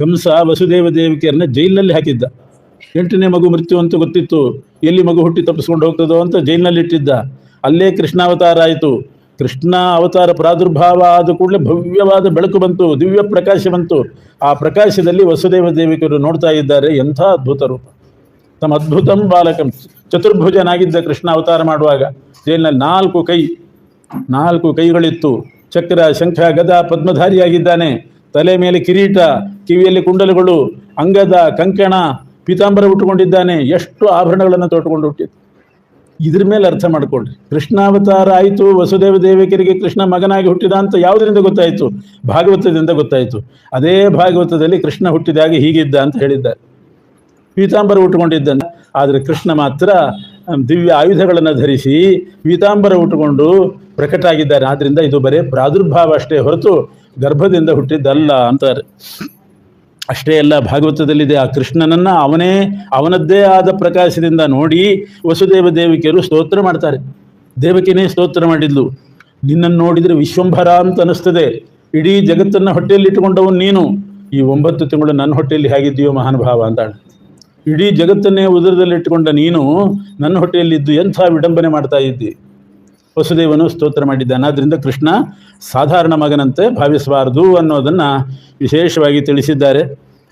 ಕಂಸ ವಸುದೇವ ದೇವಿಕೆಯರನ್ನ ಜೈಲಿನಲ್ಲಿ ಹಾಕಿದ್ದ. 8ನೇ ಮಗು ಮೃತ್ಯು ಅಂತ ಗೊತ್ತಿತ್ತು, ಎಲ್ಲಿ ಮಗು ಹುಟ್ಟಿ ತಪ್ಪಿಸ್ಕೊಂಡು ಹೋಗ್ತದೋ ಅಂತ ಜೈಲಿನಲ್ಲಿ ಇಟ್ಟಿದ್ದ. ಅಲ್ಲೇ ಕೃಷ್ಣಾವತಾರ ಆಯಿತು. ಕೃಷ್ಣ ಅವತಾರ ಪ್ರಾದುರ್ಭಾವ ಆದ ಕೂಡಲೇ ಭವ್ಯವಾದ ಬೆಳಕು ಬಂತು, ದಿವ್ಯ ಪ್ರಕಾಶ ಬಂತು. ಆ ಪ್ರಕಾಶದಲ್ಲಿ ವಸುದೇವ ದೇವಿಕರು ನೋಡ್ತಾ ಇದ್ದಾರೆ, ಎಂಥ ಅದ್ಭುತ ರೂಪ. ತಮ್ಮ ಅದ್ಭುತಂ ಬಾಲಕಂ, ಚತುರ್ಭುಜನಾಗಿದ್ದ ಕೃಷ್ಣ ಅವತಾರ ಮಾಡುವಾಗ. ಜೈಲಿನಲ್ಲಿ 4 ಕೈಗಳಿತ್ತು, ಚಕ್ರ, ಶಂಖ, ಗದಾ, ಪದ್ಮಧಾರಿಯಾಗಿದ್ದಾನೆ. ತಲೆ ಮೇಲೆ ಕಿರೀಟ, ಕಿವಿಯಲ್ಲಿ ಕುಂಡಲಗಳು, ಅಂಗದ, ಕಂಕಣ, ಪೀತಾಂಬರ ಉಟ್ಟುಕೊಂಡಿದ್ದಾನೆ. ಎಷ್ಟು ಆಭರಣಗಳನ್ನು ತೊಟ್ಟುಕೊಂಡು ಹುಟ್ಟಿದ್ದು. ಇದ್ರ ಮೇಲೆ ಅರ್ಥ ಮಾಡ್ಕೊಳ್ರಿ, ಕೃಷ್ಣಾವತಾರ ಆಯಿತು, ವಸುದೇವ ದೇವಿಕರಿಗೆ ಕೃಷ್ಣ ಮಗನಾಗಿ ಹುಟ್ಟಿದ ಅಂತ ಯಾವುದರಿಂದ ಗೊತ್ತಾಯಿತು? ಭಾಗವತದಿಂದ ಗೊತ್ತಾಯಿತು. ಅದೇ ಭಾಗವತದಲ್ಲಿ ಕೃಷ್ಣ ಹುಟ್ಟಿದಾಗ ಹೀಗಿದ್ದ ಅಂತ ಹೇಳಿದ್ದಾರೆ. ಪೀತಾಂಬರ ಉಟ್ಟುಕೊಂಡಿದ್ದಾನೆ. ಆದರೆ ಕೃಷ್ಣ ಮಾತ್ರ ದಿವ್ಯ ಆಯುಧಗಳನ್ನು ಧರಿಸಿ ಪೀತಾಂಬರ ಉಟ್ಟುಕೊಂಡು ಪ್ರಕಟ ಆಗಿದ್ದಾರೆ. ಆದ್ದರಿಂದ ಇದು ಬರೇ ಪ್ರಾದುರ್ಭಾವ ಅಷ್ಟೇ ಹೊರತು ಗರ್ಭದಿಂದ ಹುಟ್ಟಿದ್ದಲ್ಲ ಅಂತಾರೆ. ಅಷ್ಟೇ ಅಲ್ಲ, ಭಾಗವತದಲ್ಲಿದೆ, ಆ ಕೃಷ್ಣನನ್ನು ಅವನದ್ದೇ ಆದ ಪ್ರಕಾಶದಿಂದ ನೋಡಿ ವಸುದೇವ ದೇವಿಕೆಯರು ಸ್ತೋತ್ರ ಮಾಡ್ತಾರೆ. ದೇವಕಿನೇ ಸ್ತೋತ್ರ ಮಾಡಿದ್ಲು, ನಿನ್ನನ್ನು ನೋಡಿದರೆ ವಿಶ್ವಂಭರ ಅಂತ ಅನ್ನಿಸ್ತದೆ, ಇಡೀ ಜಗತ್ತನ್ನು ಹೊಟ್ಟೆಯಲ್ಲಿ ಇಟ್ಟುಕೊಂಡವನು ನೀನು, ಈ 9 ತಿಂಗಳು ನನ್ನ ಹೊಟ್ಟೆಯಲ್ಲಿ ಹೇಗಿದ್ದೀಯೋ ಮಹಾನುಭಾವ ಅಂತಾಳೆ. ಇಡೀ ಜಗತ್ತನ್ನೇ ಉದರದಲ್ಲಿ ಇಟ್ಟುಕೊಂಡ ನೀನು ನನ್ನ ಹೊಟ್ಟೆಯಲ್ಲಿದ್ದು ಎಂಥ ವಿಡಂಬನೆ ಮಾಡ್ತಾ ಇದ್ದಿ. ವಸುದೇವನು ಸ್ತೋತ್ರ ಮಾಡಿದ್ದಾನೆ. ಆದ್ದರಿಂದ ಕೃಷ್ಣ ಸಾಧಾರಣ ಮಗನಂತೆ ಭಾವಿಸಬಾರದು ಅನ್ನೋದನ್ನು ವಿಶೇಷವಾಗಿ ತಿಳಿಸಿದ್ದಾರೆ.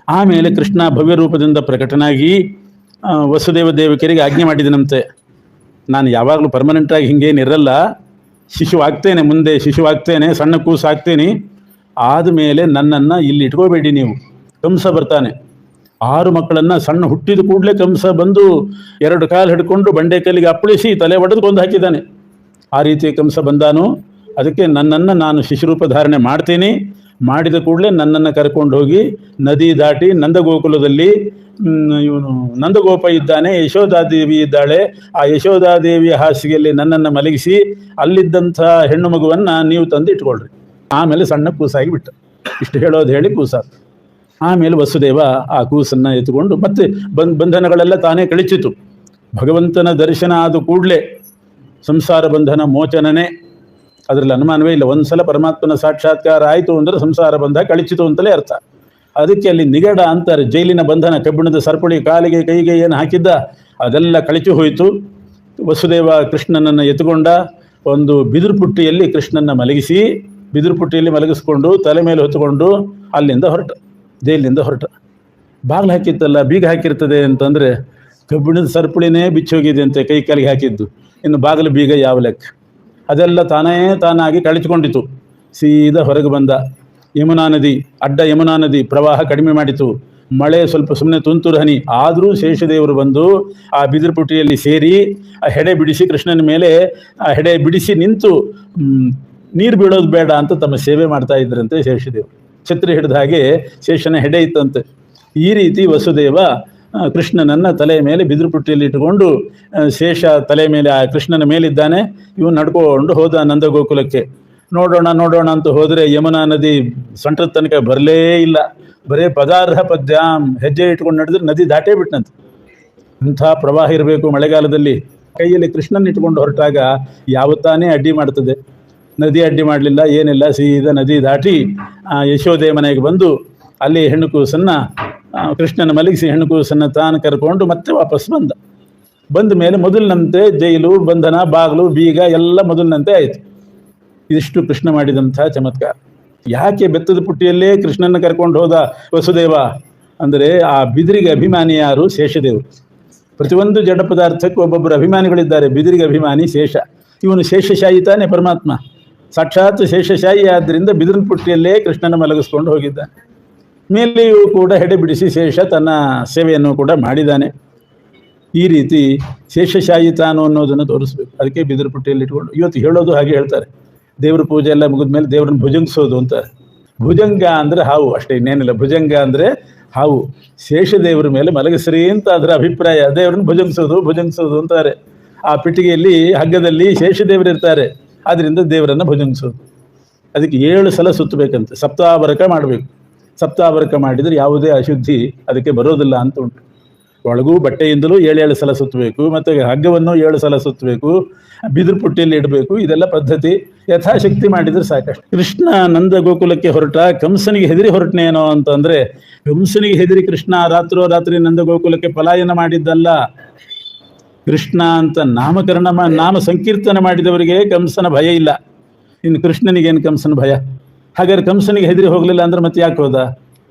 ಆಮೇಲೆ ಕೃಷ್ಣ ಭವ್ಯ ರೂಪದಿಂದ ಪ್ರಕಟನಾಗಿ ವಸುದೇವ ದೇವಿಕರಿಗೆ ಆಜ್ಞೆ ಮಾಡಿದನಂತೆ, ನಾನು ಯಾವಾಗಲೂ ಪರ್ಮನೆಂಟಾಗಿ ಹಿಂಗೇನಿರಲ್ಲ, ಶಿಶುವಾಗ್ತೇನೆ, ಮುಂದೆ ಶಿಶುವಾಗ್ತೇನೆ, ಸಣ್ಣ ಕೂಸು ಆಗ್ತೇನೆ. ಆದಮೇಲೆ ನನ್ನನ್ನು ಇಲ್ಲಿ ಇಟ್ಕೋಬೇಡಿ ನೀವು. ಕಂಸ ಬರ್ತಾನೆ, 6 ಮಕ್ಕಳನ್ನು ಸಣ್ಣ ಹುಟ್ಟಿದ ಕೂಡಲೇ ಕಂಸ ಬಂದು 2 ಕಾಲು ಹಿಡ್ಕೊಂಡು ಬಂಡೆ ಕಲ್ಲಿಗೆ ಅಪ್ಪಳಿಸಿ ತಲೆ ಒಡೆದು ಕೊಂದು ಹಾಕಿದ್ದಾನೆ. ಆ ರೀತಿ ಕಂಸ ಬಂದಾನು. ಅದಕ್ಕೆ ನನ್ನನ್ನು ನಾನು ಶಿಶುರೂಪ ಧಾರಣೆ ಮಾಡ್ತೀನಿ, ಮಾಡಿದ ಕೂಡಲೇ ನನ್ನನ್ನು ಕರ್ಕೊಂಡು ಹೋಗಿ ನದಿ ದಾಟಿ ನಂದಗೋಕುಲದಲ್ಲಿ ಇವನು ನಂದಗೋಪ ಇದ್ದಾನೆ, ಯಶೋಧಾದೇವಿ ಇದ್ದಾಳೆ, ಆ ಯಶೋಧಾದೇವಿಯ ಹಾಸಿಗೆಯಲ್ಲಿ ನನ್ನನ್ನು ಮಲಗಿಸಿ ಅಲ್ಲಿದ್ದಂಥ ಹೆಣ್ಣು ಮಗುವನ್ನು ನೀವು ತಂದು ಇಟ್ಕೊಳ್ರಿ. ಆಮೇಲೆ ಸಣ್ಣ ಕೂಸಾಗಿ ಬಿಟ್ಟ. ಇಷ್ಟು ಹೇಳೋದು ಹೇಳಿ ಕೂಸಾದ. ಆಮೇಲೆ ವಸುದೇವ ಆ ಕೂಸನ್ನು ಎತ್ತುಕೊಂಡು ಮತ್ತೆ ಬಂಧನಗಳೆಲ್ಲ ತಾನೇ ಕಳಿಸಿತು. ಭಗವಂತನ ದರ್ಶನ ಆದ ಕೂಡಲೇ ಸಂಸಾರ ಬಂಧನ ಮೋಚನನೇ, ಅದರಲ್ಲಿ ಅನುಮಾನವೇ ಇಲ್ಲ. ಒಂದು ಸಲ ಪರಮಾತ್ಮನ ಸಾಕ್ಷಾತ್ಕಾರ ಆಯಿತು ಅಂದರೆ ಸಂಸಾರ ಬಂಧ ಕಳಿಸಿತು ಅಂತಲೇ ಅರ್ಥ. ಅದಕ್ಕೆ ಅಲ್ಲಿ ನಿಗಡ ಅಂತಾರೆ. ಜೈಲಿನ ಬಂಧನ, ಕಬ್ಬಿಣದ ಸರಪಳಿ ಕಾಲಿಗೆ ಕೈಗೆ ಏನು ಹಾಕಿದ್ದ ಅದೆಲ್ಲ ಕಳಚಿ ಹೋಯಿತು. ವಸುದೇವ ಕೃಷ್ಣನನ್ನು ಎತ್ತುಕೊಂಡ, ಒಂದು ಬಿದಿರು ಪುಟ್ಟಿಯಲ್ಲಿ ಕೃಷ್ಣನ ಮಲಗಿಸಿ, ಬಿದಿರು ಪುಟ್ಟಿಯಲ್ಲಿ ಮಲಗಿಸ್ಕೊಂಡು ತಲೆ ಮೇಲೆ ಹೊತ್ತುಕೊಂಡು ಅಲ್ಲಿಂದ ಹೊರಟ, ಜೈಲಿನಿಂದ ಹೊರಟ. ಬಾಗಿಲು ಹಾಕಿತ್ತಲ್ಲ, ಬೀಗ ಹಾಕಿರ್ತದೆ ಅಂತಂದರೆ ಕಬ್ಬಿಣದ ಸರಪಳಿನೇ ಬಿಚ್ಚೋಗಿದೆ ಅಂತೆ ಕೈ ಕಾಲಿಗೆ ಹಾಕಿದ್ದು, ಇನ್ನು ಬಾಗಿಲು ಬೀಗ ಯಾವ ಲೆಕ್ಕ? ಅದೆಲ್ಲ ತಾನಾಗಿ ಕಳಿಸಿಕೊಂಡಿತು. ಸೀದಾ ಹೊರಗೆ ಬಂದ. ಯಮುನಾ ನದಿ, ಅಡ್ಡ ಯಮುನಾ ನದಿ ಪ್ರವಾಹ ಕಡಿಮೆ ಮಾಡಿತು. ಮಳೆ ಸ್ವಲ್ಪ ಸುಮ್ಮನೆ ತುಂತುರು ಹನಿ. ಆದರೂ ಶೇಷದೇವರು ಬಂದು ಆ ಬಿದಿರು ಪುಟ್ಟಿಯಲ್ಲಿ ಸೇರಿ ಆ ಹೆಡೆ ಬಿಡಿಸಿ ಕೃಷ್ಣನ ಮೇಲೆ ಆ ಹೆಡೆ ಬಿಡಿಸಿ ನಿಂತು ನೀರು ಬೀಳೋದು ಬೇಡ ಅಂತ ತಮ್ಮ ಸೇವೆ ಮಾಡ್ತಾ ಇದ್ರಂತೆ ಶೇಷದೇವರು. ಛತ್ರಿ ಹಿಡಿದ ಹಾಗೆ ಶೇಷನ ಹೆಡೆ ಇತ್ತಂತೆ. ಈ ರೀತಿ ವಸುದೇವ ಕೃಷ್ಣನನ್ನು ತಲೆಯ ಮೇಲೆ ಬಿದಿರು ಪುಟ್ಟಿಯಲ್ಲಿ ಇಟ್ಟುಕೊಂಡು, ಶೇಷ ತಲೆ ಮೇಲೆ ಆ ಕೃಷ್ಣನ ಮೇಲಿದ್ದಾನೆ, ಇವನು ನಡ್ಕೊಂಡು ಹೋದ ನಂದಗೋಕುಲಕ್ಕೆ. ನೋಡೋಣ ಅಂತ ಹೋದರೆ ಯಮುನಾ ನದಿ ಸೊಂಟದ ತನಕ ಬರಲೇ ಇಲ್ಲ. ಬರೇ ಪದಾರ್ಹ ಪದ್ಯಾಂ, ಹೆಜ್ಜೆ ಇಟ್ಕೊಂಡು ನಡೆದ್ರೆ ನದಿ ದಾಟೇ ಬಿಟ್ಟನಂತೆ. ಇಂಥ ಪ್ರವಾಹ ಇರಬೇಕು ಮಳೆಗಾಲದಲ್ಲಿ. ಕೈಯಲ್ಲಿ ಕೃಷ್ಣನ ಇಟ್ಕೊಂಡು ಹೊರಟಾಗ ಯಾವತ್ತಾನೇ ಅಡ್ಡಿ ಮಾಡ್ತದೆ. ನದಿ ಅಡ್ಡಿ ಮಾಡಲಿಲ್ಲ, ಏನಿಲ್ಲ, ಸೀದಾ ನದಿ ದಾಟಿ ಯಶೋದೆ ಮನೆಗೆ ಬಂದು ಅಲ್ಲಿ ಹೆಣ್ಣು ಕೂಸನ್ನು ಕೃಷ್ಣನ ಮಲಗಿಸಿ ಹೆಣ್ಣು ಕೂಸನ್ನು ತಾನು ಕರ್ಕೊಂಡು ಮತ್ತೆ ವಾಪಸ್ ಬಂದ ಮೇಲೆ ಮೊದಲಿನಂತೆ ಜೈಲು, ಬಂಧನ, ಬಾಗಿಲು, ಬೀಗ ಎಲ್ಲ ಮೊದಲಿನಂತೆ ಆಯಿತು. ಇದಿಷ್ಟು ಕೃಷ್ಣ ಮಾಡಿದಂಥ ಚಮತ್ಕಾರ. ಯಾಕೆ ಬೆತ್ತದ ಪುಟ್ಟಿಯಲ್ಲೇ ಕೃಷ್ಣನ ಕರ್ಕೊಂಡು ಹೋದ ವಸುದೇವ ಅಂದರೆ ಆ ಬಿದಿರಿಗೆ ಅಭಿಮಾನಿ ಯಾರು? ಶೇಷದೇವರು. ಪ್ರತಿಯೊಂದು ಜಡ ಪದಾರ್ಥಕ್ಕೆ ಒಬ್ಬೊಬ್ಬರು ಅಭಿಮಾನಿಗಳಿದ್ದಾರೆ. ಬಿದಿರಿಗೆ ಅಭಿಮಾನಿ ಶೇಷ. ಇವನು ಶೇಷಶಾಹಿ ತಾನೇ ಪರಮಾತ್ಮ, ಸಾಕ್ಷಾತ್ ಶೇಷಶಾಹಿ. ಆದ್ದರಿಂದ ಬಿದಿರಿನ ಪುಟ್ಟಿಯಲ್ಲೇ ಕೃಷ್ಣನ ಮಲಗಿಸ್ಕೊಂಡು ಹೋಗಿದ್ದಾನೆ. ಮೇಲೆಯೂ ಕೂಡ ಹೆಡೆ ಬಿಡಿಸಿ ಶೇಷ ತನ್ನ ಸೇವೆಯನ್ನು ಕೂಡ ಮಾಡಿದ್ದಾನೆ. ಈ ರೀತಿ ಶೇಷಶಾಹಿ ತಾನು ಅನ್ನೋದನ್ನು ತೋರಿಸ್ಬೇಕು. ಅದಕ್ಕೆ ಬಿದಿರು ಪುಟ್ಟಿಯಲ್ಲಿ ಇಟ್ಕೊಂಡು ಇವತ್ತು ಹೇಳೋದು ಹಾಗೆ ಹೇಳ್ತಾರೆ. ದೇವ್ರ ಪೂಜೆ ಎಲ್ಲ ಮುಗಿದ ಮೇಲೆ ದೇವ್ರನ್ನ ಭುಜಂಗಿಸೋದು ಅಂತಾರೆ. ಭುಜಂಗ ಅಂದರೆ ಹಾವು, ಅಷ್ಟೇ, ಇನ್ನೇನಿಲ್ಲ. ಭುಜಂಗ ಅಂದರೆ ಹಾವು. ಶೇಷದೇವರ ಮೇಲೆ ಮಲಗಿಸ್ರಿ ಅಂತ ಅದರ ಅಭಿಪ್ರಾಯ. ದೇವ್ರನ್ನ ಭುಜಂಗಿಸೋದು ಅಂತಾರೆ. ಆ ಪೆಟ್ಟಿಗೆಯಲ್ಲಿ ಹಗ್ಗದಲ್ಲಿ ಶೇಷದೇವರು ಇರ್ತಾರೆ, ಆದ್ದರಿಂದ ದೇವರನ್ನು ಭುಜಂಗಿಸೋದು. ಅದಕ್ಕೆ 7 ಸಲ ಸುತ್ತಬೇಕಂತೆ, ಸಪ್ತಾವರಕ ಮಾಡಬೇಕು. ಸಪ್ತಾವರಕ ಮಾಡಿದರೆ ಯಾವುದೇ ಅಶುದ್ಧಿ ಅದಕ್ಕೆ ಬರೋದಿಲ್ಲ ಅಂತ ಉಂಟು. ಒಳಗೂ ಬಟ್ಟೆಯಿಂದಲೂ 7 ಸಲ ಸುತ್ತಬೇಕು, ಮತ್ತು ಹಗ್ಗವನ್ನು 7 ಸಲ ಸುತ್ತಬೇಕು, ಬಿದಿರು ಪುಟ್ಟಿಯಲ್ಲಿ ಇಡಬೇಕು. ಇದೆಲ್ಲ ಪದ್ಧತಿ ಯಥಾಶಕ್ತಿ ಮಾಡಿದ್ರೆ ಸಾಕಷ್ಟು. ಕೃಷ್ಣ ನಂದ ಗೋಕುಲಕ್ಕೆ ಹೊರಟ, ಕಂಸನಿಗೆ ಹೆದರಿ ಹೊರಟನೇನೋ ಅಂತಂದ್ರೆ, ಕಂಸನಿಗೆ ಹೆದರಿ ಕೃಷ್ಣ ರಾತ್ರಿ ನಂದ ಗೋಕುಲಕ್ಕೆ ಪಲಾಯನ ಮಾಡಿದ್ದಲ್ಲ. ಕೃಷ್ಣ ಅಂತ ನಾಮ ಸಂಕೀರ್ತನೆ ಮಾಡಿದವರಿಗೆ ಕಂಸನ ಭಯ ಇಲ್ಲ. ಇನ್ನು ಕೃಷ್ಣನಿಗೇನು ಕಂಸನ ಭಯ? ಹಾಗಾದ್ರೆ ಕಂಸನಿಗೆ ಹೆದರಿ ಹೋಗಲಿಲ್ಲ ಅಂದ್ರೆ ಮತ್ತೆ ಯಾಕೆ ಹೋದ?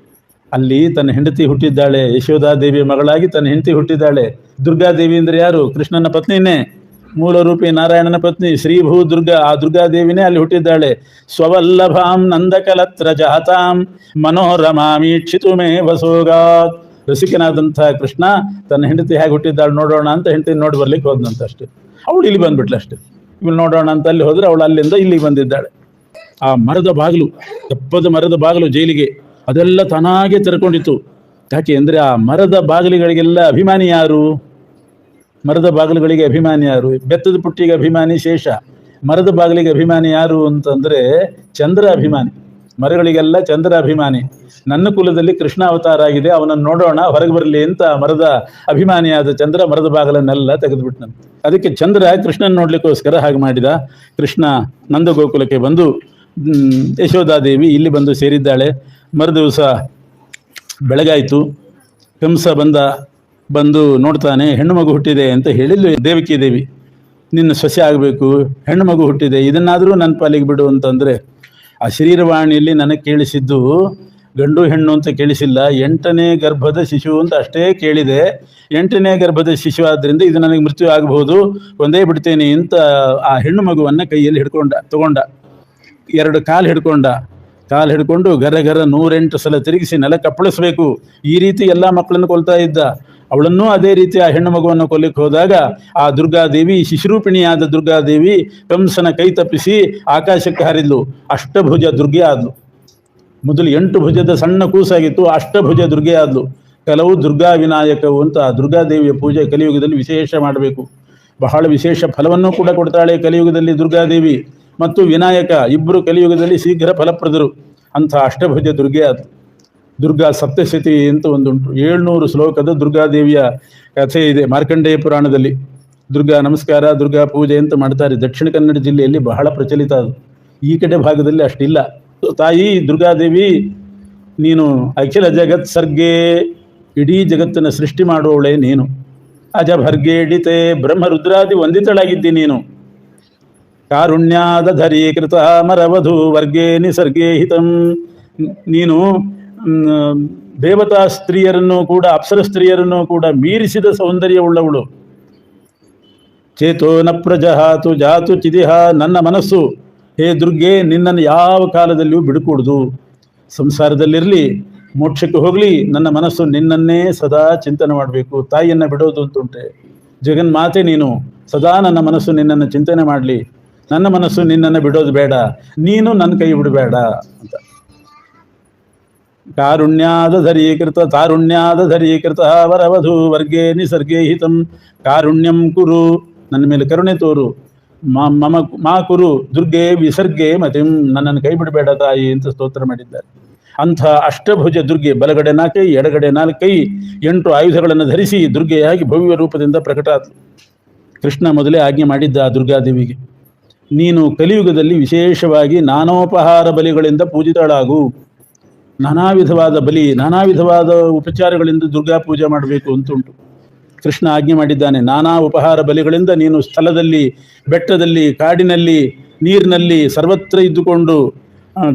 ಅಲ್ಲಿ ತನ್ನ ಹೆಂಡತಿ ಹುಟ್ಟಿದ್ದಾಳೆ, ಯಶೋಧಾದೇವಿಯ ಮಗಳಾಗಿ ತನ್ನ ಹೆಂಡತಿ ಹುಟ್ಟಿದ್ದಾಳೆ. ದುರ್ಗಾದೇವಿ ಅಂದ್ರೆ ಯಾರು? ಕೃಷ್ಣನ ಪತ್ನಿನೇ, ಮೂಲರೂಪಿ ನಾರಾಯಣನ ಪತ್ನಿ ಶ್ರೀಭೂ ದುರ್ಗಾ. ಆ ದುರ್ಗಾದೇವಿನೇ ಅಲ್ಲಿ ಹುಟ್ಟಿದ್ದಾಳೆ. ಸ್ವವಲ್ಲಭಾಂ ನಂದಕಲತ್ರ ಜಾತಾಂ ಮನೋರಮಾಮೀಕ್ಷಿತು ಮೇ ವಸೋಗಾತ್. ರಸಿಕನಾದಂಥ ಕೃಷ್ಣ ತನ್ನ ಹೆಂಡತಿ ಹೇಗೆ ಹುಟ್ಟಿದ್ದಾಳೆ ನೋಡೋಣ ಅಂತ ಹೆಂಡತಿ ನೋಡಿ ಬರ್ಲಿಕ್ಕೆ ಹೋದ್ನಂತ ಅಷ್ಟೇ. ಅವಳು ಇಲ್ಲಿ ಬಂದ್ಬಿಟ್ಲು ಅಷ್ಟೇ. ಇವಳು ನೋಡೋಣ ಅಂತ ಅಲ್ಲಿ ಹೋದ್ರೆ ಅವಳು ಅಲ್ಲಿಂದ ಇಲ್ಲಿಗೆ ಬಂದಿದ್ದಾಳೆ. ಆ ಮರದ ಬಾಗಿಲು, ದಪ್ಪದ ಮರದ ಬಾಗಿಲು ಜೈಲಿಗೆ, ಅದೆಲ್ಲ ತಾನಾಗೆ ತೆರೆಕೊಂಡಿತ್ತು. ಯಾಕೆ ಅಂದರೆ ಆ ಮರದ ಬಾಗಿಲುಗಳಿಗೆಲ್ಲ ಅಭಿಮಾನಿ ಯಾರು? ಮರದ ಬಾಗಿಲುಗಳಿಗೆ ಅಭಿಮಾನಿ ಯಾರು? ಬೆತ್ತದ ಪುಟ್ಟಿಗೆ ಅಭಿಮಾನಿ ಶೇಷ, ಮರದ ಬಾಗಿಲಿಗೆ ಅಭಿಮಾನಿ ಯಾರು ಅಂತಂದರೆ ಚಂದ್ರ ಅಭಿಮಾನಿ. ಮರಗಳಿಗೆಲ್ಲ ಚಂದ್ರ ಅಭಿಮಾನಿ. ನನ್ನ ಕುಲದಲ್ಲಿ ಕೃಷ್ಣ ಅವತಾರ ಆಗಿದೆ, ಅವನನ್ನು ನೋಡೋಣ ಹೊರಗೆ ಬರಲಿ ಅಂತ ಮರದ ಅಭಿಮಾನಿಯಾದ ಚಂದ್ರ ಮರದ ಬಾಗಿಲನ್ನೆಲ್ಲ ತೆಗೆದುಬಿಟ್ನಂತೆ. ಅದಕ್ಕೆ ಚಂದ್ರ ಕೃಷ್ಣನ ನೋಡ್ಲಿಕ್ಕೋಸ್ಕರ ಹಾಗೆ ಮಾಡಿದ. ಕೃಷ್ಣ ನಂದ ಗೋಕುಲಕ್ಕೆ ಬಂದು ಯಶೋಧಾದೇವಿ ಇಲ್ಲಿ ಬಂದು ಸೇರಿದ್ದಾಳೆ. ಮರುದಿವಸ ಬೆಳಗಾಯಿತು. ಕಂಸ ಬಂದು ನೋಡ್ತಾನೆ, ಹೆಣ್ಣು ಮಗು ಹುಟ್ಟಿದೆ ಅಂತ ಹೇಳಿದ್ಲು ದೇವಕಿ ದೇವಿ. ನಿನ್ನ ಸೊಸೆ ಆಗಬೇಕು, ಹೆಣ್ಣು ಮಗು ಹುಟ್ಟಿದೆ, ಇದನ್ನಾದರೂ ನನ್ನ ಪಾಲಿಗೆ ಬಿಡು ಅಂತಂದರೆ, ಆ ಶರೀರವಾಣಿಯಲ್ಲಿ ನನಗೆ ಕೇಳಿಸಿದ್ದು ಗಂಡು ಹೆಣ್ಣು ಅಂತ ಕೇಳಿಸಿಲ್ಲ, 8ನೇ ಗರ್ಭದ ಶಿಶು ಅಂತ ಅಷ್ಟೇ ಕೇಳಿದೆ. 8ನೇ ಗರ್ಭದ ಶಿಶು ಆದ್ದರಿಂದ ಇದು ನನಗೆ ಮೃತ್ಯು ಆಗಬಹುದು, ಒಂದೇ ಬಿಡ್ತೇನೆ ಅಂತ ಆ ಹೆಣ್ಣು ಮಗುವನ್ನು ಕೈಯಲ್ಲಿ ತಗೊಂಡ. 2 ಕಾಲು ಹಿಡ್ಕೊಂಡು ಗರ 108 ಸಲ ತಿರುಗಿಸಿ ನೆಲ ಕಪ್ಪಳಿಸ್ಬೇಕು. ಈ ರೀತಿ ಎಲ್ಲ ಮಕ್ಕಳನ್ನು ಕೊಲ್ತಾ ಇದ್ದ. ಅವಳನ್ನೂ ಅದೇ ರೀತಿ ಆ ಹೆಣ್ಣು ಮಗುವನ್ನು ಕೊಲ್ಲಿಕ್ಕೆ ಹೋದಾಗ ಆ ದುರ್ಗಾದೇವಿ, ಶಿಶುರೂಪಿಣಿಯಾದ ದುರ್ಗಾದೇವಿ ಕಂಸನ ಕೈ ತಪ್ಪಿಸಿ ಆಕಾಶಕ್ಕೆ ಹಾರಿದ್ಲು. ಅಷ್ಟಭುಜ ದುರ್ಗೆ ಆದ್ಲು. ಮೊದಲು 8 ಭುಜದ ಸಣ್ಣ ಕೂಸಾಗಿತ್ತು, ಅಷ್ಟಭುಜ ದುರ್ಗೆ ಆದ್ಲು. ಕೆಲವು ದುರ್ಗಾ ವಿನಾಯಕವು ಅಂತ ಆ ದುರ್ಗಾದೇವಿಯ ಪೂಜೆ ಕಲಿಯುಗದಲ್ಲಿ ವಿಶೇಷ ಮಾಡಬೇಕು. ಬಹಳ ವಿಶೇಷ ಫಲವನ್ನು ಕೂಡ ಕೊಡ್ತಾಳೆ ಕಲಿಯುಗದಲ್ಲಿ ದುರ್ಗಾದೇವಿ ಮತ್ತು ವಿನಾಯಕ ಇಬ್ಬರು ಕಲಿಯುಗದಲ್ಲಿ ಶೀಘ್ರ ಫಲಪ್ರದರು. ಅಂಥ ಅಷ್ಟಭುಜ ದುರ್ಗೆ ಆದ್ಲು. ದುರ್ಗಾ ಸಪ್ತಶತಿ ಅಂತ ಒಂದುಂಟು. 700 ಶ್ಲೋಕದ ದುರ್ಗಾದೇವಿಯ ಕಥೆ ಇದೆ ಮಾರ್ಕಂಡೇಯ ಪುರಾಣದಲ್ಲಿ. ದುರ್ಗಾ ನಮಸ್ಕಾರ, ದುರ್ಗಾ ಪೂಜೆ ಅಂತ ಮಾಡ್ತಾರೆ. ದಕ್ಷಿಣ ಕನ್ನಡ ಜಿಲ್ಲೆಯಲ್ಲಿ ಬಹಳ ಪ್ರಚಲಿತ ಅದು. ಈ ಕಡೆ ಭಾಗದಲ್ಲಿ ಅಷ್ಟಿಲ್ಲ. ತಾಯಿ ದುರ್ಗಾದೇವಿ, ನೀನು ಅಖಿಲ ಜಗತ್ ಸರ್ಗೆ, ಇಡೀ ಜಗತ್ತನ್ನು ಸೃಷ್ಟಿ ಮಾಡುವವಳೆ ನೀನು. ಅಜಭರ್ಗೇಡಿತೆ ಬ್ರಹ್ಮರುದ್ರಾದಿ ವಂದಿತಳಾಗಿದ್ದಿ ನೀನು. ಕಾರುಣ್ಯಾದ ಧರೀಕೃತ ಮರವಧು ವರ್ಗೇ ನಿಸರ್ಗೇ ಹಿತಂ. ನೀನು ದೇವತಾ ಸ್ತ್ರೀಯರನ್ನು ಕೂಡ, ಅಪ್ಸರ ಸ್ತ್ರೀಯರನ್ನು ಕೂಡ ಮೀರಿಸಿದ ಸೌಂದರ್ಯವುಳ್ಳವಳು. ಚೇತೋ ನ ಪ್ರಜಹಾತು ಜಾತು ಚಿದಿಹ. ನನ್ನ ಮನಸ್ಸು ಹೇ ದುರ್ಗೆ ನಿನ್ನನ್ನು ಯಾವ ಕಾಲದಲ್ಲಿಯೂ ಬಿಡುಕೂಡುದು. ಸಂಸಾರದಲ್ಲಿರಲಿ, ಮೋಕ್ಷಕ್ಕೆ ಹೋಗಲಿ, ನನ್ನ ಮನಸ್ಸು ನಿನ್ನನ್ನೇ ಸದಾ ಚಿಂತನೆ ಮಾಡಬೇಕು. ತಾಯಿಯನ್ನು ಬಿಡೋದು ಅಂತುಂಟೆ. ಜಗನ್ಮಾತೆ ನೀನು, ಸದಾ ನನ್ನ ಮನಸ್ಸು ನಿನ್ನನ್ನು ಚಿಂತನೆ ಮಾಡಲಿ. ನನ್ನ ಮನಸ್ಸು ನಿನ್ನನ್ನು ಬಿಡೋದು ಬೇಡ, ನೀನು ನನ್ನ ಕೈ ಬಿಡಬೇಡ ಅಂತ. ಕಾರುಣ್ಯಾದ ಧರೀಕೃತ ವರವಧು ವರ್ಗೇ ನಿಸರ್ಗೇ ಹಿತಂ. ಕಾರುಣ್ಯಂ ಕುರು, ನನ್ನ ಮೇಲೆ ಕರುಣೆ ತೋರು. ಮಾ ಕುರು ದುರ್ಗೆ ವಿಸರ್ಗೆ ಮತಿಂ. ನನ್ನನ್ನು ಕೈ ಬಿಡಬೇಡ ತಾಯಿ ಅಂತ ಸ್ತೋತ್ರ ಮಾಡಿದ್ದಾರೆ. ಅಂಥ ಅಷ್ಟಭುಜ ದುರ್ಗೆ, ಬಲಗಡೆ 4 ಕೈ, ಎಡಗಡೆ 4 ಕೈ, 8 ಆಯುಧಗಳನ್ನು ಧರಿಸಿ ದುರ್ಗೆಯಾಗಿ ಭವ್ಯ ರೂಪದಿಂದ ಪ್ರಕಟ ಆದಳು. ಕೃಷ್ಣ ಮೊದಲೇ ಆಜ್ಞೆ ಮಾಡಿದ್ದ ಆ ದುರ್ಗಾದೇವಿಗೆ, ನೀನು ಕಲಿಯುಗದಲ್ಲಿ ವಿಶೇಷವಾಗಿ ನಾನೋಪಹಾರ ಬಲಿಗಳಿಂದ ಪೂಜಿತಳಾಗು. ನಾನಾ ವಿಧವಾದ ಬಲಿ, ನಾನಾ ವಿಧವಾದ ಉಪಚಾರಗಳಿಂದ ದುರ್ಗಾ ಪೂಜೆ ಮಾಡಬೇಕು ಅಂತುಂಟು. ಕೃಷ್ಣ ಆಜ್ಞೆ ಮಾಡಿದ್ದಾನೆ. ನಾನಾ ಉಪಹಾರ ಬಲಿಗಳಿಂದ ನೀನು ಸ್ಥಳದಲ್ಲಿ, ಬೆಟ್ಟದಲ್ಲಿ, ಕಾಡಿನಲ್ಲಿ, ನೀರಿನಲ್ಲಿ ಸರ್ವತ್ರ ಇದ್ದುಕೊಂಡು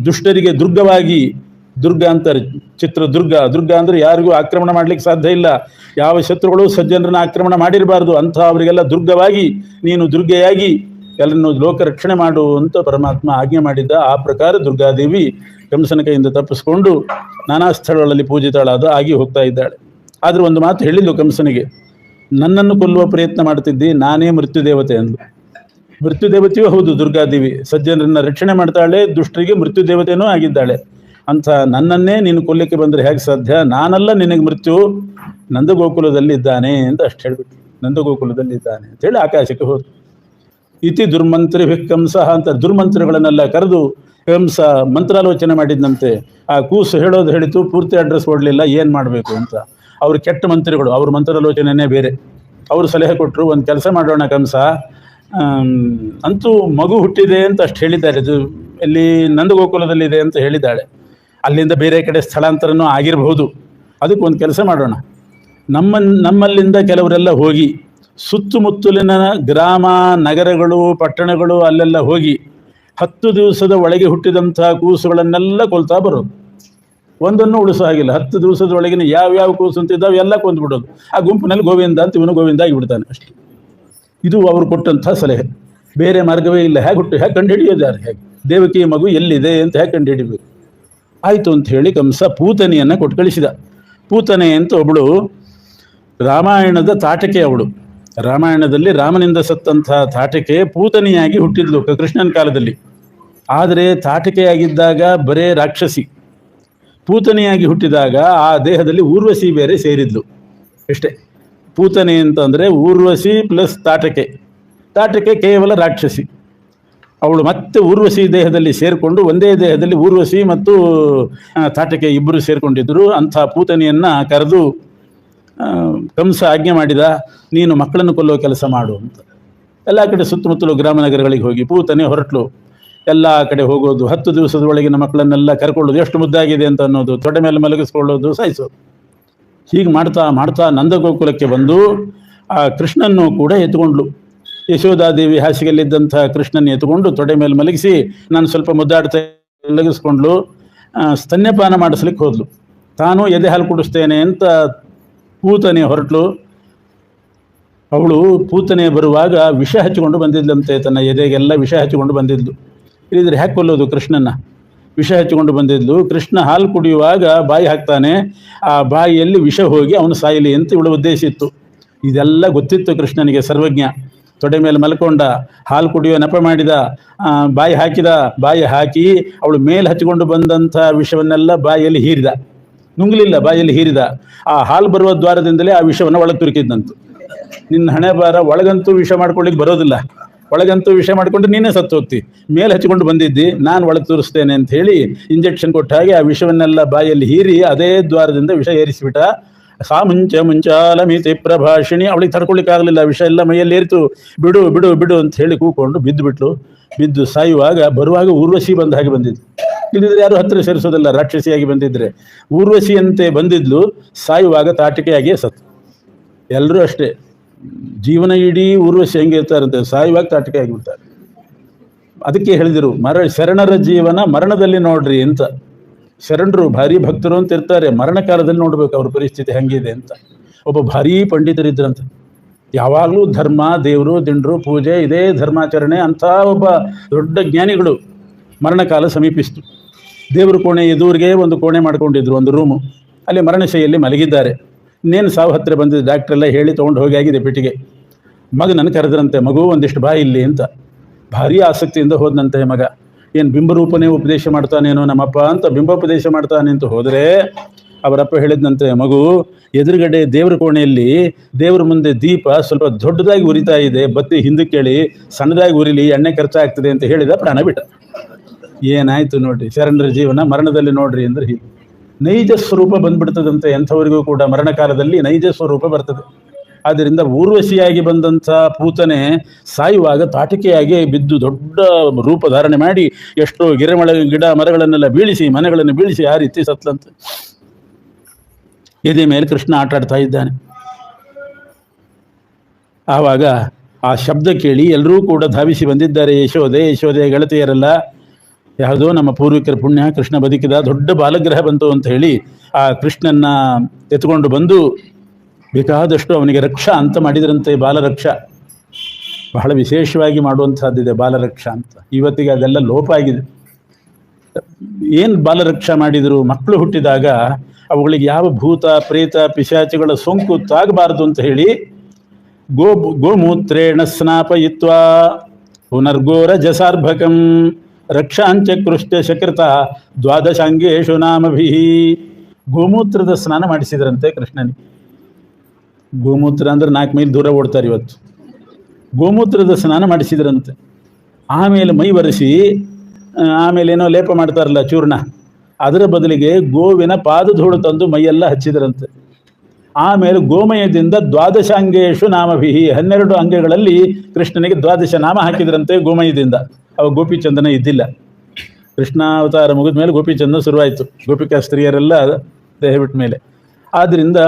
ದುಷ್ಟರಿಗೆ ದುರ್ಗವಾಗಿ, ದುರ್ಗ ಅಂತಾರೆ ಚಿತ್ರದುರ್ಗ. ದುರ್ಗ ಅಂದರೆ ಯಾರಿಗೂ ಆಕ್ರಮಣ ಮಾಡಲಿಕ್ಕೆ ಸಾಧ್ಯ ಇಲ್ಲ. ಯಾವ ಶತ್ರುಗಳು ಸಜ್ಜನರನ್ನ ಆಕ್ರಮಣ ಮಾಡಿರಬಾರ್ದು. ಅಂಥ ಅವರಿಗೆಲ್ಲ ದುರ್ಗವಾಗಿ ನೀನು ದುರ್ಗೆಯಾಗಿ ಎಲ್ಲರನ್ನು ಲೋಕ ರಕ್ಷಣೆ ಮಾಡು ಅಂತ ಪರಮಾತ್ಮ ಆಜ್ಞೆ ಮಾಡಿದ್ದ. ಆ ಪ್ರಕಾರ ದುರ್ಗಾದೇವಿ ಕಂಸನ ಕೈಯಿಂದ ತಪ್ಪಿಸ್ಕೊಂಡು ನಾನಾ ಸ್ಥಳಗಳಲ್ಲಿ ಪೂಜಿತಳಾದ ಆಗಿ ಹೋಗ್ತಾ ಇದ್ದಾಳೆ. ಆದರೆ ಒಂದು ಮಾತು ಹೇಳಿದ್ಲು ಕಂಸನಿಗೆ, ನನ್ನನ್ನು ಕೊಲ್ಲುವ ಪ್ರಯತ್ನ ಮಾಡ್ತಿದ್ದಿ, ನಾನೇ ಮೃತ್ಯುದೇವತೆ ಅಂದ್ಲು. ಮೃತ್ಯುದೇವತೆಯೂ ಹೌದು ದುರ್ಗಾದೇವಿ. ಸಜ್ಜನರನ್ನ ರಕ್ಷಣೆ ಮಾಡ್ತಾಳೆ, ದುಷ್ಟರಿಗೆ ಮೃತ್ಯುದೇವತೆಯೂ ಆಗಿದ್ದಾಳೆ. ಅಂಥ ನನ್ನನ್ನೇ ನೀನು ಕೊಲ್ಲಿಕ್ಕೆ ಬಂದರೆ ಹೇಗೆ ಸಾಧ್ಯ? ನಾನಲ್ಲ ನಿನಗೆ ಮೃತ್ಯು, ನಂದಗೋಕುಲದಲ್ಲಿದ್ದಾನೆ ಅಂತ ಅಷ್ಟು ಹೇಳ್ಬಿಟ್ಟು, ನಂದಗೋಕುಲದಲ್ಲಿದ್ದಾನೆ ಅಂತೇಳಿ ಆಕಾಶಕ್ಕೆ ಹೋದ್ರು. ಇತಿ ದುರ್ಮಂತ್ರಿಭಿಃ ಕಂಸ ಅಂತ ದುರ್ಮಂತ್ರಿಗಳನ್ನೆಲ್ಲ ಕರೆದು ಕಂಸ ಮಂತ್ರಾಲೋಚನೆ ಮಾಡಿದ್ದಂತೆ. ಆ ಕೂಸು ಹೇಳೋದು ಹೇಳಿತು, ಪೂರ್ತಿ ಅಡ್ರೆಸ್ ಕೊಡಲಿಲ್ಲ, ಏನು ಮಾಡಬೇಕು ಅಂತ. ಅವರು ಕೆಟ್ಟ ಮಂತ್ರಿಗಳು, ಅವ್ರ ಮಂತ್ರಾಲೋಚನೆಯೇ ಬೇರೆ. ಅವರು ಸಲಹೆ ಕೊಟ್ಟರು, ಒಂದು ಕೆಲಸ ಮಾಡೋಣ ಕಂಸ, ಅಂತೂ ಮಗು ಹುಟ್ಟಿದೆ ಅಂತ ಅಷ್ಟು ಹೇಳಿದ್ದಾರೆ, ಅದು ಎಲ್ಲಿ ನಂದಗೋಕುಲದಲ್ಲಿದೆ ಅಂತ ಹೇಳಿದ್ದಾಳೆ, ಅಲ್ಲಿಂದ ಬೇರೆ ಕಡೆ ಸ್ಥಳಾಂತರನೂ ಆಗಿರಬಹುದು. ಅದಕ್ಕೆ ಒಂದು ಕೆಲಸ ಮಾಡೋಣ, ನಮ್ಮಲ್ಲಿಂದ ಕೆಲವರೆಲ್ಲ ಹೋಗಿ ಸುತ್ತಮುತ್ತಲಿನ ಗ್ರಾಮ ನಗರಗಳು ಪಟ್ಟಣಗಳು ಅಲ್ಲೆಲ್ಲ ಹೋಗಿ 10 ದಿವಸದ ಒಳಗೆ ಹುಟ್ಟಿದಂಥ ಕೂಸುಗಳನ್ನೆಲ್ಲ ಕೊಲ್ತಾ ಬರೋದು, ಒಂದನ್ನು ಉಳಿಸೋ ಹಾಗಿಲ್ಲ. 10 ದಿವಸದ ಒಳಗಿನ ಯಾವ್ಯಾವ ಕೂಸು ಅಂತಿದ್ದಾವೆ ಎಲ್ಲ ಕೊಂದುಬಿಡೋದು. ಆ ಗುಂಪಿನಲ್ಲಿ ಗೋವಿಂದ ಅಂತ ಇವನು ಗೋವಿಂದ ಆಗಿಬಿಡ್ತಾನೆ ಅಷ್ಟೇ. ಇದು ಅವರು ಕೊಟ್ಟಂಥ ಸಲಹೆ, ಬೇರೆ ಮಾರ್ಗವೇ ಇಲ್ಲ. ಹೇಗೆ ಕಂಡುಹಿಡಿಯೋದು ಯಾರು? ಹೇಗೆ ದೇವಕಿ ಮಗು ಎಲ್ಲಿದೆ ಅಂತ ಹೇಗೆ ಕಂಡುಹಿಡಿಬೇಕು? ಆಯಿತು ಅಂತ ಹೇಳಿ ಕಂಸ ಪೂತನೆಯನ್ನು ಕೊಟ್ಟು ಕಳಿಸಿದ. ಪೂತನೆ ಅಂತ ಒಬ್ಬಳು ರಾಮಾಯಣದ ತಾಟಕೆ, ಅವಳು ರಾಮಾಯಣದಲ್ಲಿ ರಾಮನಿಂದ ಸತ್ತಂಥ ತಾಟಕೆ ಪೂತನಿಯಾಗಿ ಹುಟ್ಟಿದ್ಲು ಕೃಷ್ಣನ ಕಾಲದಲ್ಲಿ. ಆದರೆ ತಾಟಕೆಯಾಗಿದ್ದಾಗ ಬರೇ ರಾಕ್ಷಸಿ, ಪೂತನಿಯಾಗಿ ಹುಟ್ಟಿದಾಗ ಆ ದೇಹದಲ್ಲಿ ಊರ್ವಶಿ ಬೇರೆ ಸೇರಿದ್ಲು ಅಷ್ಟೇ. ಪೂತನೆ ಅಂತಂದರೆ ಊರ್ವಶಿ ಪ್ಲಸ್ ತಾಟಕೆ ಕೇವಲ ರಾಕ್ಷಸಿ. ಅವಳು ಮತ್ತೆ ಊರ್ವಶಿ ದೇಹದಲ್ಲಿ ಸೇರಿಕೊಂಡು ಒಂದೇ ದೇಹದಲ್ಲಿ ಊರ್ವಶಿ ಮತ್ತು ತಾಟಕೆ ಇಬ್ಬರು ಸೇರಿಕೊಂಡಿದ್ದರು. ಅಂಥ ಪೂತನಿಯನ್ನು ಕರೆದು ಕಂಸ ಆಜ್ಞೆ ಮಾಡಿದ, ನೀನು ಮಕ್ಕಳನ್ನು ಕೊಲ್ಲೋ ಕೆಲಸ ಮಾಡು ಅಂತ. ಎಲ್ಲ ಕಡೆ ಸುತ್ತಮುತ್ತಲು ಗ್ರಾಮ ನಗರಗಳಿಗೆ ಹೋಗಿ ಪೂತನೆ ಹೊರಟ್ಲು. ಎಲ್ಲ ಕಡೆ ಹೋಗೋದು, 10 ದಿವಸದ ಒಳಗಿನ ಮಕ್ಕಳನ್ನೆಲ್ಲ ಕರ್ಕೊಳ್ಳೋದು, ಎಷ್ಟು ಮುದ್ದಾಗಿದೆ ಅಂತ ಅನ್ನೋದು, ತೊಡೆ ಮೇಲೆ ಮಲಗಿಸ್ಕೊಳ್ಳೋದು, ಸಾಯಿಸೋದು. ಹೀಗೆ ಮಾಡ್ತಾ ಮಾಡ್ತಾ ನಂದಗೋಕುಲಕ್ಕೆ ಬಂದು ಆ ಕೃಷ್ಣನ್ನು ಕೂಡ ಎತ್ಕೊಂಡ್ಲು. ಯಶೋಧಾದೇವಿ ಹಾಸಿಗೆಯಲ್ಲಿದ್ದಂಥ ಕೃಷ್ಣನ ಎತ್ಕೊಂಡು ತೊಡೆ ಮೇಲೆ ಮಲಗಿಸಿ ನಾನು ಸ್ವಲ್ಪ ಮುದ್ದಾಡ್ತಾ ಮಲಗಿಸ್ಕೊಂಡ್ಲು. ಸ್ತನ್ಯಪಾನ ಮಾಡಿಸ್ಲಿಕ್ಕೆ ಹೋದ್ಲು. ತಾನು ಎದೆ ಹಾಲು ಕುಡಿಸ್ತೇನೆ ಅಂತ ಪೂತನೆ ಹೊರಟ್ಲು. ಅವಳು ಪೂತನೆ ಬರುವಾಗ ವಿಷ ಹಚ್ಚಿಕೊಂಡು ಬಂದಿದ್ಲಂತೆ, ತನ್ನ ಎದೆಗೆಲ್ಲ ವಿಷ ಹಚ್ಚಿಕೊಂಡು ಬಂದಿದ್ಲು. ಇಲ್ಲಿದ್ರೆ ಹ್ಯಾಕೆ ಕೊಲ್ಲೋದು ಕೃಷ್ಣನ? ವಿಷ ಹಚ್ಚಿಕೊಂಡು ಬಂದಿದ್ಲು. ಕೃಷ್ಣ ಹಾಲು ಕುಡಿಯುವಾಗ ಬಾಯಿ ಹಾಕ್ತಾನೆ, ಆ ಬಾಯಿಯಲ್ಲಿ ವಿಷ ಹೋಗಿ ಅವನು ಸಾಯಲಿ ಅಂತ ಇವಳು ಉದ್ದೇಶ ಇತ್ತು. ಇದೆಲ್ಲ ಗೊತ್ತಿತ್ತು ಕೃಷ್ಣನಿಗೆ, ಸರ್ವಜ್ಞ. ತೊಡೆ ಮೇಲೆ ಮಲ್ಕೊಂಡ, ಹಾಲು ಕುಡಿಯೋ ನೆಪ ಮಾಡಿದ, ಬಾಯಿ ಹಾಕಿ ಅವಳು ಮೇಲೆ ಹಚ್ಚಿಕೊಂಡು ಬಂದಂಥ ವಿಷವನ್ನೆಲ್ಲ ಬಾಯಿಯಲ್ಲಿ ಹೀರಿದ. ನುಂಗಲಿಲ್ಲ, ಬಾಯಲ್ಲಿ ಹೀರಿದ. ಆ ಹಾಲು ಬರುವ ದ್ವಾರದಿಂದಲೇ ಆ ವಿಷವನ್ನು ಒಳಗೆ ತುರುಕಿದ್ದಂತು. ನಿನ್ನ ಹಣೆ ಬಾರ, ಒಳಗಂತೂ ವಿಷ ಮಾಡ್ಕೊಳ್ಳಿಕ್ಕೆ ಬರೋದಿಲ್ಲ, ಒಳಗಂತೂ ವಿಷ ಮಾಡಿಕೊಂಡು ನೀನೇ ಸತ್ತು ಹೋಗ್ತಿ, ಮೇಲೆ ಹಚ್ಚಿಕೊಂಡು ಬಂದಿದ್ದಿ, ನಾನು ಒಳಗೆ ತೋರಿಸ್ತೇನೆ ಅಂತ ಹೇಳಿ ಇಂಜೆಕ್ಷನ್ ಕೊಟ್ಟ ಹಾಗೆ ಆ ವಿಷವನ್ನೆಲ್ಲ ಬಾಯಲ್ಲಿ ಹೀರಿ ಅದೇ ದ್ವಾರದಿಂದ ವಿಷ ಏರಿಸಿಬಿಟ್ಟ. ಮುಂಚಾಲಮಿತಿ ಪ್ರಭಾಷಿಣಿ, ಅವಳಿಗೆ ತಡ್ಕೊಳ್ಳಿಕ್ಕಾಗಲಿಲ್ಲ, ವಿಷ ಎಲ್ಲ ಮೈಯಲ್ಲಿ ಏರಿತು. ಬಿಡು ಬಿಡು ಬಿಡು ಅಂತ ಹೇಳಿ ಕೂಕೊಂಡು ಬಿದ್ದು ಸಾಯುವಾಗ ಬರುವಾಗ ಊರ್ವಶಿ ಬಂದ ಹಾಗೆ ಬಂದಿದ್ದು. ಇಲ್ಲಿದ್ರೆ ಯಾರು ಹತ್ತಿರ ಸೇರಿಸೋದಿಲ್ಲ, ರಾಕ್ಷಸಿಯಾಗಿ ಬಂದಿದ್ರೆ. ಊರ್ವಶಿಯಂತೆ ಬಂದಿದ್ಲು, ಸಾಯುವಾಗ ತಾಟಿಕೆಯಾಗಿಯೇ ಸತ್ತು. ಎಲ್ಲರೂ ಅಷ್ಟೇ, ಜೀವನ ಇಡೀ ಊರ್ವಶಿ ಹೆಂಗೆ ಇರ್ತಾರಂತೆ, ಸಾಯುವಾಗ ತಾಟಿಕೆ ಆಗಿಬಿಡ್ತಾರೆ. ಅದಕ್ಕೆ ಹೇಳಿದರು, ಶರಣರ ಜೀವನ ಮರಣದಲ್ಲಿ ನೋಡ್ರಿ ಅಂತ. ಶರಣರು ಭಾರಿ ಭಕ್ತರು ಅಂತ ಇರ್ತಾರೆ, ಮರಣ ಕಾಲದಲ್ಲಿ ನೋಡ್ಬೇಕು ಅವ್ರ ಪರಿಸ್ಥಿತಿ ಹೆಂಗಿದೆ ಅಂತ. ಒಬ್ಬ ಭಾರೀ ಪಂಡಿತರಿದ್ರಂತೆ, ಯಾವಾಗಲೂ ಧರ್ಮ, ದೇವರು, ದಿಂಡ್ರು, ಪೂಜೆ, ಇದೇ ಧರ್ಮಾಚರಣೆ ಅಂತ ಒಬ್ಬ ದೊಡ್ಡ ಜ್ಞಾನಿಗಳು. ಮರಣಕಾಲ ಸಮೀಪಿಸ್ತು. ದೇವ್ರ ಕೋಣೆ ಎದುರಿಗೆ ಒಂದು ಕೋಣೆ ಮಾಡ್ಕೊಂಡಿದ್ರು, ಒಂದು ರೂಮು. ಅಲ್ಲಿ ಮರಣಶೈಯಲ್ಲಿ ಮಲಗಿದ್ದಾರೆ. ಇನ್ನೇನು ಸಾವು ಹತ್ತಿರ ಬಂದಿದ್ದು, ಡಾಕ್ಟ್ರೆಲ್ಲ ಹೇಳಿ ತೊಗೊಂಡು ಹೋಗಿ ಆಗಿದೆ ಪೆಟ್ಟಿಗೆ. ಮಗನನ್ನು ಕರೆದ್ರಂತೆ, ಮಗು ಒಂದಿಷ್ಟು ಬಾ ಇಲ್ಲಿ ಅಂತ. ಭಾರೀ ಆಸಕ್ತಿಯಿಂದ ಹೋದಂತೆ ಮಗ. ಏನು ಬಿಂಬರೂಪನೇ ಉಪದೇಶ ಮಾಡ್ತಾನೇನೋ ನಮ್ಮಪ್ಪ ಅಂತ ಬಿಂಬೋಪದೇಶ ಮಾಡ್ತಾನೆ ಅಂತ ಹೋದರೆ ಅವರಪ್ಪ ಹೇಳಿದಂತೆ, ಮಗು ಎದುರುಗಡೆ ದೇವ್ರ ಕೋಣೆಯಲ್ಲಿ ದೇವ್ರ ಮುಂದೆ ದೀಪ ಸ್ವಲ್ಪ ದೊಡ್ಡದಾಗಿ ಉರಿತಾ ಇದೆ, ಬತ್ತಿ ಹಿಂದಕ್ಕೆ ಕೇಳಿ ಸಣ್ಣದಾಗಿ ಉರಿಲಿ, ಎಣ್ಣೆ ಖರ್ಚಾಗ್ತದೆ ಅಂತ ಹೇಳಿದ, ಪ್ರಾಣ ಬಿಟ್ಟ. ಏನಾಯ್ತು ನೋಡ್ರಿ, ಶರಣರ ಜೀವನ ಮರಣದಲ್ಲಿ ನೋಡ್ರಿ ಅಂದ್ರೆ ಹೀಗೆ ನೈಜ ಸ್ವರೂಪ ಬಂದ್ಬಿಡ್ತದಂತೆ. ಎಂಥವರಿಗೂ ಕೂಡ ಮರಣಕಾಲದಲ್ಲಿ ನೈಜ ಸ್ವರೂಪ ಬರ್ತದೆ. ಆದ್ದರಿಂದ ಊರ್ವಶಿಯಾಗಿ ಬಂದಂಥ ಪೂತನೆ ಸಾಯುವಾಗ ತಾಟಿಕೆಯಾಗಿ ಬಿದ್ದು ದೊಡ್ಡ ರೂಪ ಧಾರಣೆ ಮಾಡಿ ಎಷ್ಟೋ ಗಿಡ ಮರಗಳನ್ನೆಲ್ಲ ಬೀಳಿಸಿ, ಮನೆಗಳನ್ನು ಬೀಳಿಸಿ ಆ ರೀತಿ ಸತ್ಲಂತೆ. ಎದೆ ಮೇಲೆ ಕೃಷ್ಣ ಆಟಾಡ್ತಾ ಇದ್ದಾನೆ. ಆವಾಗ ಆ ಶಬ್ದ ಕೇಳಿ ಎಲ್ಲರೂ ಕೂಡ ಧಾವಿಸಿ ಬಂದಿದ್ದಾರೆ. ಯಶೋದೆ ಗೆಳತಿಯರೆಲ್ಲ, ಯಾವುದೋ ನಮ್ಮ ಪೂರ್ವಿಕರ ಪುಣ್ಯ, ಕೃಷ್ಣ ಬದುಕಿದ, ದೊಡ್ಡ ಬಾಲಗ್ರಹ ಬಂತು ಅಂತ ಹೇಳಿ ಆ ಕೃಷ್ಣನ್ನ ಎತ್ಕೊಂಡು ಬಂದು ಬೇಕಾದಷ್ಟು ಅವನಿಗೆ ರಕ್ಷಾ ಅಂತ ಮಾಡಿದ್ರಂತೆ. ಬಾಲರಕ್ಷಾ ಬಹಳ ವಿಶೇಷವಾಗಿ ಮಾಡುವಂಥದ್ದಿದೆ ಬಾಲರಕ್ಷಾ ಅಂತ. ಇವತ್ತಿಗೆ ಅದೆಲ್ಲ ಲೋಪ ಆಗಿದೆ. ಏನು ಬಾಲರಕ್ಷಾ ಮಾಡಿದರು? ಮಕ್ಕಳು ಹುಟ್ಟಿದಾಗ ಅವುಗಳಿಗೆ ಯಾವ ಭೂತ ಪ್ರೇತ ಪಿಶಾಚಿಗಳ ಸೋಂಕು ತಾಗಬಾರದು ಅಂತ ಹೇಳಿ ಗೋಮೂತ್ರೇಣ ಸ್ನಾಪಯಿತ್ವಾ ಪುನರ್ಗೋರ ಜಸಾರ್ಭಕಂ ರಕ್ಷಾಂಚ ಕೃಷ್ಣ ಶಕೃತ ದ್ವಾದಶಾಂಗೇಶು ನಾಮಭಿ. ಗೋಮೂತ್ರದ ಸ್ನಾನ ಮಾಡಿಸಿದ್ರಂತೆ ಕೃಷ್ಣನಿಗೆ. ಗೋಮೂತ್ರ ಅಂದ್ರೆ 4 ಮೈಲ್ ದೂರ ಓಡ್ತಾರೆ ಇವತ್ತು. ಗೋಮೂತ್ರದ ಸ್ನಾನ ಮಾಡಿಸಿದ್ರಂತೆ. ಆಮೇಲೆ ಮೈ ಒರೆಸಿ, ಆಮೇಲೆ ಏನೋ ಲೇಪ ಮಾಡ್ತಾರಲ್ಲ ಚೂರ್ಣ, ಅದರ ಬದಲಿಗೆ ಗೋವಿನ ಪಾದಧೂಳು ತಂದು ಮೈಯೆಲ್ಲ ಹಚ್ಚಿದ್ರಂತೆ. ಆಮೇಲೆ ಗೋಮಯದಿಂದ ದ್ವಾದಶಾಂಗೇಶು ನಾಮಭಿಹಿ 12 ಅಂಗಗಳಲ್ಲಿ ಕೃಷ್ಣನಿಗೆ 12 ನಾಮ ಹಾಕಿದ್ರಂತೆ ಗೋಮಯದಿಂದ. ಅವ ಗೋಪಿಚಂದನ ಇದ್ದಿಲ್ಲ. ಕೃಷ್ಣಾವತಾರ ಮುಗಿದ ಮೇಲೆ ಗೋಪಿಚಂದನ ಶುರುವಾಯಿತು. ಗೋಪಿಕಾ ಸ್ತ್ರೀಯರೆಲ್ಲ ದೇಹ ಬಿಟ್ಟ ಮೇಲೆ. ಆದ್ದರಿಂದ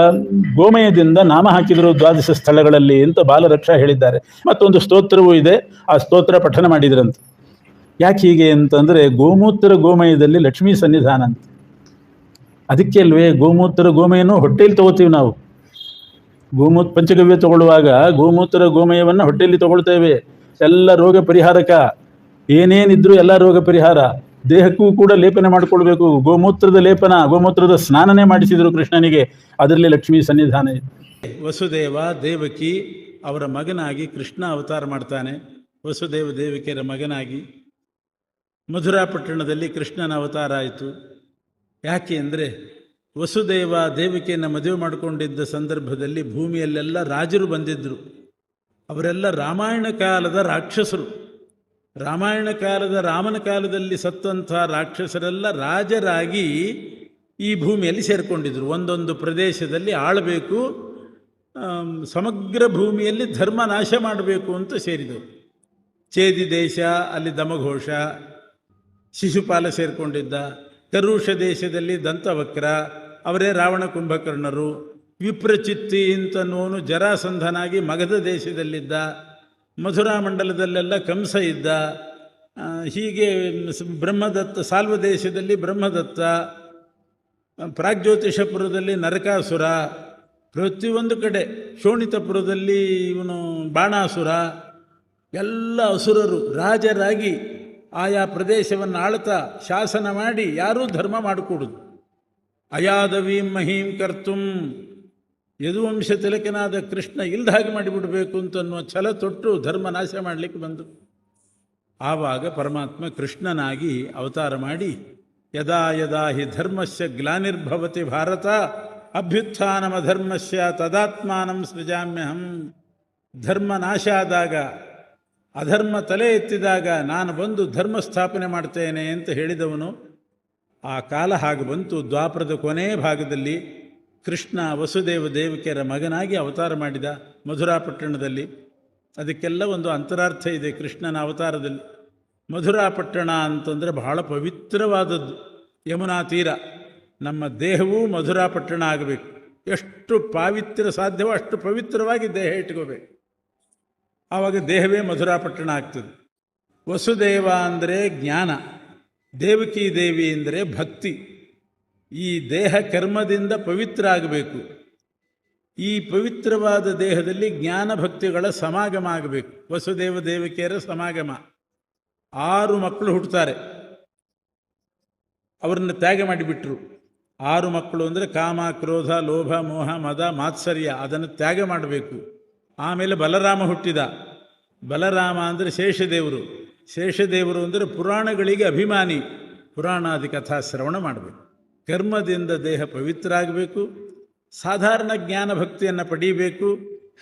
ಗೋಮಯದಿಂದ ನಾಮ ಹಾಕಿದರು 12 ಸ್ಥಳಗಳಲ್ಲಿ ಅಂತ ಬಾಲರಕ್ಷಾ ಹೇಳಿದ್ದಾರೆ. ಮತ್ತೊಂದು ಸ್ತೋತ್ರವೂ ಇದೆ, ಆ ಸ್ತೋತ್ರ ಪಠನ ಮಾಡಿದ್ರಂತೆ. ಯಾಕೆ ಹೀಗೆ ಅಂತಂದರೆ ಗೋಮೂತ್ರ ಗೋಮಯದಲ್ಲಿ ಲಕ್ಷ್ಮೀ ಸನ್ನಿಧಾನ ಅಂತ. ಅದಕ್ಕೆ ಅಲ್ವೇ ಗೋಮೂತ್ರ ಗೋಮಯನೂ ಹೊಟ್ಟೆಯಲ್ಲಿ ತಗೋತೀವಿ ನಾವು. ಪಂಚಗವ್ಯ ತಗೊಳ್ಳುವಾಗ ಗೋಮೂತ್ರ ಗೋಮಯವನ್ನು ಹೊಟ್ಟೆಯಲ್ಲಿ ತಗೊಳ್ತೇವೆ. ಎಲ್ಲ ರೋಗ ಪರಿಹಾರಕ, ಏನೇನಿದ್ರು ಎಲ್ಲ ರೋಗ ಪರಿಹಾರ. ದೇಹಕ್ಕೂ ಕೂಡ ಲೇಪನ ಮಾಡಿಕೊಳ್ಬೇಕು. ಗೋಮೂತ್ರದ ಲೇಪನ, ಗೋಮೂತ್ರದ ಸ್ನಾನನೇ ಮಾಡಿಸಿದರು ಕೃಷ್ಣನಿಗೆ. ಅದರಲ್ಲಿ ಲಕ್ಷ್ಮೀ ಸನ್ನಿಧಾನ ಇದೆ. ವಸುದೇವ ದೇವಕಿ ಅವರ ಮಗನಾಗಿ ಕೃಷ್ಣ ಅವತಾರ ಮಾಡ್ತಾನೆ. ವಸುದೇವ ದೇವಕಿಯರ ಮಗನಾಗಿ ಮಧುರಾಪಟ್ಟಣದಲ್ಲಿ ಕೃಷ್ಣನ ಅವತಾರ ಆಯಿತು. ಯಾಕೆ ಅಂದರೆ ವಸುದೇವ ದೇವಕಿಯನ್ನು ಮದುವೆ ಮಾಡಿಕೊಂಡಿದ್ದ ಸಂದರ್ಭದಲ್ಲಿ ಭೂಮಿಯಲ್ಲೆಲ್ಲ ರಾಜರು ಬಂದಿದ್ದರು. ಅವರೆಲ್ಲ ರಾಮಾಯಣ ಕಾಲದ ರಾಕ್ಷಸರು. ರಾಮಾಯಣ ಕಾಲದ ರಾಮನ ಕಾಲದಲ್ಲಿ ಸತ್ತಂಥ ರಾಕ್ಷಸರೆಲ್ಲ ರಾಜರಾಗಿ ಈ ಭೂಮಿಯಲ್ಲಿ ಸೇರಿಕೊಂಡಿದ್ದರು. ಒಂದೊಂದು ಪ್ರದೇಶದಲ್ಲಿ ಆಳಬೇಕು, ಸಮಗ್ರ ಭೂಮಿಯಲ್ಲಿ ಧರ್ಮ ನಾಶ ಮಾಡಬೇಕು ಅಂತ ಸೇರಿದವು. ಚೇದಿ ದೇಶ, ಅಲ್ಲಿ ದಮಘೋಷ, ಶಿಶುಪಾಲ ಸೇರಿಕೊಂಡಿದ್ದ. ಕರುಷ ದೇಶದಲ್ಲಿ ದಂತವಕ್ರ, ಅವರೇ ರಾವಣ ಕುಂಭಕರ್ಣರು. ವಿಪ್ರಚಿತ್ತಿ ಅಂತನೋನು ಜರಾಸಂಧನಾಗಿ ಮಗಧ ದೇಶದಲ್ಲಿದ್ದ. ಮಥುರಾ ಮಂಡಲದಲ್ಲೆಲ್ಲ ಕಂಸ ಇದ್ದ. ಹೀಗೆ ಬ್ರಹ್ಮದತ್ತ, ಸಾಲ್ವ ದೇಶದಲ್ಲಿ ಬ್ರಹ್ಮದತ್ತ, ಪ್ರಾಗ್ಜ್ಯೋತಿಷಪುರದಲ್ಲಿ ನರಕಾಸುರ, ಪ್ರತಿಯೊಂದು ಕಡೆ ಶೋಣಿತಪುರದಲ್ಲಿ ಇವನು ಬಾಣಾಸುರ, ಎಲ್ಲ ಅಸುರರು ರಾಜರಾಗಿ ಆಯಾ ಪ್ರದೇಶವನ್ನು ಆಳ್ತಾ ಶಾಸನ ಮಾಡಿ ಯಾರೂ ಧರ್ಮ ಮಾಡಿಕೊಡುದು. ಅಯಾದವೀಂ ಮಹೀಂ ಕರ್ತುಂ, ಯದುವಂಶ ತಿಲಕನಾದ ಕೃಷ್ಣ ಇಲ್ದ ಹಾಗೆ ಮಾಡಿಬಿಡಬೇಕು ಅಂತನ್ನುವ ಛಲ ತೊಟ್ಟು ಧರ್ಮ ನಾಶ ಮಾಡಲಿಕ್ಕೆ ಬಂದು. ಆವಾಗ ಪರಮಾತ್ಮ ಕೃಷ್ಣನಾಗಿ ಅವತಾರ ಮಾಡಿ ಯದಾ ಯದಾ ಹಿ ಧರ್ಮಸ್ಯ ಗ್ಲಾನಿರ್ಭವತಿ ಭಾರತ ಅಭ್ಯುತ್ಥಾನಮಧರ್ಮಸ್ಯ ತದಾತ್ಮಾನಂ ಸೃಜಾಮ್ಯಹಂ. ಧರ್ಮ ನಾಶ ಆದಾಗ, ಅಧರ್ಮ ತಲೆ ಎತ್ತಿದಾಗ ನಾನು ಬಂದು ಧರ್ಮ ಸ್ಥಾಪನೆ ಮಾಡ್ತೇನೆ ಅಂತ ಹೇಳಿದವನು. ಆ ಕಾಲ ಹಾಗೆ ಬಂತು. ದ್ವಾಪರದ ಕೊನೆಯ ಭಾಗದಲ್ಲಿ ಕೃಷ್ಣ ವಸುದೇವ ದೇವಕಿಯರ ಮಗನಾಗಿ ಅವತಾರ ಮಾಡಿದ ಮಧುರಾಪಟ್ಟಣದಲ್ಲಿ. ಅದಕ್ಕೆಲ್ಲ ಒಂದು ಅಂತರಾರ್ಥ ಇದೆ ಕೃಷ್ಣನ ಅವತಾರದಲ್ಲಿ. ಮಧುರಾಪಟ್ಟಣ ಅಂತಂದರೆ ಬಹಳ ಪವಿತ್ರವಾದದ್ದು. ಯಮುನಾ ತೀರ. ನಮ್ಮ ದೇಹವೂ ಮಧುರಾಪಟ್ಟಣ ಆಗಬೇಕು. ಎಷ್ಟು ಪಾವಿತ್ರ್ಯ ಸಾಧ್ಯವೋ ಅಷ್ಟು ಪವಿತ್ರವಾಗಿ ದೇಹ ಇಟ್ಕೋಬೇಕು. ಆವಾಗ ದೇಹವೇ ಮಧುರಾಪಟ್ಟಣ ಆಗ್ತದೆ. ವಸುದೇವ ಅಂದರೆ ಜ್ಞಾನ, ದೇವಕಿ ದೇವಿ ಅಂದರೆ ಭಕ್ತಿ. ಈ ದೇಹ ಕರ್ಮದಿಂದ ಪವಿತ್ರ ಆಗಬೇಕು. ಈ ಪವಿತ್ರವಾದ ದೇಹದಲ್ಲಿ ಜ್ಞಾನ ಭಕ್ತಿಗಳ ಸಮಾಗಮ ಆಗಬೇಕು. ವಸುದೇವ ದೇವಕಿಯರ ಸಮಾಗಮ. 6 ಮಕ್ಕಳು ಹುಟ್ಟುತ್ತಾರೆ. ಅವರನ್ನು ತ್ಯಾಗ ಮಾಡಿಬಿಟ್ರು. 6 ಮಕ್ಕಳು ಅಂದರೆ ಕಾಮ, ಕ್ರೋಧ, ಲೋಭ, ಮೋಹ, ಮದ, ಮಾತ್ಸರ್ಯ, ಅದನ್ನು ತ್ಯಾಗ ಮಾಡಬೇಕು. ಆಮೇಲೆ ಬಲರಾಮ ಹುಟ್ಟಿದ. ಬಲರಾಮ ಅಂದರೆ ಶೇಷದೇವರು. ಶೇಷದೇವರು ಅಂದರೆ ಪುರಾಣಗಳಿಗೆ ಅಭಿಮಾನಿ. ಪುರಾಣಾದಿ ಕಥಾ ಶ್ರವಣ ಮಾಡಬೇಕು. ಕರ್ಮದಿಂದ ದೇಹ ಪವಿತ್ರ ಆಗಬೇಕು. ಸಾಧಾರಣ ಜ್ಞಾನ ಭಕ್ತಿಯನ್ನು ಪಡೀಬೇಕು.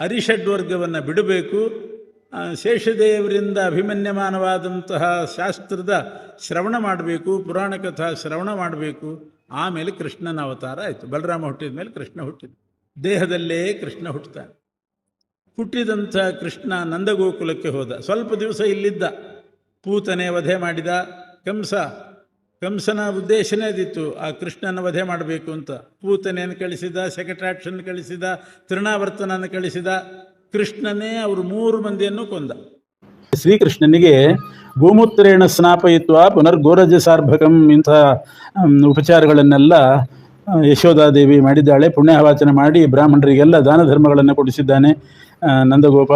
ಹರಿಷಡ್ವರ್ಗವನ್ನು ಬಿಡಬೇಕು. ಶೇಷದೇವರಿಂದ ಅಭಿಮನ್ಯಮಾನವಾದಂತಹ ಶಾಸ್ತ್ರದ ಶ್ರವಣ ಮಾಡಬೇಕು. ಪುರಾಣ ಕಥಾ ಶ್ರವಣ ಮಾಡಬೇಕು. ಆಮೇಲೆ ಕೃಷ್ಣನ ಅವತಾರ ಆಯಿತು. ಬಲರಾಮ ಹುಟ್ಟಿದ ಮೇಲೆ ಕೃಷ್ಣ ಹುಟ್ಟಿದ. ದೇಹದಲ್ಲೇ ಕೃಷ್ಣ ಹುಟ್ಟುತ್ತಾನೆ. ಹುಟ್ಟಿದಂಥ ಕೃಷ್ಣ ನಂದಗೋಕುಲಕ್ಕೆ ಹೋದ. ಸ್ವಲ್ಪ ದಿವಸ ಇಲ್ಲಿದ್ದ. ಪೂತನೆ ವಧೆ ಮಾಡಿದ. ಕಂಸನ ಉದ್ದೇಶನೇ ಅದಿತ್ತು, ಆ ಕೃಷ್ಣನ ವಧೆ ಮಾಡಬೇಕು ಅಂತ. ಪೂತನೆಯನ್ನು ಕಳಿಸಿದ, ಶಕಟಾಕ್ಷನ ಕಳಿಸಿದ, ತೃಣಾವರ್ತನನ್ನು ಕಳಿಸಿದ. ಕೃಷ್ಣನೇ ಅವರು 3 ಮಂದಿಯನ್ನು ಕೊಂದ. ಶ್ರೀಕೃಷ್ಣನಿಗೆ ಗೋಮೂತ್ರೇಣ ಸ್ನಾಪಯಿತ್ವ ಪುನರ್ಗೋರಜ ಸಾರ್ಭಕಂ ಇಂಥ ಉಪಚಾರಗಳನ್ನೆಲ್ಲ ಯಶೋಧಾದೇವಿ ಮಾಡಿದ್ದಾಳೆ. ಪುಣ್ಯವಾಚನ ಮಾಡಿ ಬ್ರಾಹ್ಮಣರಿಗೆಲ್ಲ ದಾನ ಧರ್ಮಗಳನ್ನು ಕೊಡಿಸಿದ್ದಾನೆ ನಂದಗೋಪ.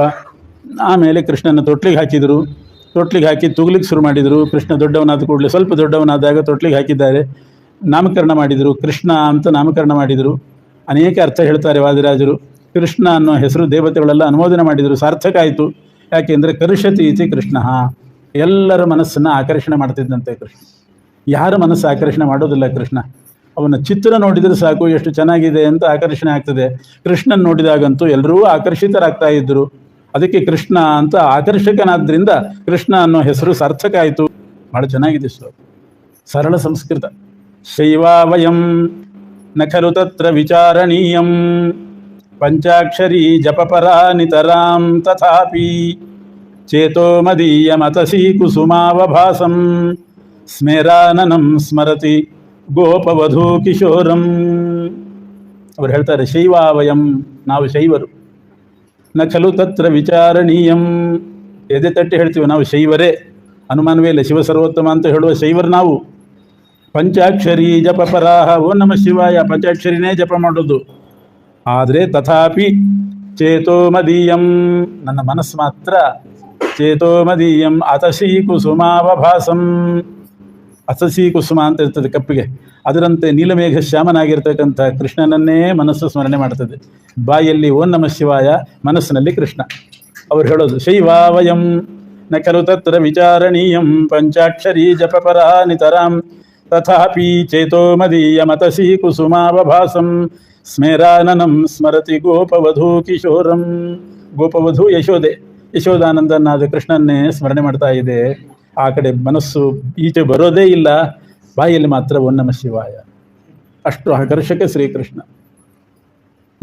ಆಮೇಲೆ ಕೃಷ್ಣನ ತೊಟ್ಲಿಗೆ ಹಾಕಿದರು. ತೊಟ್ಲಿಗೆ ಹಾಕಿ ತುಗ್ಲಿಕ್ಕೆ ಶುರು ಮಾಡಿದರು. ಕೃಷ್ಣ ದೊಡ್ಡವನಾದ ಕೂಡಲೇ, ಸ್ವಲ್ಪ ದೊಡ್ಡವನಾದಾಗ ತೊಟ್ಲಿಗೆ ಹಾಕಿದ್ದಾರೆ. ನಾಮಕರಣ ಮಾಡಿದರು. ಕೃಷ್ಣ ಅಂತ ನಾಮಕರಣ ಮಾಡಿದರು. ಅನೇಕ ಅರ್ಥ ಹೇಳ್ತಾರೆ ವಾದಿರಾಜರು. ಕೃಷ್ಣ ಅನ್ನೋ ಹೆಸರು ದೇವತೆಗಳೆಲ್ಲ ಅನುಮೋದನೆ ಮಾಡಿದರು. ಸಾರ್ಥಕ ಆಯಿತು. ಯಾಕೆಂದರೆ ಕರುಷತಿ ಇತಿ ಕೃಷ್ಣ, ಎಲ್ಲರ ಮನಸ್ಸನ್ನು ಆಕರ್ಷಣೆ ಮಾಡ್ತಿದ್ದಂತೆ ಕೃಷ್ಣ. ಯಾರ ಮನಸ್ಸು ಆಕರ್ಷಣೆ ಮಾಡೋದಿಲ್ಲ ಕೃಷ್ಣ. ಅವನ ಚಿತ್ರ ನೋಡಿದರೆ ಸಾಕು ಎಷ್ಟು ಚೆನ್ನಾಗಿದೆ ಅಂತ ಆಕರ್ಷಣೆ ಆಗ್ತದೆ. ಕೃಷ್ಣನ್ ನೋಡಿದಾಗಂತೂ ಎಲ್ಲರೂ ಆಕರ್ಷಿತರಾಗ್ತಾ ಇದ್ದರು. ಅದಕ್ಕೆ ಕೃಷ್ಣ ಅಂತ ಆಕರ್ಷಕನಾದ್ರಿಂದ ಕೃಷ್ಣ ಅನ್ನೋ ಹೆಸರು ಸಾರ್ಥಕ ಆಯಿತು. ಭಾಳ ಚೆನ್ನಾಗಿದೆ ಶ್ಲೋಕ, ಸರಳ ಸಂಸ್ಕೃತ. ಶೈವಾ ವಯಂ ನ ಖಲು ತತ್ರ ವಿಚಾರಣೀಯಂ ಪಂಚಾಕ್ಷರಿ ಜಪಪರಾ ನಿತರಾಂ ತಥಾಪಿ ಚೇತೋ ಮದೀಯಮತಸಿ ಕುಸುಮಾವಭಾಸಂ ಸ್ಮೇರಾನನಂ ಸ್ಮರತಿ ಗೋಪವಧೂ ಕಿಶೋರಂ. ಅವರು ಹೇಳ್ತಾರೆ, ಶೈವಾವಯಂ, ನಾವು ಶೈವರು. ನ ಖಲು ತತ್ರ ವಿಚಾರಣೀಯಂ, ಎದೆ ತಟ್ಟಿ ಹೇಳ್ತೀವಿ ನಾವು ಶೈವರೇ, ಅನುಮಾನವೇ ಇಲ್ಲ, ಶಿವ ಸರ್ವೋತ್ತಮ ಅಂತ ಹೇಳುವ ಶೈವರು ನಾವು. ಪಂಚಾಕ್ಷರಿ ಜಪಪರಾಹ, ಓ ನಮ ಶಿವಾಯ, ಪಂಚಾಕ್ಷರಿನೇ ಜಪ ಮಾಡೋದು. ಆದರೆ ತಥಾಪಿ ಚೇತೋ ಮದೀಯಂ, ನನ್ನ ಮನಸ್ಸು ಮಾತ್ರ ಚೇತೋ ಮದೀಯಂ ಅತಸಿ ಕುಸುಮಾವಭಾಸಂ. ಅತಸಿ ಕುಸುಮ ಅಂತ ಇರ್ತದೆ ಕಪ್ಪಿಗೆ, ಅದರಂತೆ ನೀಲಮೇಘ ಶ್ಯಾಮನಾಗಿರ್ತಕ್ಕಂಥ ಕೃಷ್ಣನನ್ನೇ ಮನಸ್ಸು ಸ್ಮರಣೆ ಮಾಡ್ತದೆ. ಬಾಯಲ್ಲಿ ಓಂ ನಮ ಶಿವಾಯ, ಮನಸ್ಸಿನಲ್ಲಿ ಕೃಷ್ಣ. ಅವರು ಹೇಳೋದು ಶೈವಾವಯಂ ನ ಖಲು ತತ್ರ ವಿಚಾರಣೀಯಂ ಪಂಚಾಕ್ಷರಿ ಜಪಪರಾ ನಿತರಾಂ ತಥಾಪಿ ಚೇತೋ ಮದೀಯಮತಸಿ ಕುಸುಮಾವಭಾಸಂ ಸ್ಮೇರಾನನಂ ಸ್ಮರತಿ ಗೋಪವಧೂ ಕಿಶೋರಂ. ಗೋಪವಧೂ ಯಶೋದೆ, ಯಶೋದಾನಂದನಾದ ಕೃಷ್ಣನ್ನೇ ಸ್ಮರಣೆ ಮಾಡ್ತಾ ಇದೆ. ಆ ಕಡೆ ಮನಸ್ಸು ಈಚೆ ಬರೋದೇ ಇಲ್ಲ, ಬಾಯಲ್ಲಿ ಮಾತ್ರ ಓಂ ನಮ ಶಿವಾಯ. ಅಷ್ಟು ಆಕರ್ಷಕ ಶ್ರೀಕೃಷ್ಣ.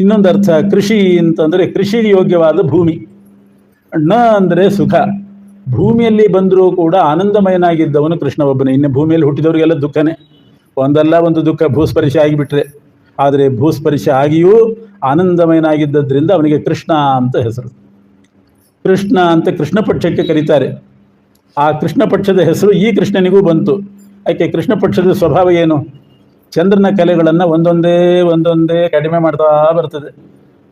ಇನ್ನೊಂದು ಅರ್ಥ ಕೃಷಿ ಅಂತಂದರೆ ಕೃಷಿ ಯೋಗ್ಯವಾದ ಭೂಮಿ. ನ ಅಂದರೆ ಸುಖ. ಭೂಮಿಯಲ್ಲಿ ಬಂದರೂ ಕೂಡ ಆನಂದಮಯನಾಗಿದ್ದವನು ಕೃಷ್ಣ ಒಬ್ಬನೇ. ಇನ್ನು ಭೂಮಿಯಲ್ಲಿ ಹುಟ್ಟಿದವರಿಗೆಲ್ಲ ದುಃಖನೇ, ಒಂದಲ್ಲ ಒಂದು ದುಃಖ ಭೂಸ್ಪರ್ಶ ಆಗಿಬಿಟ್ರೆ. ಆದರೆ ಭೂಸ್ಪರ್ಶ ಆಗಿಯೂ ಆನಂದಮಯನಾಗಿದ್ದರಿಂದ ಅವನಿಗೆ ಕೃಷ್ಣ ಅಂತ ಹೆಸರು. ಕೃಷ್ಣ ಅಂತ ಕೃಷ್ಣ ಪಕ್ಷಕ್ಕೆ ಕರೀತಾರೆ. ಆ ಕೃಷ್ಣ ಪಕ್ಷದ ಹೆಸರು ಈ ಕೃಷ್ಣನಿಗೂ ಬಂತು. ಯಾಕೆ? ಕೃಷ್ಣ ಪಕ್ಷದ ಸ್ವಭಾವ ಏನು? ಚಂದ್ರನ ಕಲೆಗಳನ್ನು ಒಂದೊಂದೇ ಕಡಿಮೆ ಮಾಡ್ತಾ ಬರ್ತದೆ.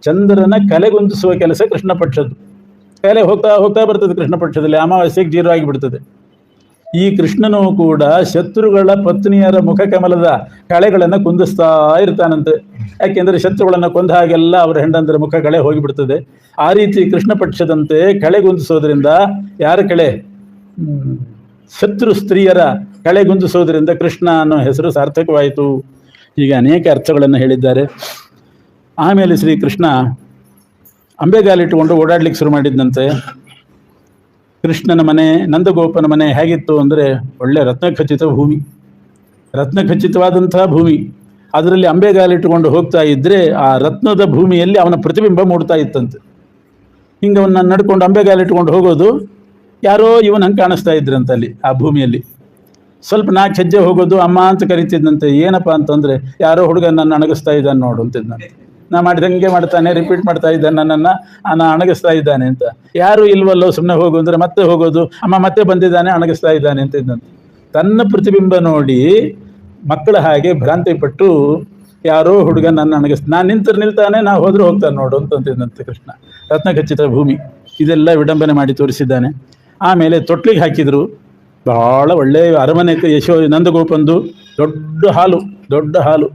ಚಂದ್ರನ ಕಲೆಗುಂದಿಸುವ ಕೆಲಸ ಕೃಷ್ಣ ಪಕ್ಷದ್ದು. ಕಲೆ ಹೋಗ್ತಾ ಹೋಗ್ತಾ ಬರ್ತದೆ ಕೃಷ್ಣ ಪಕ್ಷದಲ್ಲಿ, ಅಮಾವಾಸ್ಯೆಗೆ ಜೀರೋ ಆಗಿಬಿಡ್ತದೆ. ಈ ಕೃಷ್ಣನೂ ಕೂಡ ಶತ್ರುಗಳ ಪತ್ನಿಯರ ಮುಖ ಕಮಲದ ಕಳೆಗಳನ್ನು ಕುಂದಿಸ್ತಾ ಇರ್ತಾನಂತೆ. ಯಾಕೆಂದರೆ ಶತ್ರುಗಳನ್ನು ಕೊಂದ ಹಾಗೆಲ್ಲ ಅವರ ಹೆಂಡಂದರ ಮುಖ ಕಳೆ ಹೋಗಿಬಿಡ್ತದೆ. ಆ ರೀತಿ ಕೃಷ್ಣ ಪಕ್ಷದಂತೆ ಕಳೆಗುಂದಿಸೋದ್ರಿಂದ, ಯಾರ ಕಳೆ? ಶತ್ರು ಸ್ತ್ರೀಯರ ಕಳೆಗುಂದಿಸೋದ್ರಿಂದ ಕೃಷ್ಣ ಅನ್ನೋ ಹೆಸರು ಸಾರ್ಥಕವಾಯಿತು. ಹೀಗೆ ಅನೇಕ ಅರ್ಥಗಳನ್ನು ಹೇಳಿದ್ದಾರೆ. ಆಮೇಲೆ ಶ್ರೀಕೃಷ್ಣ ಅಂಬೆಗಾಲಿಟ್ಟುಕೊಂಡು ಓಡಾಡ್ಲಿಕ್ಕೆ ಶುರು ಮಾಡಿದ್ದಂತೆ. ಕೃಷ್ಣನ ಮನೆ, ನಂದಗೋಪನ ಮನೆ ಹೇಗಿತ್ತು ಅಂದರೆ ಒಳ್ಳೆ ರತ್ನಖಚಿತ ಭೂಮಿ, ರತ್ನಖಚಿತವಾದಂತಹ ಭೂಮಿ. ಅದರಲ್ಲಿ ಅಂಬೆಗಾಲಿಟ್ಟುಕೊಂಡು ಹೋಗ್ತಾ ಇದ್ದರೆ ಆ ರತ್ನದ ಭೂಮಿಯಲ್ಲಿ ಅವನ ಪ್ರತಿಬಿಂಬ ಮೂಡ್ತಾ ಇತ್ತಂತೆ. ಹಿಂಗೆ ಅವನ್ನ ನಡ್ಕೊಂಡು ಅಂಬೆಗಾಲಿಟ್ಟುಕೊಂಡು ಹೋಗೋದು, ಯಾರೋ ಇವನು ಹಂಗೆ ಕಾಣಿಸ್ತಾ ಇದ್ರಂತೆ ಅಲ್ಲಿ ಆ ಭೂಮಿಯಲ್ಲಿ. ಸ್ವಲ್ಪ 4 ಹೆಜ್ಜೆ ಹೋಗೋದು, ಅಮ್ಮ ಅಂತ ಕರಿತಿದ್ದಂತೆ. ಏನಪ್ಪ ಅಂತಂದರೆ, ಯಾರೋ ಹುಡುಗ ನನ್ನ ಅಣಗಿಸ್ತಾ ಇದ್ದಾನೆ ನೋಡು ಅಂತಿದ್ದಂತೆ. ನಾ ಮಾಡಿದಂಗೆ ಮಾಡ್ತಾನೆ, ರಿಪೀಟ್ ಮಾಡ್ತಾ ಇದ್ದಾನೆ, ನನ್ನನ್ನು ಅಣಗಿಸ್ತಾ ಇದ್ದಾನೆ ಅಂತ. ಯಾರು ಇಲ್ವಲ್ಲೋ, ಸುಮ್ಮನೆ ಹೋಗು ಅಂದರೆ ಮತ್ತೆ ಹೋಗೋದು, ಅಮ್ಮ ಮತ್ತೆ ಬಂದಿದ್ದಾನೆ, ಅಣಗಿಸ್ತಾ ಇದ್ದಾನೆ ಅಂತಿದ್ದಂತೆ. ತನ್ನ ಪ್ರತಿಬಿಂಬ ನೋಡಿ ಮಕ್ಕಳ ಹಾಗೆ ಭ್ರಾಂತಿ ಪಟ್ಟು ಯಾರೋ ಹುಡುಗ ನನ್ನ ನಾನು ನಿಲ್ತಾನೆ, ನಾ ಹೋದ್ರೆ ಹೋಗ್ತಾನೆ ನೋಡು ಅಂತಂತಿದ್ದಂತೆ ಕೃಷ್ಣ. ರತ್ನಖಚಿತ ಭೂಮಿ. ಇದೆಲ್ಲ ವಿಡಂಬನೆ ಮಾಡಿ ತೋರಿಸಿದ್ದಾನೆ. ಆಮೇಲೆ ತೊಟ್ಲಿಗೆ ಹಾಕಿದ್ರು. ಬಹಳ ಒಳ್ಳೆಯ ಅರಮನೆ ನಂದಗೋಪಂದು. ದೊಡ್ಡ ಹಾಲು.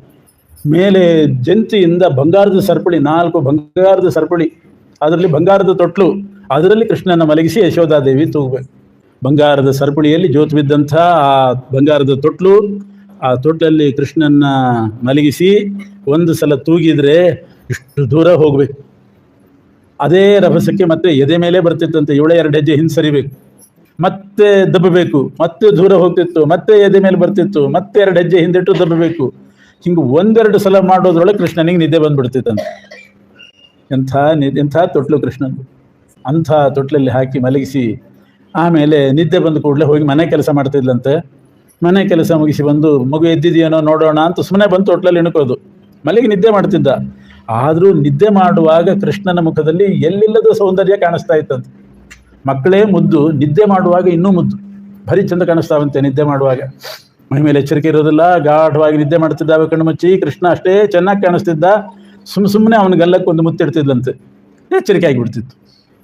ಮೇಲೆ ಜಂತಿಯಿಂದ ಬಂಗಾರದ ಸರಪಳಿ, 4 ಬಂಗಾರದ ಸರಪಳಿ, ಅದರಲ್ಲಿ ಬಂಗಾರದ ತೊಟ್ಲು, ಅದರಲ್ಲಿ ಕೃಷ್ಣನ ಮಲಗಿಸಿ ಯಶೋಧಾದೇವಿ ತೂಗಬೇಕು. ಬಂಗಾರದ ಸರಪಳಿಯಲ್ಲಿ ಜೋತು ಬಿದ್ದಂಥ ಆ ಬಂಗಾರದ ತೊಟ್ಲು, ಆ ತೊಟ್ಲಲ್ಲಿ ಕೃಷ್ಣನ ಮಲಗಿಸಿ ಒಂದು ಸಲ ತೂಗಿದ್ರೆ ಇಷ್ಟು ದೂರ ಹೋಗ್ಬೇಕು. ಅದೇ ರಭಸಕ್ಕೆ ಮತ್ತೆ ಎದೆ ಮೇಲೆ ಬರ್ತಿತ್ತಂತೆ. 7 ಹೆಜ್ಜೆ ಹಿಂಸರಿಬೇಕು, ಮತ್ತೆ ದಬ್ಬಬೇಕು, ಮತ್ತೆ ದೂರ ಹೋಗ್ತಿತ್ತು, ಮತ್ತೆ ಎದೆ ಮೇಲೆ ಬರ್ತಿತ್ತು, ಮತ್ತೆ 2 ಹೆಜ್ಜೆ ಹಿಂದಿಟ್ಟು ದಬ್ಬಬೇಕು. ಹಿಂಗೆ 1-2 ಸಲ ಮಾಡೋದ್ರೊಳಗೆ ಕೃಷ್ಣನಿಗೆ ನಿದ್ದೆ ಬಂದ್ಬಿಡ್ತಿತ್ತಂತೆ. ಎಂಥ ತೊಟ್ಲು ಕೃಷ್ಣಂದು. ಅಂಥ ತೊಟ್ಲಲ್ಲಿ ಹಾಕಿ ಮಲಗಿಸಿ ಆಮೇಲೆ ನಿದ್ದೆ ಬಂದ ಕೂಡಲೇ ಹೋಗಿ ಮನೆ ಕೆಲಸ ಮಾಡ್ತಿದ್ಲಂತೆ. ಮನೆ ಕೆಲಸ ಮುಗಿಸಿ ಬಂದು ಮಗು ಎದ್ದಿದೆಯೇನೋ ನೋಡೋಣ ಅಂತ ಸುಮ್ಮನೆ ಬಂದು ತೊಟ್ಲಲ್ಲಿ ಇಣುಕೋದು. ಮಲಗಿ ನಿದ್ದೆ ಮಾಡ್ತಿದ್ದ. ಆದರೂ ನಿದ್ದೆ ಮಾಡುವಾಗ ಕೃಷ್ಣನ ಮುಖದಲ್ಲಿ ಎಲ್ಲಿಲ್ಲದ ಸೌಂದರ್ಯ ಕಾಣಿಸ್ತಾ ಇತ್ತಂತೆ. ಮಕ್ಕಳೇ ಮುದ್ದು, ನಿದ್ದೆ ಮಾಡುವಾಗ ಇನ್ನೂ ಮುದ್ದು, ಭಾರಿ ಚಂದ ಕಾಣಿಸ್ತಾವಂತೆ ನಿದ್ದೆ ಮಾಡುವಾಗ. ಮೈ ಮೇಲೆ ಎಚ್ಚರಿಕೆ ಇರೋದಿಲ್ಲ, ಗಾಢವಾಗಿ ನಿದ್ದೆ ಮಾಡ್ತಿದ್ದ ಕಣ್ಣು ಮುಚ್ಚಿ. ಕೃಷ್ಣ ಅಷ್ಟೇ ಚೆನ್ನಾಗಿ ಕಾಣಿಸ್ತಿದ್ದ. ಸುಮ್ಮನೆ ಅವನ ಗಲ್ಲಕ್ಕೊಂದು ಮುತ್ತಿಡ್ತಿದ್ದಂತೆ. ಎಚ್ಚರಿಕೆ ಆಗಿಬಿಡ್ತಿತ್ತು.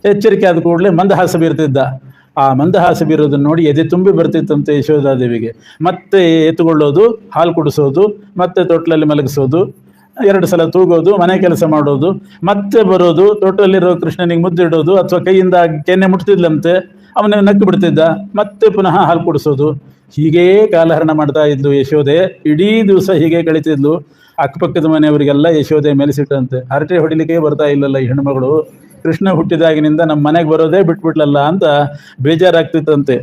ಎಚ್ಚರಿಕೆ ಆದ ಕೂಡಲೇ ಮಂದಹಾಸ ಬೀರ್ತಿದ್ದ. ಆ ಮಂದಹಾಸ ಬೀರೋದನ್ನು ನೋಡಿ ಎದೆ ತುಂಬಿ ಬರ್ತಿತ್ತಂತೆ ಯಶೋಧಾದೇವಿಗೆ. ಮತ್ತೆ ಎತ್ತುಕೊಳ್ಳೋದು, ಹಾಲು ಕುಡಿಸೋದು, ಮತ್ತೆ ತೊಟ್ಲಲ್ಲಿ ಮಲಗಿಸೋದು, 2 ಸಲ ತೂಗೋದು, ಮನೆ ಕೆಲಸ ಮಾಡೋದು, ಮತ್ತೆ ಬರೋದು, ತೊಟ್ಟಲ್ಲಿರೋ ಕೃಷ್ಣನಿಗೆ ಮುದ್ದಿಡೋದು, ಅಥವಾ ಕೈಯಿಂದ ಕೆನ್ನೆ ಮುಟ್ತಿದ್ಲಂತೆ, ಅವನಿಗೆ ನಕ್ಕು ಬಿಡ್ತಿದ್ದ, ಮತ್ತೆ ಪುನಃ ಹಾಲು ಕುಡಿಸೋದು. ಹೀಗೇ ಕಾಲಹರಣ ಮಾಡ್ತಾ ಇದ್ಲು ಯಶೋದೆ. ಇಡೀ ದಿವಸ ಹೀಗೆ ಕಳೀತಿದ್ಲು. ಅಕ್ಕಪಕ್ಕದ ಮನೆಯವರಿಗೆಲ್ಲ ಯಶೋದೆ ಮೇಲೆ ಸಿಟ್ಟಂತೆ. ಹರಟೆ ಹೊಡಿಲಿಕ್ಕೆ ಬರ್ತಾ ಇಲ್ಲಲ್ಲ ಈ ಹೆಣ್ಮಗಳು, ಕೃಷ್ಣ ಹುಟ್ಟಿದಾಗಿನಿಂದ ನಮ್ಮ ಮನೆಗೆ ಬರೋದೇ ಬಿಟ್ಬಿಟ್ಲಲ್ಲ ಅಂತ ಬೇಜಾರಾಗ್ತಿತ್ತಂತೆ.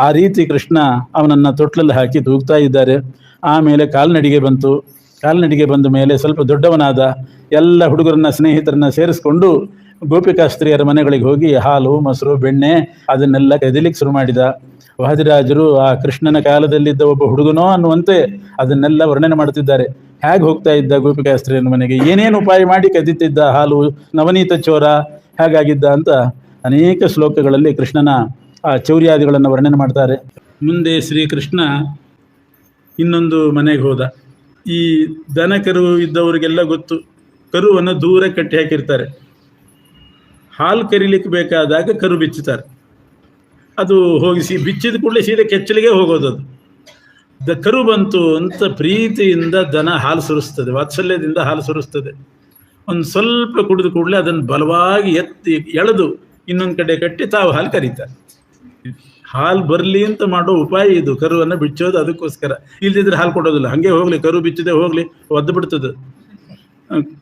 ಆ ರೀತಿ ಕೃಷ್ಣ ಅವನನ್ನು ತೊಟ್ಲಲ್ಲಿ ಹಾಕಿ ತೂಗ್ತಾ ಇದ್ದಾರೆ. ಆಮೇಲೆ ಕಾಲ್ನಡಿಗೆ ಬಂತು. ಕಾಲ್ನಡಿಗೆ ಬಂದ ಮೇಲೆ ಸ್ವಲ್ಪ ದೊಡ್ಡವನಾದ. ಎಲ್ಲ ಹುಡುಗರನ್ನ ಸ್ನೇಹಿತರನ್ನ ಸೇರಿಸ್ಕೊಂಡು ಗೋಪಿಕಾಸ್ತ್ರೀಯರ ಮನೆಗಳಿಗೆ ಹೋಗಿ ಹಾಲು, ಮೊಸರು, ಬೆಣ್ಣೆ ಅದನ್ನೆಲ್ಲ ಕದಿಲಿಕ್ಕೆ ಶುರು ಮಾಡಿದ. ವಾದಿರಾಜರು ಆ ಕೃಷ್ಣನ ಕಾಲದಲ್ಲಿದ್ದ ಒಬ್ಬ ಹುಡುಗನೋ ಅನ್ನುವಂತೆ ಅದನ್ನೆಲ್ಲ ವರ್ಣನೆ ಮಾಡ್ತಿದ್ದಾರೆ. ಹೇಗೆ ಹೋಗ್ತಾ ಇದ್ದ ಗೋಪಿಕಾಸ್ತ್ರೀಯರ ಮನೆಗೆ, ಏನೇನು ಉಪಾಯ ಮಾಡಿ ಕದೀತಿದ್ದ, ಹಾಲು, ನವನೀತ ಚೋರ ಹೇಗಾಗಿದ್ದ ಅಂತ ಅನೇಕ ಶ್ಲೋಕಗಳಲ್ಲಿ ಕೃಷ್ಣನ ಆ ಚೌರ್ಯಾದಿಗಳನ್ನು ವರ್ಣನೆ ಮಾಡ್ತಾರೆ. ಮುಂದೆ ಶ್ರೀಕೃಷ್ಣ ಇನ್ನೊಂದು ಮನೆಗೆ ಹೋದ. ಈ ದನ ಕರು ಇದ್ದವರಿಗೆಲ್ಲ ಗೊತ್ತು, ಕರುವನ್ನು ದೂರ ಕಟ್ಟಿ ಹಾಕಿರ್ತಾರೆ. ಹಾಲು ಕರಿಲಿಕ್ಕೆ ಬೇಕಾದಾಗ ಕರು ಬಿಚ್ಚುತ್ತಾರೆ. ಅದು ಹೋಗಿಸಿ ಬಿಚ್ಚಿದ ಕೂಡಲೇ ಸೀದಾ ಕೆಚ್ಚಲಿಗೆ ಹೋಗೋದು. ಅದು ಕರು ಬಂತು ಅಂತ ಪ್ರೀತಿಯಿಂದ ದನ ಹಾಲು ಸುರಿಸ್ತದೆ, ವಾತ್ಸಲ್ಯದಿಂದ ಹಾಲು ಸುರಿಸ್ತದೆ. ಒಂದು ಸ್ವಲ್ಪ ಕುಡಿದ ಕೂಡಲೇ ಅದನ್ನು ಬಲವಾಗಿ ಎತ್ತಿ ಎಳೆದು ಇನ್ನೊಂದು ಕಡೆ ಕಟ್ಟಿ ತಾವು ಹಾಲು ಕರೀತಾರೆ. ಹಾಲು ಬರಲಿ ಅಂತ ಮಾಡೋ ಉಪಾಯ ಇದು, ಕರುವನ್ನು ಬಿಚ್ಚೋದು ಅದಕ್ಕೋಸ್ಕರ. ಇಲ್ದಿದ್ರೆ ಹಾಲು ಕೊಡೋದಿಲ್ಲ. ಹಾಗೆ ಹೋಗಲಿ, ಕರು ಬಿಚ್ಚದೆ ಹೋಗಲಿ, ಒದ್ದು ಬಿಡ್ತದೆ.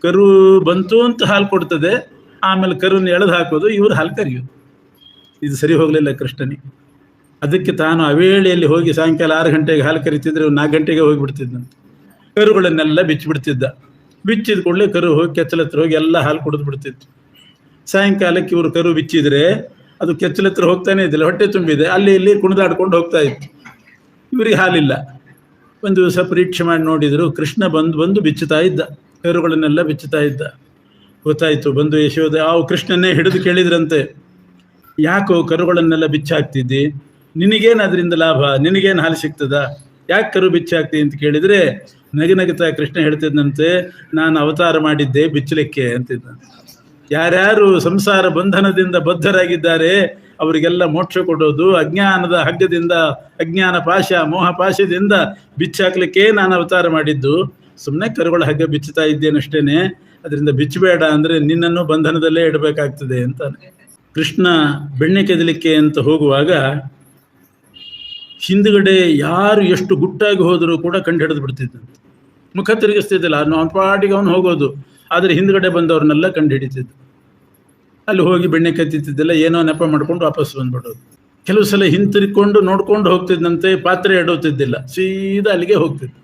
ಕರು ಬಂತು ಅಂತ ಹಾಲು ಕೊಡ್ತದೆ, ಆಮೇಲೆ ಕರುವನ್ನು ಎಳೆದು ಹಾಕೋದು, ಇವರು ಹಾಲು ಕರಿಯೋದು. ಇದು ಸರಿ ಹೋಗಲಿಲ್ಲ ಕೃಷ್ಣನಿಗೆ. ಅದಕ್ಕೆ ತಾನು ಅವೇಳೆಯಲ್ಲಿ ಹೋಗಿ ಸಾಯಂಕಾಲ 6 ಗಂಟೆಗೆ ಹಾಲು ಕರಿತಿದ್ರೆ 4 ಗಂಟೆಗೆ ಹೋಗಿಬಿಡ್ತಿದ್ದಂತೆ. ಕರುಗಳನ್ನೆಲ್ಲ ಬಿಚ್ಚಿಬಿಡ್ತಿದ್ದ. ಬಿಚ್ಚಿದ ಕೂಡಲೇ ಕರು ಹೋಗಿ ಕೆಚ್ಚಲತ್ರ ಹೋಗಿ ಎಲ್ಲ ಹಾಲು ಕುಡಿದು ಬಿಡ್ತಿತ್ತು. ಸಾಯಂಕಾಲಕ್ಕೆ ಇವರು ಕರು ಬಿಚ್ಚಿದ್ರೆ ಅದು ಕೆಚ್ಚಲತ್ರ ಹೋಗ್ತಾನೆ ಇದ್ದಿಲ್ಲ, ಹೊಟ್ಟೆ ತುಂಬಿದೆ, ಅಲ್ಲಿ ಇಲ್ಲಿ ಕುಣಿದಾಡ್ಕೊಂಡು ಹೋಗ್ತಾ ಇತ್ತು. ಇವರಿಗೆ ಹಾಲಿಲ್ಲ. ಒಂದು ದಿವಸ ಪರೀಕ್ಷೆ ಮಾಡಿ ನೋಡಿದರು, ಕೃಷ್ಣ ಬಂದು ಬಿಚ್ಚುತ್ತಾ ಇದ್ದ, ಕರುಗಳನ್ನೆಲ್ಲ ಬಿಚ್ಚುತ್ತಾ ಇದ್ದ. ಗೊತ್ತಾಯಿತು. ಬಂದು ಯಶೋದೆ ಕೃಷ್ಣನ್ನೇ ಹಿಡಿದು ಕೇಳಿದ್ರಂತೆ, ಯಾಕೋ ಕರುಗಳನ್ನೆಲ್ಲ ಬಿಚ್ಚಾಕ್ತಿದ್ದಿ, ನಿನಗೇನು ಅದರಿಂದ ಲಾಭ, ನಿನಗೇನು ಹಾಲು ಸಿಗ್ತದ, ಯಾಕೆ ಕರು ಬಿಚ್ಚಾಕ್ತಿ ಅಂತ ಕೇಳಿದರೆ ನಗನಗುತ್ತಾ ಕೃಷ್ಣ ಹೇಳ್ತಿದ್ದಂತೆ, ನಾನು ಅವತಾರ ಮಾಡಿದ್ದೆ ಬಿಚ್ಚಲಿಕ್ಕೆ ಅಂತಿದ್ದ. ಯಾರ್ಯಾರು ಸಂಸಾರ ಬಂಧನದಿಂದ ಬದ್ಧರಾಗಿದ್ದಾರೆ ಅವರಿಗೆಲ್ಲ ಮೋಕ್ಷ ಕೊಡೋದು, ಅಜ್ಞಾನದ ಹಗ್ಗದಿಂದ, ಅಜ್ಞಾನ ಪಾಶ ಮೋಹ ಪಾಶದಿಂದ ಬಿಚ್ಚಾಕ್ಲಿಕ್ಕೆ ನಾನು ಅವತಾರ ಮಾಡಿದ್ದು. ಸುಮ್ಮನೆ ಕರುಗಳ ಹಗ್ಗ ಬಿಚ್ಚುತ್ತಾ ಇದ್ದೇನಷ್ಟೇನೆ, ಅದರಿಂದ ಬಿಚ್ಚಬೇಡ ಅಂದರೆ ನಿನ್ನನ್ನು ಬಂಧನದಲ್ಲೇ ಇಡಬೇಕಾಗ್ತದೆ ಅಂತಾನೆ. ಕೃಷ್ಣ ಬೆಣ್ಣೆ ಕೆದಲಿಕ್ಕೆ ಅಂತ ಹೋಗುವಾಗ ಹಿಂದುಗಡೆ ಯಾರು ಎಷ್ಟು ಗುಟ್ಟಾಗಿ ಹೋದರೂ ಕೂಡ ಕಂಡು ಹಿಡಿದು ಬಿಡ್ತಿದ್ದಂತೆ. ಮುಖ ತಿರುಗಿಸ್ತಿದ್ದಿಲ್ಲ, ಅವನ ಪಾಟಿಗೆ ಅವನು ಹೋಗೋದು. ಆದರೆ ಹಿಂದುಗಡೆ ಬಂದವ್ರನ್ನೆಲ್ಲ ಕಂಡು ಹಿಡಿತಿದ್ದು. ಅಲ್ಲಿ ಹೋಗಿ ಬೆಣ್ಣೆ ಕತ್ತಿದ್ದಿಲ್ಲ, ಏನೋ ನೆಪ ಮಾಡ್ಕೊಂಡು ವಾಪಸ್ ಬಂದ್ಬಿಡೋದು. ಕೆಲವು ಸಲ ಹಿಂತಿರ್ಕೊಂಡು ನೋಡ್ಕೊಂಡು ಹೋಗ್ತಿದ್ದಂತೆ, ಪಾತ್ರೆ ಇಡೋತಿದ್ದಿಲ್ಲ, ಸೀದಾ ಅಲ್ಲಿಗೆ ಹೋಗ್ತಿದ್ದ.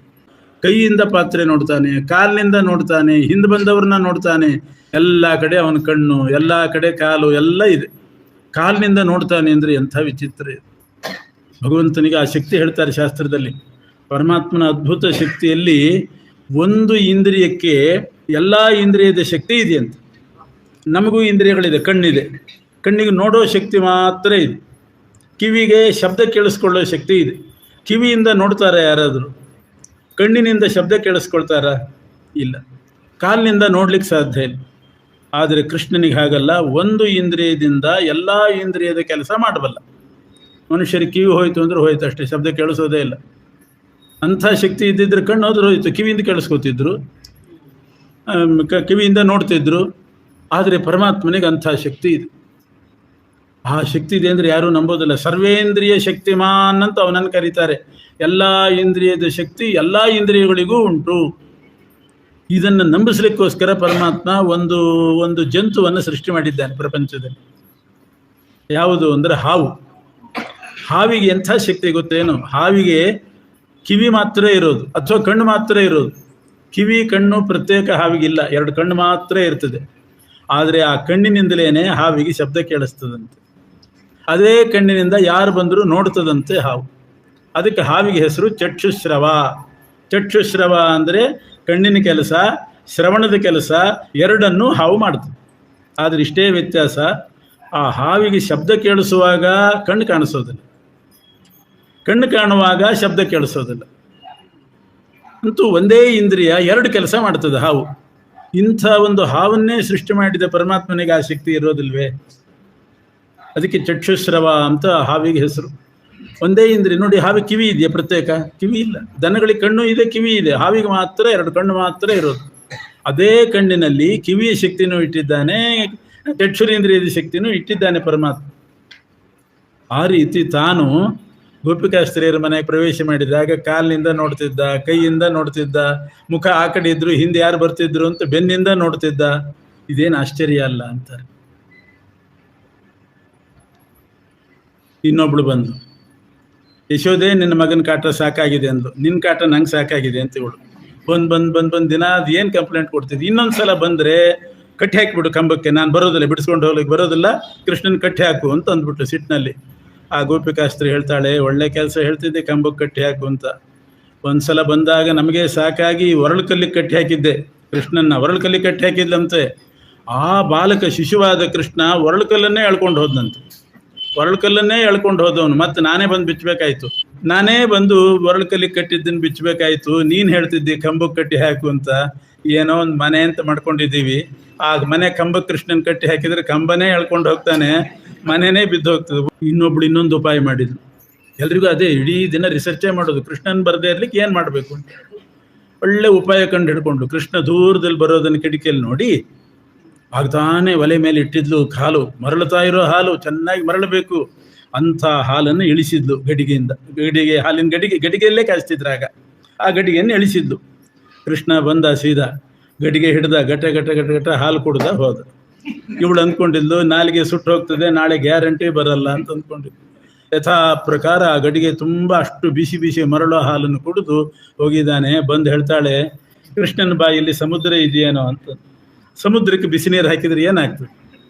ಕೈಯಿಂದ ಪಾತ್ರೆ ನೋಡ್ತಾನೆ, ಕಾಲಿನಿಂದ ನೋಡ್ತಾನೆ, ಹಿಂದೆ ಬಂದವ್ರನ್ನ ನೋಡ್ತಾನೆ. ಎಲ್ಲ ಕಡೆ ಅವನ ಕಣ್ಣು, ಎಲ್ಲ ಕಡೆ ಕಾಲು ಎಲ್ಲ ಇದೆ. ಕಾಲಿನಿಂದ ನೋಡ್ತಾನೆ ಅಂದರೆ ಎಂಥ ವಿಚಿತ್ರ ಇದೆ. ಭಗವಂತನಿಗೆ ಆ ಶಕ್ತಿ ಹೇಳ್ತಾರೆ ಶಾಸ್ತ್ರದಲ್ಲಿ. ಪರಮಾತ್ಮನ ಅದ್ಭುತ ಶಕ್ತಿಯಲ್ಲಿ ಒಂದು ಇಂದ್ರಿಯಕ್ಕೆ ಎಲ್ಲ ಇಂದ್ರಿಯದ ಶಕ್ತಿ ಇದೆಯಂತೆ. ನಮಗೂ ಇಂದ್ರಿಯಗಳಿದೆ, ಕಣ್ಣಿದೆ, ಕಣ್ಣಿಗೆ ನೋಡೋ ಶಕ್ತಿ ಮಾತ್ರ ಇದೆ. ಕಿವಿಗೆ ಶಬ್ದ ಕೇಳಿಸ್ಕೊಳ್ಳೋ ಶಕ್ತಿ ಇದೆ. ಕಿವಿಯಿಂದ ನೋಡ್ತಾರೆ ಯಾರಾದರೂ, ಕಣ್ಣಿನಿಂದ ಶಬ್ದ ಕೇಳಿಸ್ಕೊಳ್ತಾರ? ಇಲ್ಲ. ಕಾಲಿನಿಂದ ನೋಡ್ಲಿಕ್ಕೆ ಸಾಧ್ಯ ಇಲ್ಲ. ಆದರೆ ಕೃಷ್ಣನಿಗೆ ಹಾಗಲ್ಲ, ಒಂದು ಇಂದ್ರಿಯದಿಂದ ಎಲ್ಲ ಇಂದ್ರಿಯದ ಕೆಲಸ ಮಾಡಬಲ್ಲ. ಮನುಷ್ಯರಿಗೆ ಕಿವಿ ಹೋಯಿತು ಅಂದ್ರೆ ಹೋಯ್ತು ಅಷ್ಟೇ, ಶಬ್ದ ಕೇಳಿಸೋದೇ ಇಲ್ಲ. ಅಂಥ ಶಕ್ತಿ ಇದ್ದಿದ್ರೆ ಕಣ್ಣು ಹೋದ್ರೆ ಹೋಯ್ತು, ಕಿವಿಯಿಂದ ಕೇಳಿಸ್ಕೊತಿದ್ರು, ಕಿವಿಯಿಂದ ನೋಡ್ತಿದ್ರು. ಆದರೆ ಪರಮಾತ್ಮನಿಗೆ ಅಂಥ ಶಕ್ತಿ ಇದೆ. ಆ ಶಕ್ತಿ ಇದೆ ಅಂದರೆ ಯಾರೂ ನಂಬೋದಿಲ್ಲ. ಸರ್ವೇಂದ್ರಿಯ ಶಕ್ತಿಮಾನ್ ಅಂತ ಅವನನ್ನು ಕರೀತಾರೆ. ಎಲ್ಲ ಇಂದ್ರಿಯದ ಶಕ್ತಿ ಎಲ್ಲ ಇಂದ್ರಿಯಗಳಿಗೂ ಉಂಟು. ಇದನ್ನು ನಂಬಿಸ್ಲಿಕ್ಕೋಸ್ಕರ ಪರಮಾತ್ಮ ಒಂದು ಜಂತುವನ್ನು ಸೃಷ್ಟಿ ಮಾಡಿದ್ದಾನೆ ಪ್ರಪಂಚದಲ್ಲಿ. ಯಾವುದು ಅಂದರೆ ಹಾವು. ಹಾವಿಗೆ ಎಂಥ ಶಕ್ತಿ ಗೊತ್ತೇನು? ಹಾವಿಗೆ ಕಿವಿ ಮಾತ್ರ ಇರೋದು, ಅಥವಾ ಕಣ್ಣು ಮಾತ್ರ ಇರೋದು. ಕಿವಿ ಕಣ್ಣು ಪ್ರತ್ಯೇಕ ಹಾವಿಗಿಲ್ಲ, 2 ಕಣ್ಣು ಮಾತ್ರ ಇರ್ತದೆ. ಆದರೆ ಆ ಕಣ್ಣಿನಿಂದಲೇ ಹಾವಿಗೆ ಶಬ್ದ ಕೇಳಿಸ್ತದಂತೆ. ಅದೇ ಕಣ್ಣಿನಿಂದ ಯಾರು ಬಂದರೂ ನೋಡ್ತದಂತೆ ಹಾವು. ಅದಕ್ಕೆ ಹಾವಿಗೆ ಹೆಸರು ಚಕ್ಷುಶ್ರವ. ಚಕ್ಷುಶ್ರವ ಅಂದರೆ ಕಣ್ಣಿನ ಕೆಲಸ, ಶ್ರವಣದ ಕೆಲಸ ಎರಡನ್ನೂ ಹಾವು ಮಾಡ್ತದೆ. ಆದರೆ ಇಷ್ಟೇ ವ್ಯತ್ಯಾಸ, ಆ ಹಾವಿಗೆ ಶಬ್ದ ಕೇಳಿಸುವಾಗ ಕಣ್ಣು ಕಾಣಿಸೋದಿಲ್ಲ, ಕಣ್ಣು ಕಾಣುವಾಗ ಶಬ್ದ ಕೇಳಿಸೋದಿಲ್ಲ. ಅಂತೂ ಒಂದೇ ಇಂದ್ರಿಯ 2 ಕೆಲಸ ಮಾಡ್ತದೆ ಹಾವು. ಇಂಥ ಒಂದು ಹಾವನ್ನೇ ಸೃಷ್ಟಿ ಮಾಡಿದ ಪರಮಾತ್ಮನಿಗೆ ಆ ಶಕ್ತಿ ಇರೋದಿಲ್ವೇ? ಅದಕ್ಕೆ ಚಕ್ಷುಶ್ರವ ಅಂತ ಹಾವಿಗೆ ಹೆಸರು. ಒಂದೇ ಇಂದ್ರಿಯ ನೋಡಿ. ಹಾವಿಗೆ ಕಿವಿ ಇದೆಯಾ? ಪ್ರತ್ಯೇಕ ಕಿವಿ ಇಲ್ಲ. ದನಗಳಿಗೆ ಕಣ್ಣು ಇದೆ, ಕಿವಿ ಇದೆ. ಹಾವಿಗೆ ಮಾತ್ರ 2 ಕಣ್ಣು ಮಾತ್ರ ಇರೋದು. ಅದೇ ಕಣ್ಣಿನಲ್ಲಿ ಕಿವಿಯ ಶಕ್ತಿನೂ ಇಟ್ಟಿದ್ದಾನೆ, ಚಕ್ಷುರೇಂದ್ರಿಯದ ಶಕ್ತಿನೂ ಇಟ್ಟಿದ್ದಾನೆ ಪರಮಾತ್ಮ. ಆ ರೀತಿ ತಾನು ಗೋಪಿಕಾಸ್ತ್ರೀಯರ ಮನೆಗೆ ಪ್ರವೇಶ ಮಾಡಿದಾಗ ಕಾಲಿನಿಂದ ನೋಡ್ತಿದ್ದ, ಕೈಯಿಂದ ನೋಡ್ತಿದ್ದ, ಮುಖ ಆ ಕಡೆ ಇದ್ರು, ಹಿಂದೆ ಯಾರು ಬರ್ತಿದ್ರು ಅಂತ ಬೆನ್ನಿಂದ ನೋಡ್ತಿದ್ದ. ಇದೇನು ಆಶ್ಚರ್ಯ ಅಲ್ಲ ಅಂತಾರೆ. ಇನ್ನೊಬ್ಳು ಬಂದು, ಯಶೋದೆ ನಿನ್ನ ಮಗನ ಕಾಟ ಸಾಕಾಗಿದೆ ಅಂದ್ಲು. ನಿನ್ನ ಕಾಟ ನಂಗೆ ಸಾಕಾಗಿದೆ ಅಂತ ಇವಳು. ಬಂದ್ ದಿನ ಅದು ಏನು ಕಂಪ್ಲೇಂಟ್ ಕೊಡ್ತಿದ್ದೆ. ಇನ್ನೊಂದ್ಸಲ ಬಂದರೆ ಕಟ್ಟಿ ಹಾಕಿಬಿಡು ಕಂಬಕ್ಕೆ, ನಾನು ಬರೋದಿಲ್ಲ, ಬಿಡಿಸ್ಕೊಂಡು ಹೋಗ್ಲಿಕ್ಕೆ ಬರೋದಿಲ್ಲ, ಕೃಷ್ಣನ್ ಕಟ್ಟಿ ಹಾಕು ಅಂತ ಅಂದ್ಬಿಟ್ಟು ಸಿಟ್ಟಿನಲ್ಲಿ. ಆ ಗೋಪಿಕಾಸ್ತ್ರಿ ಹೇಳ್ತಾಳೆ, ಒಳ್ಳೆ ಕೆಲಸ ಹೇಳ್ತಿದ್ದೆ, ಕಂಬಕ್ಕೆ ಕಟ್ಟಿ ಹಾಕು ಅಂತ. ಒಂದ್ಸಲ ಬಂದಾಗ ನಮಗೆ ಸಾಕಾಗಿ ಒರಳು ಕಲ್ಲಿಗೆ ಕಟ್ಟಿ ಹಾಕಿದ್ದೆ ಕೃಷ್ಣನ್ನ, ಒರಳು ಕಲ್ಲಿಗೆ ಕಟ್ಟಿ ಹಾಕಿದ್ಲಂತೆ. ಆ ಬಾಲಕ ಶಿಶುವಾದ ಕೃಷ್ಣ ಒರಳು ಕಲ್ಲನ್ನೇ ಎಳ್ಕೊಂಡು ಹೋದ್ನಂತೆ. ಒರಳು ಕಲ್ಲನ್ನೇ ಎಳ್ಕೊಂಡು ಹೋದವನು ಮತ್ತೆ ನಾನೇ ಬಂದು ಬಿಚ್ಚಬೇಕಾಯ್ತು. ನಾನೇ ಬಂದು ಒರಳು ಕಲ್ಲಿಗೆ ಕಟ್ಟಿದ್ದನ್ನು ಬಿಚ್ಚಬೇಕಾಯ್ತು. ನೀನು ಹೇಳ್ತಿದ್ದಿ ಕಂಬಕ್ಕೆ ಕಟ್ಟಿ ಹಾಕು ಅಂತ. ಏನೋ ಒಂದು ಮನೆ ಅಂತ ಮಾಡ್ಕೊಂಡಿದ್ದೀವಿ, ಆ ಮನೆ ಕಂಬಕ್ಕೆ ಕೃಷ್ಣನ್ ಕಟ್ಟಿ ಹಾಕಿದ್ರೆ ಕಂಬನೇ ಎಳ್ಕೊಂಡು ಹೋಗ್ತಾನೆ, ಮನೆನೇ ಬಿದ್ದು ಹೋಗ್ತದೆ. ಇನ್ನೊಬ್ಳು ಇನ್ನೊಂದು ಉಪಾಯ ಮಾಡಿದ್ಲು. ಎಲ್ರಿಗೂ ಅದೇ ಇಡೀ ದಿನ ರಿಸರ್ಚೇ ಮಾಡೋದು, ಕೃಷ್ಣನ್ ಬರದೇ ಇರ್ಲಿಕ್ಕೆ ಏನು ಮಾಡಬೇಕು ಅಂತ. ಒಳ್ಳೆ ಉಪಾಯ ಕಂಡು ಹಿಡ್ಕೊಂಡು ಕೃಷ್ಣ ದೂರದಲ್ಲಿ ಬರೋದನ್ನು ಕಿಟಕಿಯಲ್ಲಿ ನೋಡಿ ಆಗ್ತಾನೆ ಒಲೆ ಮೇಲೆ ಇಟ್ಟಿದ್ಲು. ಹಾಲು ಮರಳುತ್ತಾ ಇರೋ ಹಾಲು, ಚೆನ್ನಾಗಿ ಮರಳಬೇಕು ಅಂಥ ಹಾಲನ್ನು ಇಳಿಸಿದ್ಲು ಗಡಿಗೆಯಿಂದ. ಹಾಲಿನ ಗಡಿಗೆಯಲ್ಲೇ ಕಾಯಿಸ್ತಿದ್ರಾಗ ಆ ಗಡಿಗೆಯನ್ನು ಇಳಿಸಿದ್ಲು. ಕೃಷ್ಣ ಬಂದ ಸೀದಾ ಗಡಿಗೆ ಹಿಡ್ದ, ಗಟ ಹಾಲು ಕುಡ್ದ ಹೋದ. ಇವಳು ಅಂದ್ಕೊಂಡಿದ್ಲು ನಾಲಿಗೆ ಸುಟ್ಟು ಹೋಗ್ತದೆ, ನಾಳೆ ಗ್ಯಾರಂಟಿ ಬರಲ್ಲ ಅಂತ ಅಂದ್ಕೊಂಡಿದ್ಲು. ಯಥಾ ಪ್ರಕಾರ ಆ ಗಡಿಗೆ ತುಂಬ ಅಷ್ಟು ಬಿಸಿ ಮರಳೋ ಹಾಲನ್ನು ಕುಡಿದು ಹೋಗಿದ್ದಾನೆ. ಬಂದು ಹೇಳ್ತಾಳೆ, ಕೃಷ್ಣನ ಬಾಯಲ್ಲಿ ಸಮುದ್ರ ಇದೆಯೇನೋ ಅಂತ. ಸಮುದ್ರಕ್ಕೆ ಬಿಸಿ ನೀರು ಹಾಕಿದ್ರೆ ಏನಾಗ್ತದೆ?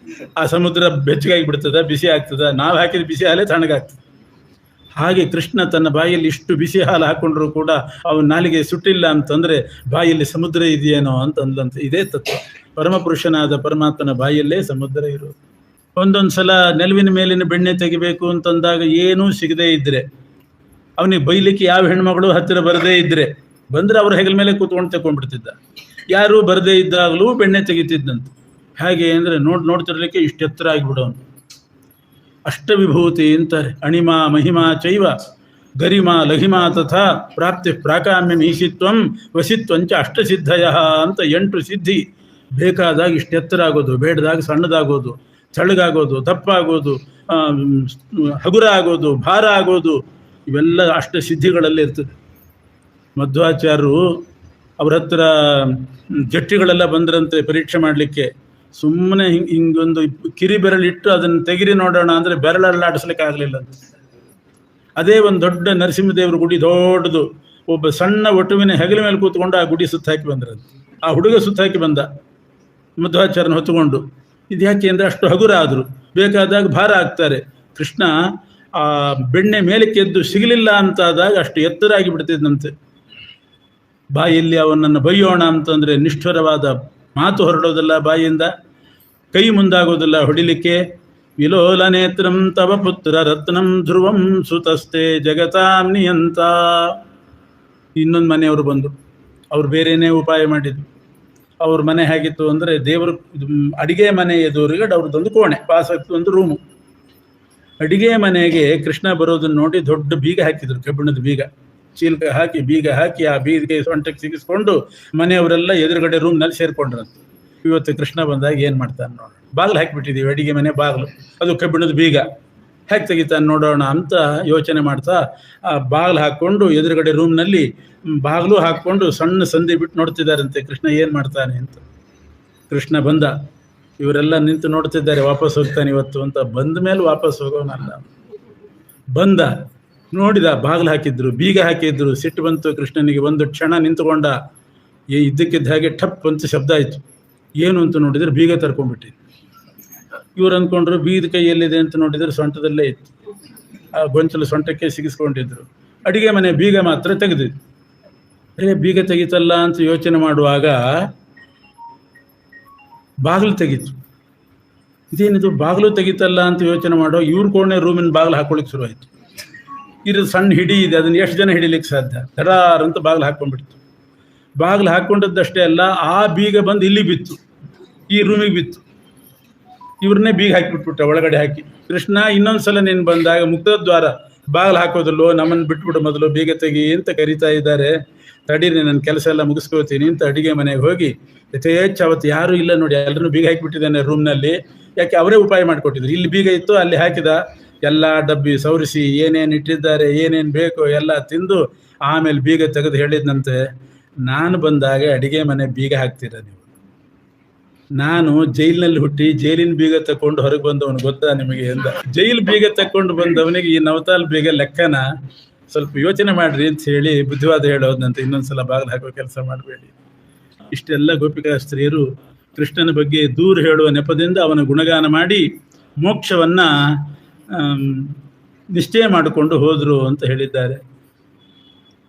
ಆ ಸಮುದ್ರ ಬೆಚ್ಚಗಾಗಿ ಬಿಡ್ತದ, ಬಿಸಿ ಆಗ್ತದ? ನಾವು ಹಾಕಿದ ಬಿಸಿ ಹಾಲೇ ತಣ್ಣಗಾಗ್ತದೆ. ಹಾಗೆ ಕೃಷ್ಣ ತನ್ನ ಬಾಯಲ್ಲಿ ಇಷ್ಟು ಬಿಸಿ ಹಾಲು ಹಾಕೊಂಡ್ರು ಕೂಡ ಅವನ ನಾಲಿಗೆ ಸುಟ್ಟಿಲ್ಲ ಅಂತಂದ್ರೆ ಬಾಯಲ್ಲಿ ಸಮುದ್ರ ಇದೆಯೇನೋ ಅಂತ ಅಂದ್ಲಂತೆ. ಇದೇ ತತ್ವ. ಪರಮಪುರುಷನಾದ ಪರಮಾತ್ಮನ ಬಾಯಲ್ಲೇ ಸಮುದ್ರ ಇರೋದು. ಒಂದೊಂದು ಸಲ ನೆಲುವಿನ ಮೇಲಿನ ಬೆಣ್ಣೆ ತೆಗಿಬೇಕು ಅಂತಂದಾಗ ಏನೂ ಸಿಗದೇ ಇದ್ರೆ, ಅವನಿಗೆ ಬೈಲಿಕ್ಕೆ ಯಾವ ಹೆಣ್ಮಗಳು ಹತ್ತಿರ ಬರದೇ ಇದ್ರೆ, ಬಂದ್ರೆ ಅವ್ರ ಹೆಗಲ ಮೇಲೆ ಕೂತ್ಕೊಂಡು ತಗೊಂಡ್ಬಿಡ್ತಿದ್ದ. ಯಾರು ಬರದೇ ಇದ್ದಾಗಲೂ ಬೆಣ್ಣೆ ತೆಗಿತಿದ್ದಂತೆ. ಹಾಗೆ ಅಂದರೆ ನೋಡ್ತಿರ್ಲಿಕ್ಕೆ ಇಷ್ಟು ಎತ್ತರ ಆಗಿಬಿಡೋನು. ಅಷ್ಟವಿಭೂತಿ ಅಂತಾರೆ. ಅಣಿಮಾ ಮಹಿಮಾ ಚೈವ ಗರಿಮಾ ಲಘಿಮಾ ತಥಾ ಪ್ರಾಪ್ತಿ ಪ್ರಾಕಾಮ್ಯಂ ಈಶಿತ್ವಂ ವಸಿತ್ವಂಚ ಅಷ್ಟಸಿದ್ಧಯ ಅಂತ 8 ಸಿದ್ಧಿ. ಬೇಕಾದಾಗ ಇಷ್ಟು ಎತ್ತರ ಆಗೋದು, ಬೇಡದಾಗ ಸಣ್ಣದಾಗೋದು, ತೆಳ್ಳಗಾಗೋದು, ದಪ್ಪಾಗೋದು, ಹಗುರ ಆಗೋದು, ಭಾರ ಆಗೋದು, ಇವೆಲ್ಲ ಅಷ್ಟ ಸಿದ್ಧಿಗಳಲ್ಲಿ ಇರ್ತದೆ. ಮಧ್ವಾಚಾರ್ಯರು ಅವ್ರ ಹತ್ರ ಜಟ್ಟಿಗಳೆಲ್ಲ ಬಂದ್ರಂತೆ ಪರೀಕ್ಷೆ ಮಾಡಲಿಕ್ಕೆ. ಸುಮ್ಮನೆ ಹಿಂಗೊಂದು ಕಿರಿ ಬೆರಳಿಟ್ಟು ಅದನ್ನು ತೆಗಿರಿ ನೋಡೋಣ ಅಂದರೆ ಬೆರಳಲ್ಲಾಡಿಸ್ಲಿಕ್ಕೆ ಆಗಲಿಲ್ಲ ಅಂತ. ಅದೇ ಒಂದು ದೊಡ್ಡ ನರಸಿಂಹದೇವ್ರ ಗುಡಿ ದೊಡ್ಡದು, ಒಬ್ಬ ಸಣ್ಣ ಒಟುವಿನ ಹೆಗಲ ಮೇಲೆ ಕೂತ್ಕೊಂಡು ಆ ಗುಡಿ ಸುತ್ತಾಕಿ ಬಂದ್ರಂತೆ. ಆ ಹುಡುಗ ಸುತ್ತಾಕಿ ಬಂದ ಮಧ್ವಾಚಾರ್ಯನ ಹೊತ್ತುಕೊಂಡು. ಇದು ಯಾಕೆ ಅಂದರೆ ಅಷ್ಟು ಹಗುರ ಆದರು, ಬೇಕಾದಾಗ ಭಾರ ಆಗ್ತಾರೆ. ಕೃಷ್ಣ ಆ ಬೆಣ್ಣೆ ಮೇಲಕ್ಕೆ ಎದ್ದು ಸಿಗಲಿಲ್ಲ ಅಂತಾದಾಗ ಅಷ್ಟು ಎತ್ತರಾಗಿ ಬಿಡ್ತಿದ್ದಂತೆ. ಬಾಯಲ್ಲಿ ಅವನನ್ನು ಬೈಯೋಣ ಅಂತಂದರೆ ನಿಷ್ಠುರವಾದ ಮಾತು ಹೊರಡೋದಿಲ್ಲ ಬಾಯಿಯಿಂದ, ಕೈ ಮುಂದಾಗೋದಿಲ್ಲ ಹೊಡಿಲಿಕ್ಕೆ. ವಿಲೋಲ ನೇತ್ರಂ ತವ ಪುತ್ರ ರತ್ನಂ ಧ್ರುವಂ ಸುತಸ್ತೆ ಜಗತಾಂ ನಿಯಂತ. ಇನ್ನೊಂದು ಮನೆಯವರು ಬಂದರು, ಅವ್ರು ಬೇರೆಯೇ ಉಪಾಯ ಮಾಡಿದ್ರು. ಅವ್ರ ಮನೆ ಹೇಗಿತ್ತು ಅಂದರೆ, ದೇವರು ಅಡಿಗೆ ಮನೆ ಎದುರಿಗೆ ಅವ್ರದ್ದೊಂದು ಕೋಣೆ, ಪಾಸಕ್ಕೆ ಒಂದು ರೂಮು. ಅಡಿಗೆ ಮನೆಗೆ ಕೃಷ್ಣ ಬರೋದನ್ನು ನೋಡಿ ದೊಡ್ಡ ಬೀಗ ಹಾಕಿದ್ರು, ಕಬ್ಬಿಣದ ಬೀಗ, ಚೀಲಕ ಹಾಕಿ ಬೀಗ ಹಾಕಿ ಆ ಬೀದಿಗೆ ಸೊಂಟಕ್ಕೆ ಸಿಗಿಸ್ಕೊಂಡು ಮನೆಯವರೆಲ್ಲ ಎದುರುಗಡೆ ರೂಮ್ನಲ್ಲಿ ಸೇರ್ಕೊಂಡ್ರಂತೆ. ಇವತ್ತು ಕೃಷ್ಣ ಬಂದಾಗ ಏನು ಮಾಡ್ತಾನೆ ನೋಡೋಣ, ಬಾಗಿಲು ಹಾಕಿಬಿಟ್ಟಿದ್ದೀವಿ ಅಡಿಗೆ ಮನೆ ಬಾಗಿಲು, ಅದು ಕಬ್ಬಿಣದ ಬೀಗ, ಹೇಗೆ ತೆಗಿತಾನೆ ನೋಡೋಣ ಅಂತ ಯೋಚನೆ ಮಾಡ್ತಾ ಆ ಬಾಗಿಲು ಹಾಕ್ಕೊಂಡು ಎದುರುಗಡೆ ರೂಮ್ನಲ್ಲಿ ಬಾಗಿಲು ಹಾಕ್ಕೊಂಡು ಸಣ್ಣ ಸಂಧಿ ಬಿಟ್ಟು ನೋಡ್ತಿದ್ದಾರಂತೆ ಕೃಷ್ಣ ಏನು ಮಾಡ್ತಾನೆ ಅಂತ. ಕೃಷ್ಣ ಬಂದ, ಇವರೆಲ್ಲ ನಿಂತು ನೋಡ್ತಿದ್ದಾರೆ, ವಾಪಸ್ ಹೋಗ್ತಾನೆ ಇವತ್ತು ಅಂತ. ಬಂದ ಮೇಲೆ ವಾಪಸ್ ಹೋಗೋನಲ್ಲ. ಬಂದ, ನೋಡಿದ, ಬಾಗಿಲು ಹಾಕಿದ್ರು, ಬೀಗ ಹಾಕಿದ್ರು. ಸಿಟ್ಟು ಬಂತು ಕೃಷ್ಣನಿಗೆ. ಒಂದು ಕ್ಷಣ ನಿಂತುಕೊಂಡ. ಇದ್ದಕ್ಕಿದ್ದ ಹಾಗೆ ಠಪ್ ಅಂತ ಶಬ್ದ ಆಯಿತು. ಏನು ಅಂತ ನೋಡಿದ್ರೆ ಬೀಗ ತರ್ಕೊಂಡ್ಬಿಟ್ಟಿದ್ರು. ಇವ್ರು ಅಂದ್ಕೊಂಡ್ರು ಬೀಗದ ಕೈಯಲ್ಲಿದೆ ಅಂತ ನೋಡಿದ್ರೆ ಸೊಂಟದಲ್ಲೇ ಇತ್ತು. ಆ ಗೊಂಚಲು ಸೊಂಟಕ್ಕೆ ಸಿಗಿಸ್ಕೊಂಡಿದ್ರು. ಅಡಿಗೆ ಮನೆ ಬೀಗ ಮಾತ್ರ ತೆಗೆದಿದ್ರು. ಬೀಗ ತೆಗಿತಲ್ಲ ಅಂತ ಯೋಚನೆ ಮಾಡುವಾಗ ಬಾಗಿಲು ತೆಗೀತು. ಇದೇನಿದು ಬಾಗಿಲು ತೆಗಿತಲ್ಲ ಅಂತ ಯೋಚನೆ ಮಾಡೋ ಇವ್ರ ಕೋಣೆ ರೂಮಿನ ಬಾಗಿಲು ಹಾಕೊಳ್ಳಿಕ್ಕೆ ಶುರುವಾಯಿತು. ಇದು ಸಣ್ಣ ಹಿಡಿ ಇದೆ, ಅದನ್ನು ಎಷ್ಟು ಜನ ಹಿಡಿಲಿಕ್ಕೆ ಸಾಧ್ಯ? ಧಡಾರ್ ಅಂತ ಬಾಗಿಲು ಹಾಕ್ಕೊಂಡ್ಬಿಡ್ತು. ಬಾಗಿಲು ಹಾಕ್ಕೊಂಡದ್ದಷ್ಟೇ ಅಲ್ಲ, ಆ ಬೀಗ ಬಂದು ಇಲ್ಲಿ ಬಿತ್ತು, ಈ ರೂಮಿಗೆ ಬಿತ್ತು. ಇವ್ರನ್ನೇ ಬೀಗ ಹಾಕಿಬಿಟ್ಬಿಟ್ಟ ಒಳಗಡೆ ಹಾಕಿ. ಕೃಷ್ಣ ಇನ್ನೊಂದ್ಸಲ ನೀನು ಬಂದಾಗ ಮುಕ್ತದ್ವಾರ ಬಾಗಿಲು ಹಾಕೋದಲ್ಲೋ, ನಮ್ಮನ್ನು ಬಿಟ್ಬಿಡು ಮೊದಲು, ಬೀಗ ತೆಗಿ ಅಂತ ಕರಿತಾ ಇದ್ದಾರೆ. ತಡೀರಿ, ನನ್ನ ಕೆಲಸ ಎಲ್ಲ ಮುಗಿಸ್ಕೋತೀನಿ ಅಂತ ಅಡಿಗೆ ಮನೆಗೆ ಹೋಗಿ ಯಥೇಚ್ಛ. ಅವತ್ತು ಯಾರೂ ಇಲ್ಲ ನೋಡಿ, ಎಲ್ಲರೂ ಬೀಗ ಹಾಕಿಬಿಟ್ಟಿದ್ದಾನೆ ರೂಮ್ನಲ್ಲಿ. ಯಾಕೆ ಅವರೇ ಉಪಾಯ ಮಾಡಿಕೊಟ್ಟಿದ್ರು. ಇಲ್ಲಿ ಬೀಗ ಇತ್ತು, ಅಲ್ಲಿ ಹಾಕಿದ. ಎಲ್ಲ ಡಬ್ಬಿ ಸವರಿಸಿ ಏನೇನು ಇಟ್ಟಿದ್ದಾರೆ, ಏನೇನು ಬೇಕೋ ಎಲ್ಲ ತಿಂದು ಆಮೇಲೆ ಬೀಗ ತೆಗೆದು ಹೇಳಿದ್ನಂತೆ, ನಾನು ಬಂದಾಗ ಅಡಿಗೆ ಮನೆ ಬೀಗ ಹಾಕ್ತೀರ ನೀವು? ನಾನು ಜೈಲಿನಲ್ಲಿ ಹುಟ್ಟಿ ಜೈಲಿನ ಬೀಗ ತಕೊಂಡು ಹೊರಗೆ ಬಂದವನು ಗೊತ್ತಾ ನಿಮಗೆ ಎಂದ. ಜೈಲ್ ಬೀಗ ತಕೊಂಡು ಬಂದವನಿಗೆ ಈ ನವತಾಲ್ ಬೀಗ ಲೆಕ್ಕನ? ಸ್ವಲ್ಪ ಯೋಚನೆ ಮಾಡ್ರಿ ಅಂತ ಹೇಳಿ ಬುದ್ಧಿವಾದ ಹೇಳೋದಂತೆ, ಇನ್ನೊಂದ್ಸಲ ಬಾಗಿಲು ಹಾಕೋ ಕೆಲಸ ಮಾಡಬೇಡಿ. ಇಷ್ಟೆಲ್ಲ ಗೋಪಿಕಾ ಸ್ತ್ರೀಯರು ಕೃಷ್ಣನ ಬಗ್ಗೆ ದೂರ ಹೇಳುವ ನೆಪದಿಂದ ಅವನ ಗುಣಗಾನ ಮಾಡಿ ಮೋಕ್ಷವನ್ನ ನಿಶ್ಚಯ ಮಾಡಿಕೊಂಡು ಹೋದರು ಅಂತ ಹೇಳಿದ್ದಾರೆ.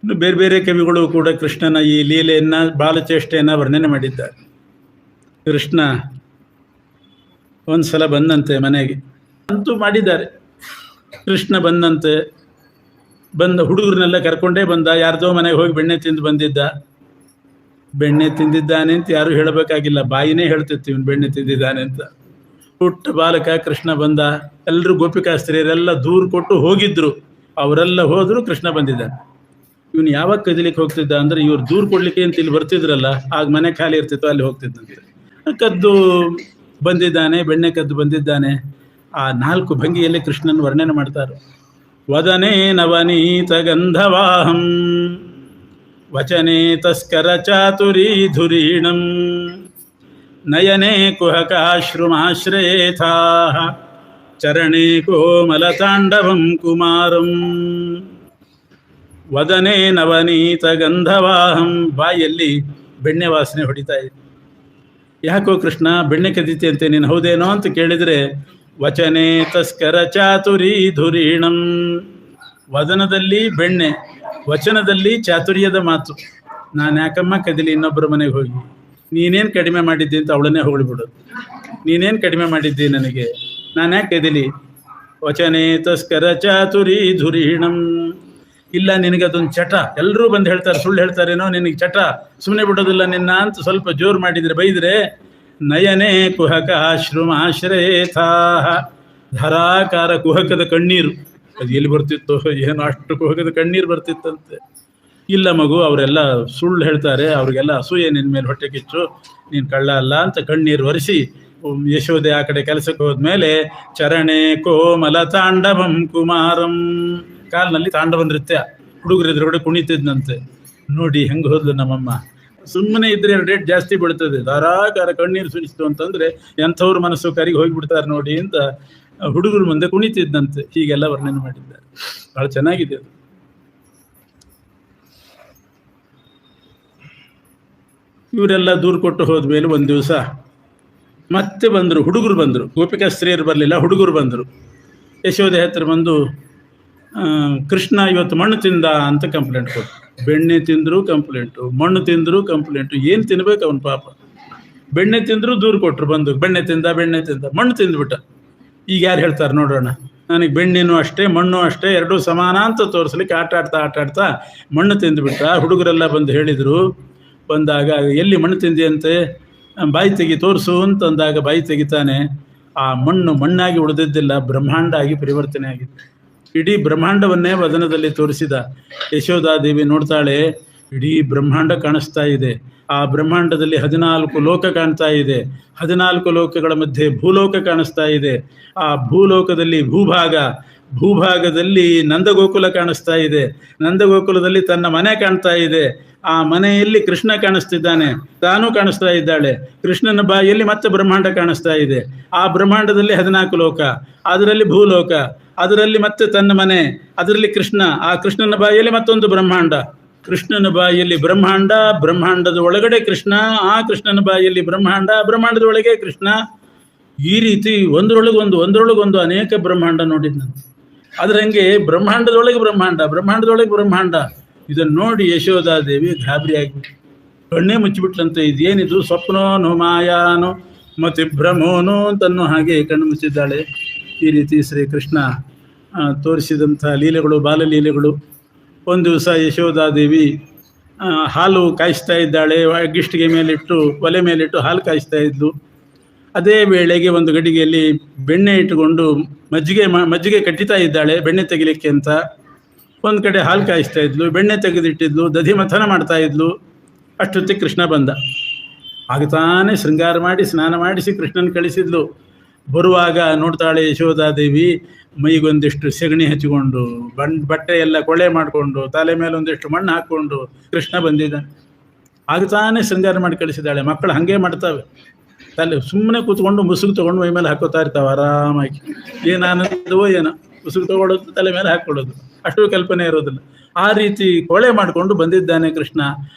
ಇನ್ನು ಬೇರೆ ಬೇರೆ ಕವಿಗಳು ಕೂಡ ಕೃಷ್ಣನ ಈ ಲೀಲೆಯನ್ನ, ಬಾಲಚೇಷ್ಟೆಯನ್ನ ವರ್ಣನೆ ಮಾಡಿದ್ದಾರೆ. ಕೃಷ್ಣ ಒಂದ್ಸಲ ಬಂದಂತೆ ಮನೆಗೆ ಅಂತೂ ಮಾಡಿದ್ದಾರೆ. ಕೃಷ್ಣ ಬಂದಂತೆ, ಬಂದ ಹುಡುಗರನ್ನೆಲ್ಲ ಕರ್ಕೊಂಡೇ ಬಂದ. ಯಾರ್ದೋ ಮನೆಗೆ ಹೋಗಿ ಬೆಣ್ಣೆ ತಿಂದು ಬಂದಿದ್ದ. ಬೆಣ್ಣೆ ತಿಂದಿದ್ದಾನೆ ಅಂತ ಯಾರು ಹೇಳಬೇಕಾಗಿಲ್ಲ, ಬಾಯಿನೇ ಹೇಳ್ತಿತ್ತು ಇವನು ಬೆಣ್ಣೆ ತಿಂದಿದ್ದಾನೆ ಅಂತ. ಪುಟ್ಟ ಬಾಲಕ ಕೃಷ್ಣ ಬಂದ. ಎಲ್ಲರೂ ಗೋಪಿಕಾ ಸ್ತ್ರೀಯರೆಲ್ಲ ದೂರು ಕೊಟ್ಟು ಹೋಗಿದ್ರು. ಅವರೆಲ್ಲ ಹೋದ್ರು, ಕೃಷ್ಣ ಬಂದಿದ್ದಾನೆ. ಇವನು ಯಾವಾಗ ಕದಿಲಿಕ್ಕೆ ಹೋಗ್ತಿದ್ದ ಅಂದ್ರೆ, ಇವ್ರು ದೂರು ಕೊಡ್ಲಿಕ್ಕೆ ಅಂತ ಇಲ್ಲಿ ಬರ್ತಿದ್ರಲ್ಲ, ಆಗ ಮನೆ ಖಾಲಿ ಇರ್ತಿತ್ತು, ಅಲ್ಲಿ ಹೋಗ್ತಿದ್ದಂತೆ. ಕದ್ದು ಬಂದಿದ್ದಾನೆ, ಬೆಣ್ಣೆ ಕದ್ದು ಬಂದಿದ್ದಾನೆ. ಆ 4 ಭಂಗಿಯಲ್ಲಿ ಕೃಷ್ಣನ ವರ್ಣನೆ ಮಾಡ್ತಾರೆ. ವದನೆ ನವನೀತ ಗಂಧವಾಹಂ ವಚನೆ ತಸ್ಕರ ಚಾತುರೀ ಧುರೀಣಂ ನಯನೆ ಕುಹಕಾಶ್ರುಮಾಶ್ರಯೇಥಾ ಚರಣೆ ಕೋಮಲ ತಾಂಡವಂ ಕುಮಾರಂ. ವದನೆ ನವನೀತ ಗಂಧವಾಹಂ, ಬಾಯಲ್ಲಿ ಬೆಣ್ಣೆ ವಾಸನೆ ಹೊಡಿತಾ ಇದೆ. ಯಾಕೋ ಕೃಷ್ಣ ಬೆಣ್ಣೆ ಕದೀತಿ ಅಂತೆ ನೀನು, ಹೌದೇನೋ ಅಂತ ಕೇಳಿದರೆ, ವಚನೆ ತಸ್ಕರ ಚಾತುರೀ ಧುರೀಣಂ, ವದನದಲ್ಲಿ ಬೆಣ್ಣೆ, ವಚನದಲ್ಲಿ ಚಾತುರ್ಯದ ಮಾತು. ನಾನು ಯಾಕಮ್ಮ ಕದಿಲಿ ಇನ್ನೊಬ್ಬರ ಮನೆಗೆ ಹೋಗಿ, ನೀನೇನು ಕಡಿಮೆ ಮಾಡಿದ್ದಿ ಅಂತ ಅವಳನ್ನೇ ಹೊಗಳಿಬಿಡೋದು. ನೀನೇನು ಕಡಿಮೆ ಮಾಡಿದ್ದಿ ನನಗೆ, ನಾನು ಯಾಕೆ ಕದಿಲಿ. ವಚನೆ ತಸ್ಕರ ಚಾತುರೀ ಧುರೀಣಂ, ಇಲ್ಲ ನಿನಗೆ ಅದೊಂದು ಚಟ, ಎಲ್ಲರೂ ಬಂದು ಹೇಳ್ತಾರೆ, ಸುಳ್ಳು ಹೇಳ್ತಾರೇನೋ, ನಿನಗೆ ಚಟ, ಸುಮ್ಮನೆ ಬಿಡೋದಿಲ್ಲ ನಿನ್ನ ಅಂತ ಸ್ವಲ್ಪ ಜೋರು ಮಾಡಿದರೆ, ಬೈದರೆ, ನಯನೆ ಕುಹಕ ಶ್ರುಮಾಶ್ರಯೇಥಾ, ಧಾರಾಕಾರ ಕುಹಕದ ಕಣ್ಣೀರು. ಅದು ಎಲ್ಲಿ ಬರ್ತಿತ್ತು ಏನೋ, ಅಷ್ಟು ಕುಹಕದ ಕಣ್ಣೀರು ಬರ್ತಿತ್ತಂತೆ. ಇಲ್ಲ ಮಗು, ಅವರೆಲ್ಲ ಸುಳ್ಳು ಹೇಳ್ತಾರೆ, ಅವ್ರಿಗೆಲ್ಲ ಅಸೂಯೆ ನಿನ್ನ ಮೇಲೆ ಹೊಟ್ಟೆ ಕಿಚ್ಚು, ನೀನು ಕಳ್ಳ ಅಲ್ಲ ಅಂತ ಕಣ್ಣೀರು ಒರೆಸಿ ಯಶೋದೆ ಆ ಕಡೆ ಕೆಲಸಕ್ಕೆ ಹೋದ್ಮೇಲೆ, ಚರಣೆ ಕೋಮಲ ತಾಂಡವಂ ಕುಮಾರಂ, ಕಾಲಿನಲ್ಲಿ ತಾಂಡವ ನೃತ್ಯ, ಹುಡುಗರು ಎದುರುಗಡೆ ಕುಣಿತಿದ್ನಂತೆ. ನೋಡಿ ಹೆಂಗೆ ಹೋದ್ಲು ನಮ್ಮಮ್ಮ. ಸುಮ್ಮನೆ ಇದ್ರೆ 2 ರೇಟ್ ಜಾಸ್ತಿ ಬೀಳ್ತದೆ, ಧಾರಾಕಾರ ಕಣ್ಣೀರು ಸುರಿಸ್ತು ಅಂತಂದ್ರೆ ಎಂಥವ್ರ ಮನಸ್ಸು ಕರಿಗೆ ಹೋಗಿಬಿಡ್ತಾರೆ ನೋಡಿ ಅಂತ ಹುಡುಗರು ಮುಂದೆ ಕುಣಿತಿದ್ದಂತೆ. ಹೀಗೆಲ್ಲ ವರ್ಣನೆ ಮಾಡಿದ್ದಾರೆ. ಬಹಳ ಚೆನ್ನಾಗಿದೆ ಅದು. ಇವರೆಲ್ಲ ದೂರು ಕೊಟ್ಟು ಹೋದ್ಮೇಲೆ ಒಂದು ದಿವಸ ಮತ್ತೆ ಬಂದರು, ಹುಡುಗರು ಬಂದರು. ಗೋಪಿಕಾ ಸ್ತ್ರೀಯರು ಬರಲಿಲ್ಲ, ಹುಡುಗರು ಬಂದರು. ಯಶೋದೆ ಹತ್ರ ಬಂದು, ಕೃಷ್ಣ ಇವತ್ತು ಮಣ್ಣು ತಿಂದ ಅಂತ ಕಂಪ್ಲೇಂಟ್ ಕೊಟ್ಟು. ಬೆಣ್ಣೆ ತಿಂದರೂ ಕಂಪ್ಲೇಂಟು, ಮಣ್ಣು ತಿಂದರೂ ಕಂಪ್ಲೇಂಟು. ಏನು ತಿನ್ಬೇಕು ಅವನು ಪಾಪ. ಬೆಣ್ಣೆ ತಿಂದರೂ ದೂರು ಕೊಟ್ಟರು ಬಂದು, ಬೆಣ್ಣೆ ತಿಂದ, ಮಣ್ಣು ತಿಂದುಬಿಟ್ಟ. ಈಗ ಯಾರು ಹೇಳ್ತಾರೆ ನೋಡೋಣ. ನನಗೆ ಬೆಣ್ಣೆನೂ ಅಷ್ಟೇ ಮಣ್ಣು ಅಷ್ಟೇ, ಎರಡೂ ಸಮಾನ ಅಂತ ತೋರಿಸ್ಲಿಕ್ಕೆ ಆಟ ಆಡ್ತಾ ಮಣ್ಣು ತಿಂದುಬಿಟ್ಟ. ಹುಡುಗರೆಲ್ಲ ಬಂದು ಹೇಳಿದರು. ಬಂದಾಗ ಎಲ್ಲಿ ಮಣ್ಣು ತಿಂದಿಯಂತೆ, ಬಾಯಿ ತೆಗಿ ತೋರಿಸು ಅಂತಂದಾಗ ಬಾಯಿ ತೆಗಿತಾನೆ. ಆ ಮಣ್ಣು ಮಣ್ಣಾಗಿ ಉಳಿದಿದ್ದಿಲ್ಲ, ಬ್ರಹ್ಮಾಂಡ ಆಗಿ ಪರಿವರ್ತನೆ ಆಗಿದೆ. ಇಡೀ ಬ್ರಹ್ಮಾಂಡವನ್ನೇ ವದನದಲ್ಲಿ ತೋರಿಸಿದ. ಯಶೋಧಾದೇವಿ ನೋಡ್ತಾಳೆ, ಇಡೀ ಬ್ರಹ್ಮಾಂಡ ಕಾಣಿಸ್ತಾ ಇದೆ. ಆ ಬ್ರಹ್ಮಾಂಡದಲ್ಲಿ 14 ಲೋಕ ಕಾಣ್ತಾ ಇದೆ. 14 ಲೋಕಗಳ ಮಧ್ಯೆ ಭೂಲೋಕ ಕಾಣಿಸ್ತಾ ಇದೆ. ಆ ಭೂಲೋಕದಲ್ಲಿ ಭೂಭಾಗದಲ್ಲಿ ನಂದಗೋಕುಲ ಕಾಣಿಸ್ತಾ ಇದೆ. ನಂದಗೋಕುಲದಲ್ಲಿ ತನ್ನ ಮನೆ ಕಾಣ್ತಾ ಇದೆ. ಆ ಮನೆಯಲ್ಲಿ ಕೃಷ್ಣ ಕಾಣಿಸ್ತಿದ್ದಾನೆ, ತಾನೂ ಕಾಣಿಸ್ತಾ ಇದ್ದಾಳೆ. ಕೃಷ್ಣನ ಬಾಯಲ್ಲಿ ಮತ್ತೆ ಬ್ರಹ್ಮಾಂಡ ಕಾಣಿಸ್ತಾ ಇದೆ. ಆ ಬ್ರಹ್ಮಾಂಡದಲ್ಲಿ 14 ಲೋಕ, ಅದರಲ್ಲಿ ಭೂಲೋಕ, ಅದರಲ್ಲಿ ಮತ್ತೆ ತನ್ನ ಮನೆ, ಅದರಲ್ಲಿ ಕೃಷ್ಣ, ಆ ಕೃಷ್ಣನ ಬಾಯಲ್ಲಿ ಮತ್ತೊಂದು ಬ್ರಹ್ಮಾಂಡ. ಕೃಷ್ಣನ ಬಾಯಲ್ಲಿ ಬ್ರಹ್ಮಾಂಡ, ಬ್ರಹ್ಮಾಂಡದ ಒಳಗಡೆ ಕೃಷ್ಣ, ಆ ಕೃಷ್ಣನ ಬಾಯಲ್ಲಿ ಬ್ರಹ್ಮಾಂಡ, ಬ್ರಹ್ಮಾಂಡದ ಒಳಗೆ ಕೃಷ್ಣ. ಈ ರೀತಿ ಒಂದರೊಳಗೊಂದು ಅನೇಕ ಬ್ರಹ್ಮಾಂಡ ನೋಡಿದ್ನಂತೆ. ಅದ್ರಂಗೆ ಬ್ರಹ್ಮಾಂಡದೊಳಗೆ ಬ್ರಹ್ಮಾಂಡ. ಇದನ್ನು ನೋಡಿ ಯಶೋಧಾದೇವಿ ಗಾಬರಿ ಆಗಿಬಿಟ್ಟು ಕಣ್ಣೇ ಮುಚ್ಚಿಬಿಟ್ಲಂತೆ. ಇದೇನಿದು, ಸ್ವಪ್ನೋನು ಮಾಯಾನೋ ಮತಿಭ್ರಮೋನು ಅಂತನ್ನೋ ಹಾಗೆ ಕಣ್ಣು ಮುಚ್ಚಿದ್ದಾಳೆ. ಈ ರೀತಿ ಶ್ರೀಕೃಷ್ಣ ತೋರಿಸಿದಂಥ ಲೀಲೆಗಳು, ಬಾಲಲೀಲೆಗಳು. ಒಂದು ದಿವಸ ಯಶೋಧಾದೇವಿ ಹಾಲು ಕಾಯಿಸ್ತಾ ಇದ್ದಾಳೆ. ಗಿಷ್ಟಿಗೆ ಮೇಲಿಟ್ಟು, ಒಲೆ ಮೇಲಿಟ್ಟು ಹಾಲು ಕಾಯಿಸ್ತಾ ಇದ್ಲು. ಅದೇ ವೇಳೆಗೆ ಒಂದು ಗಡಿಗೆಯಲ್ಲಿ ಬೆಣ್ಣೆ ಇಟ್ಟುಕೊಂಡು ಮಜ್ಜಿಗೆ ಕಟ್ಟಿತಾ ಇದ್ದಾಳೆ ಬೆಣ್ಣೆ ತೆಗಿಲಿಕ್ಕೆ ಅಂತ. ಒಂದು ಕಡೆ ಹಾಲು ಕಾಯಿಸ್ತಾ ಇದ್ಲು, ಬೆಣ್ಣೆ ತೆಗೆದಿಟ್ಟಿದ್ಲು, ದಧಿ ಮಥನ ಮಾಡ್ತಾ ಇದ್ಲು. ಅಷ್ಟೊತ್ತಿಗೆ ಕೃಷ್ಣ ಬಂದ. ಆಗ ತಾನೇ ಶೃಂಗಾರ ಮಾಡಿ ಸ್ನಾನ ಮಾಡಿಸಿ ಕೃಷ್ಣನ ಕಳಿಸಿದ್ಲು. ಬರುವಾಗ ನೋಡ್ತಾಳೆ ಯಶೋಧಾದೇವಿ, ಮೈಗೊಂದಿಷ್ಟು ಸೆಗಣಿ ಹಚ್ಚಿಕೊಂಡು, ಬಟ್ಟೆ ಎಲ್ಲ ಕೊಳೆ ಮಾಡಿಕೊಂಡು, ತಲೆ ಮೇಲೆ ಒಂದಿಷ್ಟು ಮಣ್ಣು ಹಾಕ್ಕೊಂಡು ಕೃಷ್ಣ ಬಂದಿದ್ದಾನೆ. ಆಗ ತಾನೇ ಶೃಂಗಾರ ಮಾಡಿ ಕಳಿಸಿದ್ದಾಳೆ. ಮಕ್ಕಳು ಹಾಗೆ ಮಾಡ್ತಾವೆ, ತಲೆ ಸುಮ್ಮನೆ ಕೂತ್ಕೊಂಡು ಮುಸುಗು ತೊಗೊಂಡು ಮೈ ಮೇಲೆ ಹಾಕೋತಾ ಇರ್ತಾವೆ ಆರಾಮಾಗಿ. ಏನಾನಂದವೋ ಏನೋ. ಉಸುರು ತಗೊಳ್ಳೋದು, ತಲೆ ಮೇಲೆ ಹಾಕ್ಕೊಳ್ಳೋದು, ಅಷ್ಟು ಕಲ್ಪನೆ ಇರೋದಿಲ್ಲ. ಆ ರೀತಿ ಕೊಳೆ ಮಾಡಿಕೊಂಡು ಬಂದಿದ್ದಾನೆ ಕೃಷ್ಣ.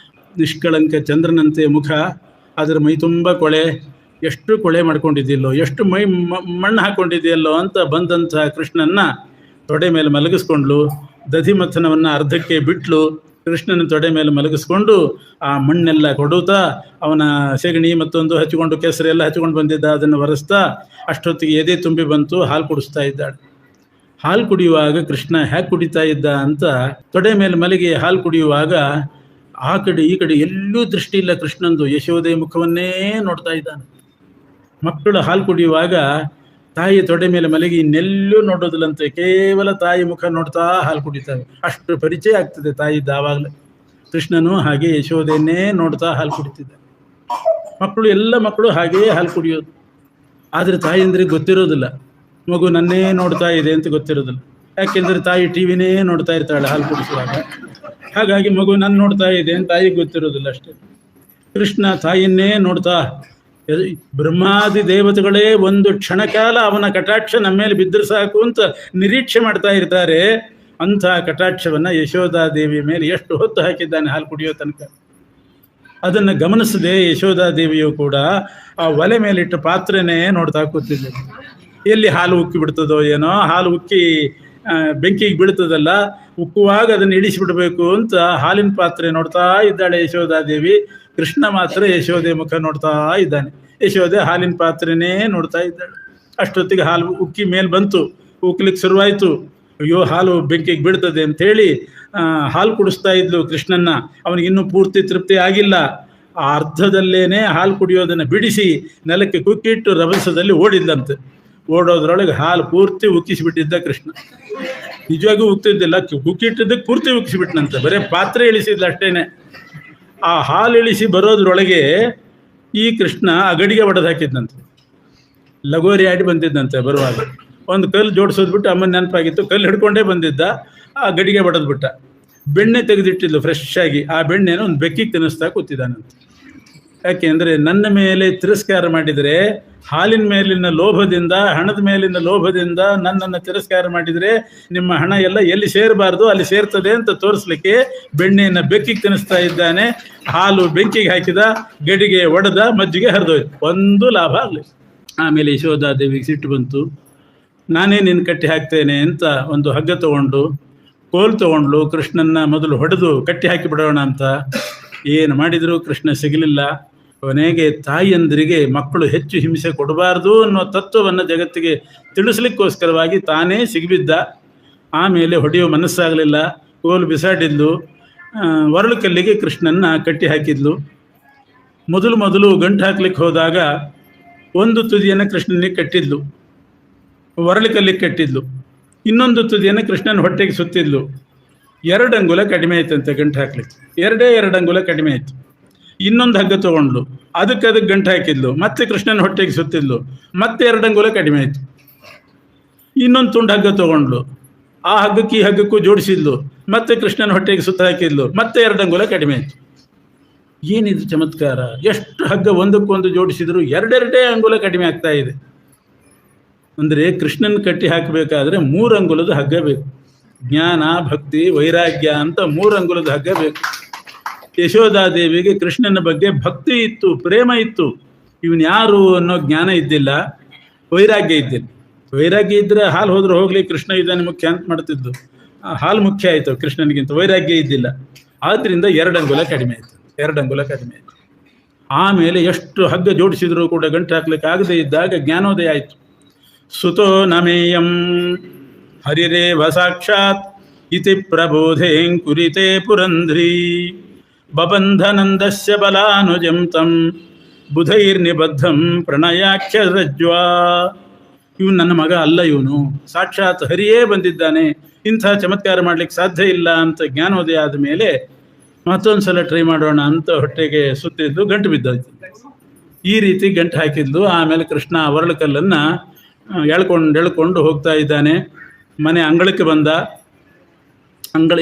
ನಿಷ್ಕಳಂಕ ಚಂದ್ರನಂತೆ ಮುಖ, ಅದರ ಮೈ ತುಂಬ ಕೊಳೆ, ಎಷ್ಟು ಕೊಳೆ ಮಾಡ್ಕೊಂಡಿದ್ದಿಲ್ಲೋ, ಎಷ್ಟು ಮಣ್ಣು ಹಾಕ್ಕೊಂಡಿದೆಯಲ್ಲೋ ಅಂತ ಬಂದಂಥ ಕೃಷ್ಣನ್ನ ತೊಡೆ ಮೇಲೆ ಮಲಗಿಸ್ಕೊಂಡ್ಲು. ದಧಿಮಥನವನ್ನು ಅರ್ಧಕ್ಕೆ ಬಿಟ್ಲು. ಕೃಷ್ಣನ ತೊಡೆ ಮೇಲೆ ಮಲಗಿಸ್ಕೊಂಡು ಆ ಮಣ್ಣೆಲ್ಲ ಕೊಡುತ್ತಾ, ಅವನ ಸೆಗಣಿ ಮತ್ತೊಂದು ಹಚ್ಚಿಕೊಂಡು ಕೆಸರೆಲ್ಲ ಹಚ್ಕೊಂಡು ಬಂದಿದ್ದ, ಅದನ್ನು ಒರೆಸ್ತಾ ಅಷ್ಟೊತ್ತಿಗೆ ಎದೆ ತುಂಬಿ ಬಂತು. ಹಾಲು ಕುಡಿಸ್ತಾ ಇದ್ದಾಳೆ. ಹಾಲು ಕುಡಿಯುವಾಗ ಕೃಷ್ಣ ಹೇಗೆ ಕುಡಿತಾ ಇದ್ದ ಅಂತ, ತೊಡೆ ಮೇಲೆ ಮಲಗಿ ಹಾಲು ಕುಡಿಯುವಾಗ ಆ ಕಡೆ ಈ ಕಡೆ ಎಲ್ಲೂ ದೃಷ್ಟಿ ಇಲ್ಲ ಕೃಷ್ಣಂದು. ಯಶೋದೆ ಮುಖವನ್ನೇ ನೋಡ್ತಾ ಇದ್ದಾನೆ. ಮಕ್ಕಳು ಹಾಲು ಕುಡಿಯುವಾಗ ತಾಯಿ ತೊಡೆ ಮೇಲೆ ಮಲಗಿ ಇನ್ನೆಲ್ಲೂ ನೋಡೋದಿಲ್ಲಂತೆ, ಕೇವಲ ತಾಯಿ ಮುಖ ನೋಡ್ತಾ ಹಾಲು ಕುಡಿತಾವೆ. ಅಷ್ಟು ಪರಿಚಯ ಆಗ್ತದೆ ತಾಯಿದ್ದು ಆವಾಗಲೇ. ಕೃಷ್ಣನು ಹಾಗೆ ಯಶೋದೆಯನ್ನೇ ನೋಡ್ತಾ ಹಾಲು ಕುಡಿತಿದ್ದ. ಎಲ್ಲ ಮಕ್ಕಳು ಹಾಗೆಯೇ ಹಾಲು ಕುಡಿಯೋದು. ಆದರೆ ತಾಯಿಯಂದ್ರಿಗೆ ಗೊತ್ತಿರೋದಿಲ್ಲ, ಮಗು ನನ್ನೇ ನೋಡ್ತಾ ಇದೆ ಅಂತ ಗೊತ್ತಿರೋದಿಲ್ಲ. ಯಾಕೆಂದರೆ ತಾಯಿ ಟಿವಿನೇ ನೋಡ್ತಾ ಇರ್ತಾಳೆ ಹಾಲು ಕುಡಿಸುವಾಗ. ಹಾಗಾಗಿ ಮಗು ನನ್ನ ನೋಡ್ತಾ ಇದೆ ಅಂತ ತಾಯಿಗೆ ಗೊತ್ತಿರೋದಿಲ್ಲ ಅಷ್ಟೇ. ಕೃಷ್ಣ ತಾಯಿಯನ್ನೇ ನೋಡ್ತಾ, ಬ್ರಹ್ಮಾದಿ ದೇವತೆಗಳೇ ಒಂದು ಕ್ಷಣಕಾಲ ಅವನ ಕಟಾಕ್ಷ ನಮ್ಮ ಮೇಲೆ ಬಿದ್ದರೆ ಸಾಕು ಅಂತ ನಿರೀಕ್ಷೆ ಮಾಡ್ತಾ ಇರ್ತಾರೆ. ಅಂಥ ಕಟಾಕ್ಷವನ್ನು ಯಶೋಧಾದೇವಿಯ ಮೇಲೆ ಎಷ್ಟು ಹೊತ್ತು ಹಾಕಿದ್ದಾನೆ ಹಾಲು ಕುಡಿಯೋ ತನಕ. ಅದನ್ನು ಗಮನಿಸದೆ ಯಶೋಧಾದೇವಿಯು ಕೂಡ ಆ ಒಲೆ ಮೇಲಿಟ್ಟ ಪಾತ್ರೆನೇ ನೋಡ್ತಾ ಕೂತಿದ್ದೆ. ಎಲ್ಲಿ ಹಾಲು ಉಕ್ಕಿ ಬಿಡ್ತದೋ ಏನೋ, ಹಾಲು ಉಕ್ಕಿ ಬೆಂಕಿಗೆ ಬೀಳ್ತದಲ್ಲ, ಉಕ್ಕುವಾಗ ಅದನ್ನು ಇಳಿಸಿಬಿಡ್ಬೇಕು ಅಂತ ಹಾಲಿನ ಪಾತ್ರೆ ನೋಡ್ತಾ ಇದ್ದಾಳೆ ಯಶೋಧಾದೇವಿ. ಕೃಷ್ಣ ಮಾತ್ರ ಯಶೋದೆ ಮುಖ ನೋಡ್ತಾ ಇದ್ದಾನೆ. ಯಶೋದೆ ಹಾಲಿನ ಪಾತ್ರೆನೇ ನೋಡ್ತಾ ಇದ್ದಾಳೆ. ಅಷ್ಟೊತ್ತಿಗೆ ಹಾಲು ಉಕ್ಕಿ ಮೇಲೆ ಬಂತು, ಉಕ್ಕಲಿಕ್ಕೆ ಶುರುವಾಯಿತು. ಅಯ್ಯೋ ಹಾಲು ಬೆಂಕಿಗೆ ಬೀಳ್ತದೆ ಅಂಥೇಳಿ ಹಾಲು ಕುಡಿಸ್ತಾ ಇದ್ಲು ಕೃಷ್ಣನ್ನ. ಅವನಿಗಿನ್ನೂ ಪೂರ್ತಿ ತೃಪ್ತಿ ಆಗಿಲ್ಲ. ಆ ಅರ್ಧದಲ್ಲೇನೆ ಹಾಲು ಕುಡಿಯೋದನ್ನು ಬಿಡಿಸಿ ನೆಲಕ್ಕೆ ಕುಕ್ಕಿಟ್ಟು ರಭಸದಲ್ಲಿ ಓಡಿದ್ದಂತೆ. ಓಡೋದ್ರೊಳಗೆ ಹಾಲು ಪೂರ್ತಿ ಉಕ್ಕಿಸಿಬಿಟ್ಟಿದ್ದ ಕೃಷ್ಣ. ನಿಜವಾಗೂ ಉಕ್ತಿದ್ದಿಲ್ಲ, ಕುಕ್ಕಿಟ್ಟಿದ್ದಕ್ಕೆ ಪೂರ್ತಿ ಉಕ್ಕಿಸಿಬಿಟ್ನಂತೆ. ಬರೀ ಪಾತ್ರೆ ಇಳಿಸಿದ್ಲ ಅಷ್ಟೇನೆ. ಆ ಹಾಲು ಇಳಿಸಿ ಬರೋದ್ರೊಳಗೆ ಈ ಕೃಷ್ಣ ಆ ಗಡಿಗೆ ಒಡೆದು ಹಾಕಿದ್ದಂತೆ. ಲಗೋರಿ ಆಡಿ ಬಂದಿದ್ದಂತೆ ಬರುವಾಗ. ಒಂದು ಕಲ್ಲು ಜೋಡಿಸೋದ್ಬಿಟ್ಟು ಅಮ್ಮನ ನೆನಪಾಗಿತ್ತು, ಕಲ್ಲು ಹಿಡ್ಕೊಂಡೇ ಬಂದಿದ್ದ. ಆ ಗಡಿಗೆ ಒಡೆದ್ಬಿಟ್ಟ. ಬೆಣ್ಣೆ ತೆಗೆದಿಟ್ಟಿದ್ಲು ಫ್ರೆಶ್ ಆಗಿ. ಆ ಬೆಣ್ಣೆನ ಒಂದು ಬೆಕ್ಕಿಗೆ ತಿನ್ನಿಸ್ತಾ ಕೂತಿದ್ದಾನಂತೆ. ಯಾಕೆಂದರೆ ನನ್ನ ಮೇಲೆ ತಿರಸ್ಕಾರ ಮಾಡಿದರೆ, ಹಾಲಿನ ಮೇಲಿನ ಲೋಭದಿಂದ, ಹಣದ ಮೇಲಿನ ಲೋಭದಿಂದ ನನ್ನನ್ನು ತಿರಸ್ಕಾರ ಮಾಡಿದರೆ ನಿಮ್ಮ ಹಣ ಎಲ್ಲ ಎಲ್ಲಿ ಸೇರಬಾರ್ದು ಅಲ್ಲಿ ಸೇರ್ತದೆ ಅಂತ ತೋರಿಸ್ಲಿಕ್ಕೆ ಬೆಣ್ಣೆಯನ್ನು ಬೆಕ್ಕಿಗೆ ತಿನ್ನಿಸ್ತಾ ಇದ್ದಾನೆ. ಹಾಲು ಬೆಂಕಿಗೆ ಹಾಕಿದ, ಗಡಿಗೆ ಒಡೆದ, ಮಜ್ಜಿಗೆ ಹರಿದೋಯ್ತು. ಒಂದು ಲಾಭ ಆಗಲಿ. ಆಮೇಲೆ ಯಶೋಧಾದೇವಿಗೆ ಸಿಟ್ಟು ಬಂತು. ನಾನೇ ನಿನ್ನ ಕಟ್ಟಿ ಹಾಕ್ತೇನೆ ಅಂತ ಒಂದು ಹಗ್ಗ ತಗೊಂಡು ಕೋಲು ತಗೊಂಡ್ಲು. ಕೃಷ್ಣನ್ನ ಮೊದಲು ಹೊಡೆದು ಕಟ್ಟಿ ಹಾಕಿ ಬಿಡೋಣ ಅಂತ ಏನು ಮಾಡಿದರೂ ಕೃಷ್ಣ ಸಿಗಲಿಲ್ಲ. ಕೊನೆಗೆ ತಾಯಿಯಂದರಿಗೆ ಮಕ್ಕಳು ಹೆಚ್ಚು ಹಿಂಸೆ ಕೊಡಬಾರ್ದು ಅನ್ನೋ ತತ್ವವನ್ನು ಜಗತ್ತಿಗೆ ತಿಳಿಸ್ಲಿಕ್ಕೋಸ್ಕರವಾಗಿ ತಾನೇ ಸಿಗಿಬಿದ್ದ. ಆಮೇಲೆ ಹೊಡೆಯೋ ಮನಸ್ಸಾಗಲಿಲ್ಲ, ಕೋಲು ಬಿಸಾಡಿದ್ಲು. ಒರಳು ಕಲ್ಲಿಗೆ ಕೃಷ್ಣನ್ನ ಕಟ್ಟಿ ಹಾಕಿದ್ಲು. ಮೊದಲು ಗಂಟು ಹಾಕ್ಲಿಕ್ಕೆ ಹೋದಾಗ ಒಂದು ತುದಿಯನ್ನು ಕೃಷ್ಣನಿಗೆ ಕಟ್ಟಿದ್ಲು, ಒರಳು ಕಲ್ಲಿಗೆ ಕಟ್ಟಿದ್ಲು. ಇನ್ನೊಂದು ತುದಿಯನ್ನು ಕೃಷ್ಣನ ಹೊಟ್ಟೆಗೆ ಸುತ್ತಿದ್ಲು. 2 ಅಂಗುಲ ಕಡಿಮೆ ಆಯ್ತಂತೆ ಗಂಟು ಹಾಕ್ಲಿಕ್ಕೆ. 2 ಅಂಗುಲ ಕಡಿಮೆ ಆಯಿತು. ಇನ್ನೊಂದು ಹಗ್ಗ ತಗೊಂಡ್ಲು, ಅದಕ್ಕೆ ಗಂಟು ಹಾಕಿದ್ಲು. ಮತ್ತೆ ಕೃಷ್ಣನ ಹೊಟ್ಟೆಗೆ ಸುತ್ತಿದ್ಲು. ಮತ್ತೆ 2 ಅಂಗುಲ ಕಡಿಮೆ ಆಯಿತು. ಇನ್ನೊಂದು ತುಂಡು ಹಗ್ಗ ತಗೊಂಡ್ಲು, ಆ ಹಗ್ಗಕ್ಕೆ ಈ ಹಗ್ಗಕ್ಕೂ ಜೋಡಿಸಿದ್ಲು. ಮತ್ತೆ ಕೃಷ್ಣನ ಹೊಟ್ಟೆಗೆ ಸುತ್ತ ಹಾಕಿದ್ಲು. ಮತ್ತೆ 2 ಅಂಗುಲ ಕಡಿಮೆ ಆಯಿತು. ಏನಿದು ಚಮತ್ಕಾರ! ಎಷ್ಟು ಹಗ್ಗ ಒಂದಕ್ಕೊಂದು ಜೋಡಿಸಿದ್ರು 2 ಅಂಗುಲ ಕಡಿಮೆ ಆಗ್ತಾ ಇದೆ. ಅಂದರೆ ಕೃಷ್ಣನ ಕಟ್ಟಿ ಹಾಕಬೇಕಾದ್ರೆ 3 ಅಂಗುಲದ ಹಗ್ಗ ಬೇಕು. ಜ್ಞಾನ, ಭಕ್ತಿ, ವೈರಾಗ್ಯ ಅಂತ 3 ಅಂಗುಲದ ಹಗ್ಗ ಬೇಕು. ಯಶೋಧಾದೇವಿಗೆ ಕೃಷ್ಣನ ಬಗ್ಗೆ ಭಕ್ತಿ ಇತ್ತು, ಪ್ರೇಮ ಇತ್ತು. ಇವನು ಯಾರು ಅನ್ನೋ ಜ್ಞಾನ ಇದ್ದಿಲ್ಲ, ವೈರಾಗ್ಯ ಇದ್ದಿಲ್ಲ. ವೈರಾಗ್ಯ ಇದ್ದರೆ ಹಾಲು ಹೋದ್ರೆ ಹೋಗಲಿ, ಕೃಷ್ಣ ಇದ್ದಾನೆ ಮುಖ್ಯ ಅಂತ ಮಾಡ್ತಿದ್ದು. ಹಾಲು ಮುಖ್ಯ ಆಯಿತು ಕೃಷ್ಣನಿಗಿಂತ, ವೈರಾಗ್ಯ ಇದ್ದಿಲ್ಲ. ಆದ್ದರಿಂದ 2 ಅಂಗುಲ ಕಡಿಮೆ ಆಯಿತು. 2 ಅಂಗುಲ ಕಡಿಮೆ ಆಯಿತು. ಆಮೇಲೆ ಎಷ್ಟು ಹಗ್ಗ ಜೋಡಿಸಿದ್ರು ಕೂಡ ಗಂಟು ಹಾಕ್ಲಿಕ್ಕೆ ಆಗದೆ ಇದ್ದಾಗ ಜ್ಞಾನೋದಯ ಆಯಿತು. ಸುತೋ ನಮೇಯಂ ಹರಿರೇವ ಸಾಕ್ಷಾತ್ ಇತಿ ಪ್ರಬೋಧೇಂ ಕುರಿತೆ ಪುರಂಧ್ರಿ ಬಬಂಧನಂದಸ್ಯ ಬಲಾನುಜಂ ತಂ ಬುಧೈರ್ನಿಬದ್ಧಂ ಪ್ರಣಯಾಖ್ಯ ರಜ್ವಾ. ಇವನು ನನ್ನ ಮಗ ಅಲ್ಲ, ಇವನು ಸಾಕ್ಷಾತ್ ಹರಿಯೇ ಬಂದಿದ್ದಾನೆ, ಇಂಥ ಚಮತ್ಕಾರ ಮಾಡಲಿಕ್ಕೆ ಸಾಧ್ಯ ಇಲ್ಲ ಅಂತ ಜ್ಞಾನೋದಯ ಆದ ಮೇಲೆ ಮತ್ತೊಂದು ಸಲ ಟ್ರೈ ಮಾಡೋಣ ಅಂತ ಹೊಟ್ಟೆಗೆ ಸುತ್ತಿದ್ದು ಗಂಟು ಬಿದ್ದೋಯ್ತು. ಈ ರೀತಿ ಗಂಟು ಹಾಕಿದ್ದು. ಆಮೇಲೆ ಕೃಷ್ಣ ಒರಳು ಕಲ್ಲನ್ನು ಎಳ್ಕೊಂಡು ಹೋಗ್ತಾ ಇದ್ದಾನೆ. ಮನೆ ಅಂಗಳಕ್ಕೆ ಬಂದ.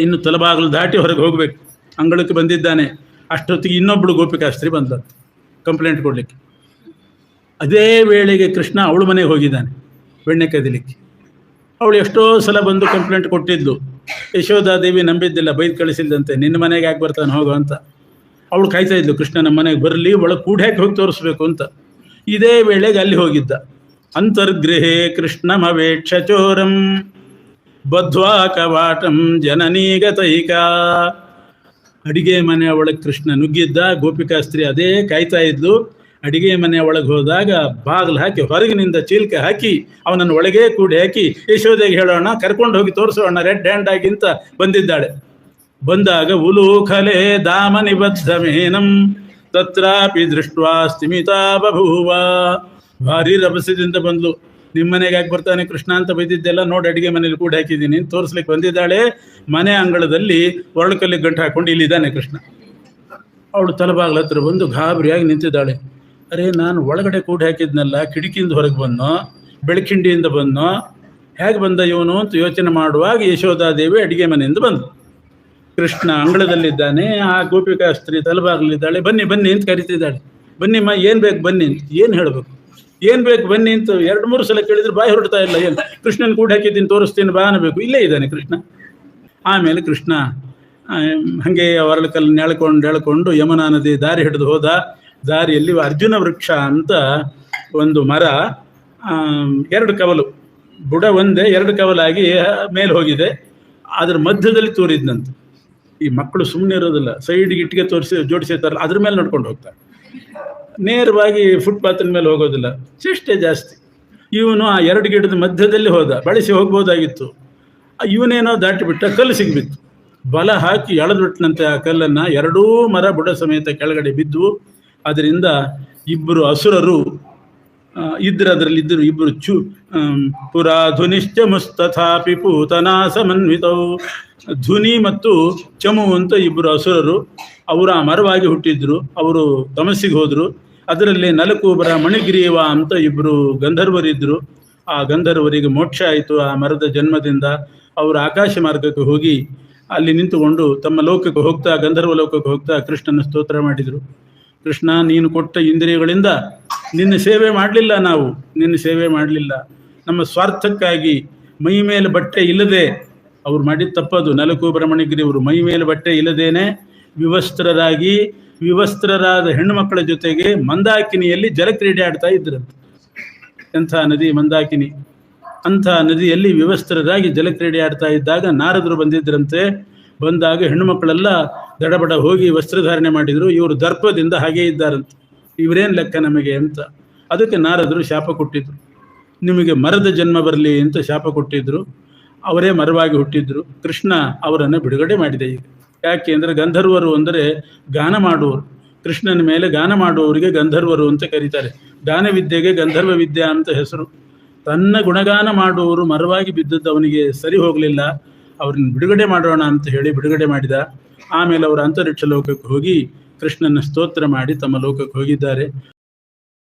ಇನ್ನು ತಲಬಾಗಲು ದಾಟಿ ಹೊರಗೆ ಹೋಗಬೇಕು. ಅಂಗಳಕ್ಕೆ ಬಂದಿದ್ದಾನೆ. ಅಷ್ಟೊತ್ತಿಗೆ ಇನ್ನೊಬ್ಬಳು ಗೋಪಿಕಾಸ್ತ್ರೀ ಬಂದದ್ದು ಕಂಪ್ಲೇಂಟ್ ಕೊಡಲಿಕ್ಕೆ. ಅದೇ ವೇಳೆಗೆ ಕೃಷ್ಣ ಅವಳ ಮನೆಗೆ ಹೋಗಿದ್ದಾನೆ ಬೆಣ್ಣೆ ಕದಿಲಿಕ್ಕೆ. ಅವಳು ಎಷ್ಟೋ ಸಲ ಬಂದು ಕಂಪ್ಲೇಂಟ್ ಕೊಟ್ಟಿದ್ಲು. ಯಶೋಧಾದೇವಿ ನಂಬಿದ್ದಿಲ್ಲ, ಬೈದು ಕಳಿಸಿಲ್ಲಂತೆ, ನಿನ್ನ ಮನೆಗೆ ಯಾಕೆ ಬರ್ತಾನೆ ಹೋಗೋ ಅಂತ. ಅವಳು ಕಾಯ್ತಾ ಇದ್ಲು ಕೃಷ್ಣ ನಮ್ಮ ಮನೆಗೆ ಬರಲಿ, ಒಳಗೆ ಕೂಡ್ಯಾಕೆ ಹೋಗಿ ತೋರಿಸ್ಬೇಕು ಅಂತ. ಇದೇ ವೇಳೆಗೆ ಅಲ್ಲಿ ಹೋಗಿದ್ದ. ಅಂತರ್ಗೃಹೇ ಕೃಷ್ಣಮವೇಕ್ಷ ಚೋರಂ ಬದ್ಧ್ವಾ ಕವಾಟಂ ಜನನೀಗತೈಕ. ಅಡಿಗೆ ಮನೆ ಒಳಗೆ ಕೃಷ್ಣ ನುಗ್ಗಿದ್ದ. ಗೋಪಿಕಾಸ್ತ್ರೀ ಅದೇ ಕಾಯ್ತಾ ಇದ್ಲು. ಅಡಿಗೆ ಮನೆ ಒಳಗೆ ಹೋದಾಗ ಬಾಗಿಲು ಹಾಕಿ ಹೊರಗಿನಿಂದ ಚೀಲ್ಕೆ ಹಾಕಿ ಅವನನ್ನು ಒಳಗೆ ಕೂಡಿ ಹಾಕಿ ಯಶೋದೆಗೆ ಹೇಳೋಣ, ಕರ್ಕೊಂಡು ಹೋಗಿ ತೋರಿಸೋಣ ರೆಡ್ ಹ್ಯಾಂಡ್ ಆಗಿ ಅಂತ ಬಂದಿದ್ದಾಳೆ. ಬಂದಾಗ ಉಲೂಖಲೆ ದಾಮ ನಿಬದ್ಧ ಮೇನಂ ತತ್ರಾಪಿ ದೃಷ್ಟ್ವಾ ಸ್ಥಿಮಿತಾ ಬಭೂವ. ಭಾರಿ ರಭಸದಿಂದ ಬಂದ್ಲು. ನಿಮ್ಮನೆಗೆ ಯಾಕೆ ಬರ್ತಾನೆ ಕೃಷ್ಣ ಅಂತ ಬೈದಿದ್ದೆಲ್ಲ ನೋಡಿ, ಅಡಿಗೆ ಮನೇಲಿ ಕೂಡ ಹಾಕಿದ್ದೀನಿ ತೋರಿಸ್ಲಿಕ್ಕೆ ಬಂದಿದ್ದಾಳೆ. ಮನೆ ಅಂಗಳದಲ್ಲಿ ಒರಳಕಲ್ಲಿ ಗಂಟು ಹಾಕೊಂಡು ಇಲ್ಲಿದ್ದಾನೆ ಕೃಷ್ಣ. ಅವಳು ತಲೆಬಾಗ್ಲ ಹತ್ರ ಬಂದು ಗಾಬರಿಯಾಗಿ ನಿಂತಿದ್ದಾಳೆ. ಅರೆ, ನಾನು ಒಳಗಡೆ ಕೂಡ ಹಾಕಿದ್ನಲ್ಲ, ಕಿಟಕಿಯಿಂದ ಹೊರಗೆ ಬಂದೋ, ಬೆಳಕಿಂಡಿಯಿಂದ ಬಂದೋ, ಹೇಗೆ ಬಂದ ಇವನು ಅಂತ ಯೋಚನೆ ಮಾಡುವಾಗ ಯಶೋಧಾದೇವಿ ಅಡಿಗೆ ಮನೆಯಿಂದ ಬಂದು ಕೃಷ್ಣ ಅಂಗಳದಲ್ಲಿದ್ದಾನೆ. ಆ ಗೋಪಿಕಾಸ್ತ್ರೀ ತಲೆಬಾಗ್ಲಿದ್ದಾಳೆ. ಬನ್ನಿ ಬನ್ನಿ ಅಂತ ಕರಿತಿದ್ದಾಳೆ. ಬನ್ನಿಮ್ಮ, ಏನು ಬೇಕು ಬನ್ನಿ ಅಂತ. ಏನು ಹೇಳಬೇಕು, ಏನು ಬೇಕು ಬನ್ನಿ ಅಂತ 2-3 ಸಲ ಕೇಳಿದ್ರೆ ಬಾಯಿ ಹೊರಡ್ತಾ ಇಲ್ಲ. ಏನು ಕೃಷ್ಣನ ಕೂಡ ಹಾಕಿದ್ದೀನಿ ತೋರಿಸ್ತೀನಿ ಬಾ ಅನ್ನಬೇಕು. ಇಲ್ಲೇ ಇದ್ದಾನೆ ಕೃಷ್ಣ. ಆಮೇಲೆ ಕೃಷ್ಣ ಹಾಗೆ ಹೊರಳಕಲ್ಲಿ ಎಳ್ಕೊಂಡು ಯಮುನಾ ನದಿ ದಾರಿ ಹಿಡಿದು ಹೋದ. ದಾರಿಯಲ್ಲಿ ಅರ್ಜುನ ವೃಕ್ಷ ಅಂತ ಒಂದು ಮರ, 2 ಕವಲು, ಬುಡ ಒಂದೇ 2 ಕವಲಾಗಿ ಮೇಲೆ ಹೋಗಿದೆ. ಅದ್ರ ಮಧ್ಯದಲ್ಲಿ ತೋರಿದ್ನಂತೆ. ಈ ಮಕ್ಕಳು ಸುಮ್ಮನೆ ಇರೋದಿಲ್ಲ, ಸೈಡ್ಗೆ ಇಟ್ಟಿಗೆ ಜೋಡಿಸಿರ್ತಾರಲ್ಲ, ಅದ್ರ ಮೇಲೆ ನಡ್ಕೊಂಡು ಹೋಗ್ತಾರೆ. ನೇರವಾಗಿ ಫುಟ್ಪಾತಿನ ಮೇಲೆ ಹೋಗೋದಿಲ್ಲ, ಚೇಷ್ಟೆ ಜಾಸ್ತಿ. ಇವನು ಆ 2 ಗಿಡದ ಮಧ್ಯದಲ್ಲಿ ಹೋದ. ಬಳಸಿ ಹೋಗ್ಬೋದಾಗಿತ್ತು. ಇವನೇನೋ ದಾಟಿಬಿಟ್ಟ, ಕಲ್ಲು ಸಿಗ್ಬಿತ್ತು. ಬಲ ಹಾಕಿ ಎಳೆದ್ಬಿಟ್ಟನಂತೆ ಆ ಕಲ್ಲನ್ನು. 2 ಮರ ಬುಡ ಸಮೇತ ಕೆಳಗಡೆ ಬಿದ್ದು. ಅದರಿಂದ 2 ಅಸುರರು ಅದರಲ್ಲಿದ್ದರು. 2 ಪುರಾ ಧುನಿಶ್ಚ ಮುಸ್ತಥಾಪಿ ಪೂತನಾ ಸಮನ್ವಿತವು. ಧುನಿ ಮತ್ತು ಚಮು ಅಂತ 2 ಅಸುರರು. ಅವರು ಆ ಮರವಾಗಿ ಹುಟ್ಟಿದ್ರು. ಅವರು ತಮಸ್ಸಿಗೆ ಹೋದರು. ಅದರಲ್ಲಿ ನಲಕೂಬರ ಮಣಿಗ್ರೀವ ಅಂತ 2 ಗಂಧರ್ವರಿದ್ದರು. ಆ ಗಂಧರ್ವರಿಗೆ ಮೋಕ್ಷ ಆಯಿತು ಆ ಮರದ ಜನ್ಮದಿಂದ. ಅವರು ಆಕಾಶ ಮಾರ್ಗಕ್ಕೆ ಹೋಗಿ ಅಲ್ಲಿ ನಿಂತುಕೊಂಡು ತಮ್ಮ ಲೋಕಕ್ಕೆ ಹೋಗ್ತಾ, ಗಂಧರ್ವ ಲೋಕಕ್ಕೆ ಹೋಗ್ತಾ ಕೃಷ್ಣನ ಸ್ತೋತ್ರ ಮಾಡಿದರು. ಕೃಷ್ಣ, ನೀನು ಕೊಟ್ಟ ಇಂದ್ರಿಯಗಳಿಂದ ನಿನ್ನ ಸೇವೆ ಮಾಡಲಿಲ್ಲ, ನಾವು ನಿನ್ನ ಸೇವೆ ಮಾಡಲಿಲ್ಲ. ನಮ್ಮ ಸ್ವಾರ್ಥಕ್ಕಾಗಿ ಮೈ ಮೇಲೆ ಬಟ್ಟೆ ಇಲ್ಲದೆ, ಅವ್ರು ಮಾಡಿದ ತಪ್ಪದು. ನಲಕೂಬರ ಮಣಿಗ್ರೀವರು ಮೈ ಮೇಲೆ ಬಟ್ಟೆ ಇಲ್ಲದೇನೆ ವಿವಸ್ತ್ರರಾದ ಹೆಣ್ಣು ಮಕ್ಕಳ ಜೊತೆಗೆ ಮಂದಾಕಿನಿಯಲ್ಲಿ ಜಲಕ್ರೀಡೆ ಆಡ್ತಾ ಇದ್ರಂತೆ. ಎಂಥ ನದಿ ಮಂದಾಕಿನಿ. ಅಂಥ ನದಿಯಲ್ಲಿ ವಿವಸ್ತ್ರರಾಗಿ ಜಲಕ್ರೀಡೆ ಆಡ್ತಾ ಇದ್ದಾಗ ನಾರದರು ಬಂದಿದ್ದರಂತೆ. ಬಂದಾಗ ಹೆಣ್ಣು ಮಕ್ಕಳೆಲ್ಲ ದಡಬಡ ಹೋಗಿ ವಸ್ತ್ರಧಾರಣೆ ಮಾಡಿದರು. ಇವರು ದರ್ಪದಿಂದ ಹಾಗೇ ಇದ್ದಾರಂತೆ. ಇವರೇನು ಲೆಕ್ಕ ನಮಗೆ ಅಂತ. ಅದಕ್ಕೆ ನಾರದರು ಶಾಪ ಕೊಟ್ಟಿದ್ರು. ನಿಮಗೆ ಮರದ ಜನ್ಮ ಬರಲಿ ಅಂತ ಶಾಪ ಕೊಟ್ಟಿದ್ರು. ಅವರೇ ಮರವಾಗಿ ಹುಟ್ಟಿದ್ರು. ಕೃಷ್ಣ ಅವರನ್ನು ಬಿಡುಗಡೆ ಮಾಡಿದೆ. ಈಗ ಯಾಕೆ ಅಂದರೆ ಗಂಧರ್ವರು ಅಂದರೆ ಗಾನ ಮಾಡುವವರು. ಕೃಷ್ಣನ ಮೇಲೆ ಗಾನ ಮಾಡುವವರಿಗೆ ಗಂಧರ್ವರು ಅಂತ ಕರೀತಾರೆ. ಗಾನವಿದ್ಯೆಗೆ ಗಂಧರ್ವ ವಿದ್ಯಾ ಅಂತ ಹೆಸರು. ತನ್ನ ಗುಣಗಾನ ಮಾಡುವವರು ಮರವಾಗಿ ಬಿದ್ದದ್ದು ಅವನಿಗೆ ಸರಿ ಹೋಗಲಿಲ್ಲ. ಅವ್ರನ್ನ ಬಿಡುಗಡೆ ಮಾಡೋಣ ಅಂತ ಹೇಳಿ ಬಿಡುಗಡೆ ಮಾಡಿದ. ಆಮೇಲೆ ಅವರು ಅಂತರಿಕ್ಷ ಲೋಕಕ್ಕೆ ಹೋಗಿ ಕೃಷ್ಣನ ಸ್ತೋತ್ರ ಮಾಡಿ ತಮ್ಮ ಲೋಕಕ್ಕೆ ಹೋಗಿದ್ದಾರೆ.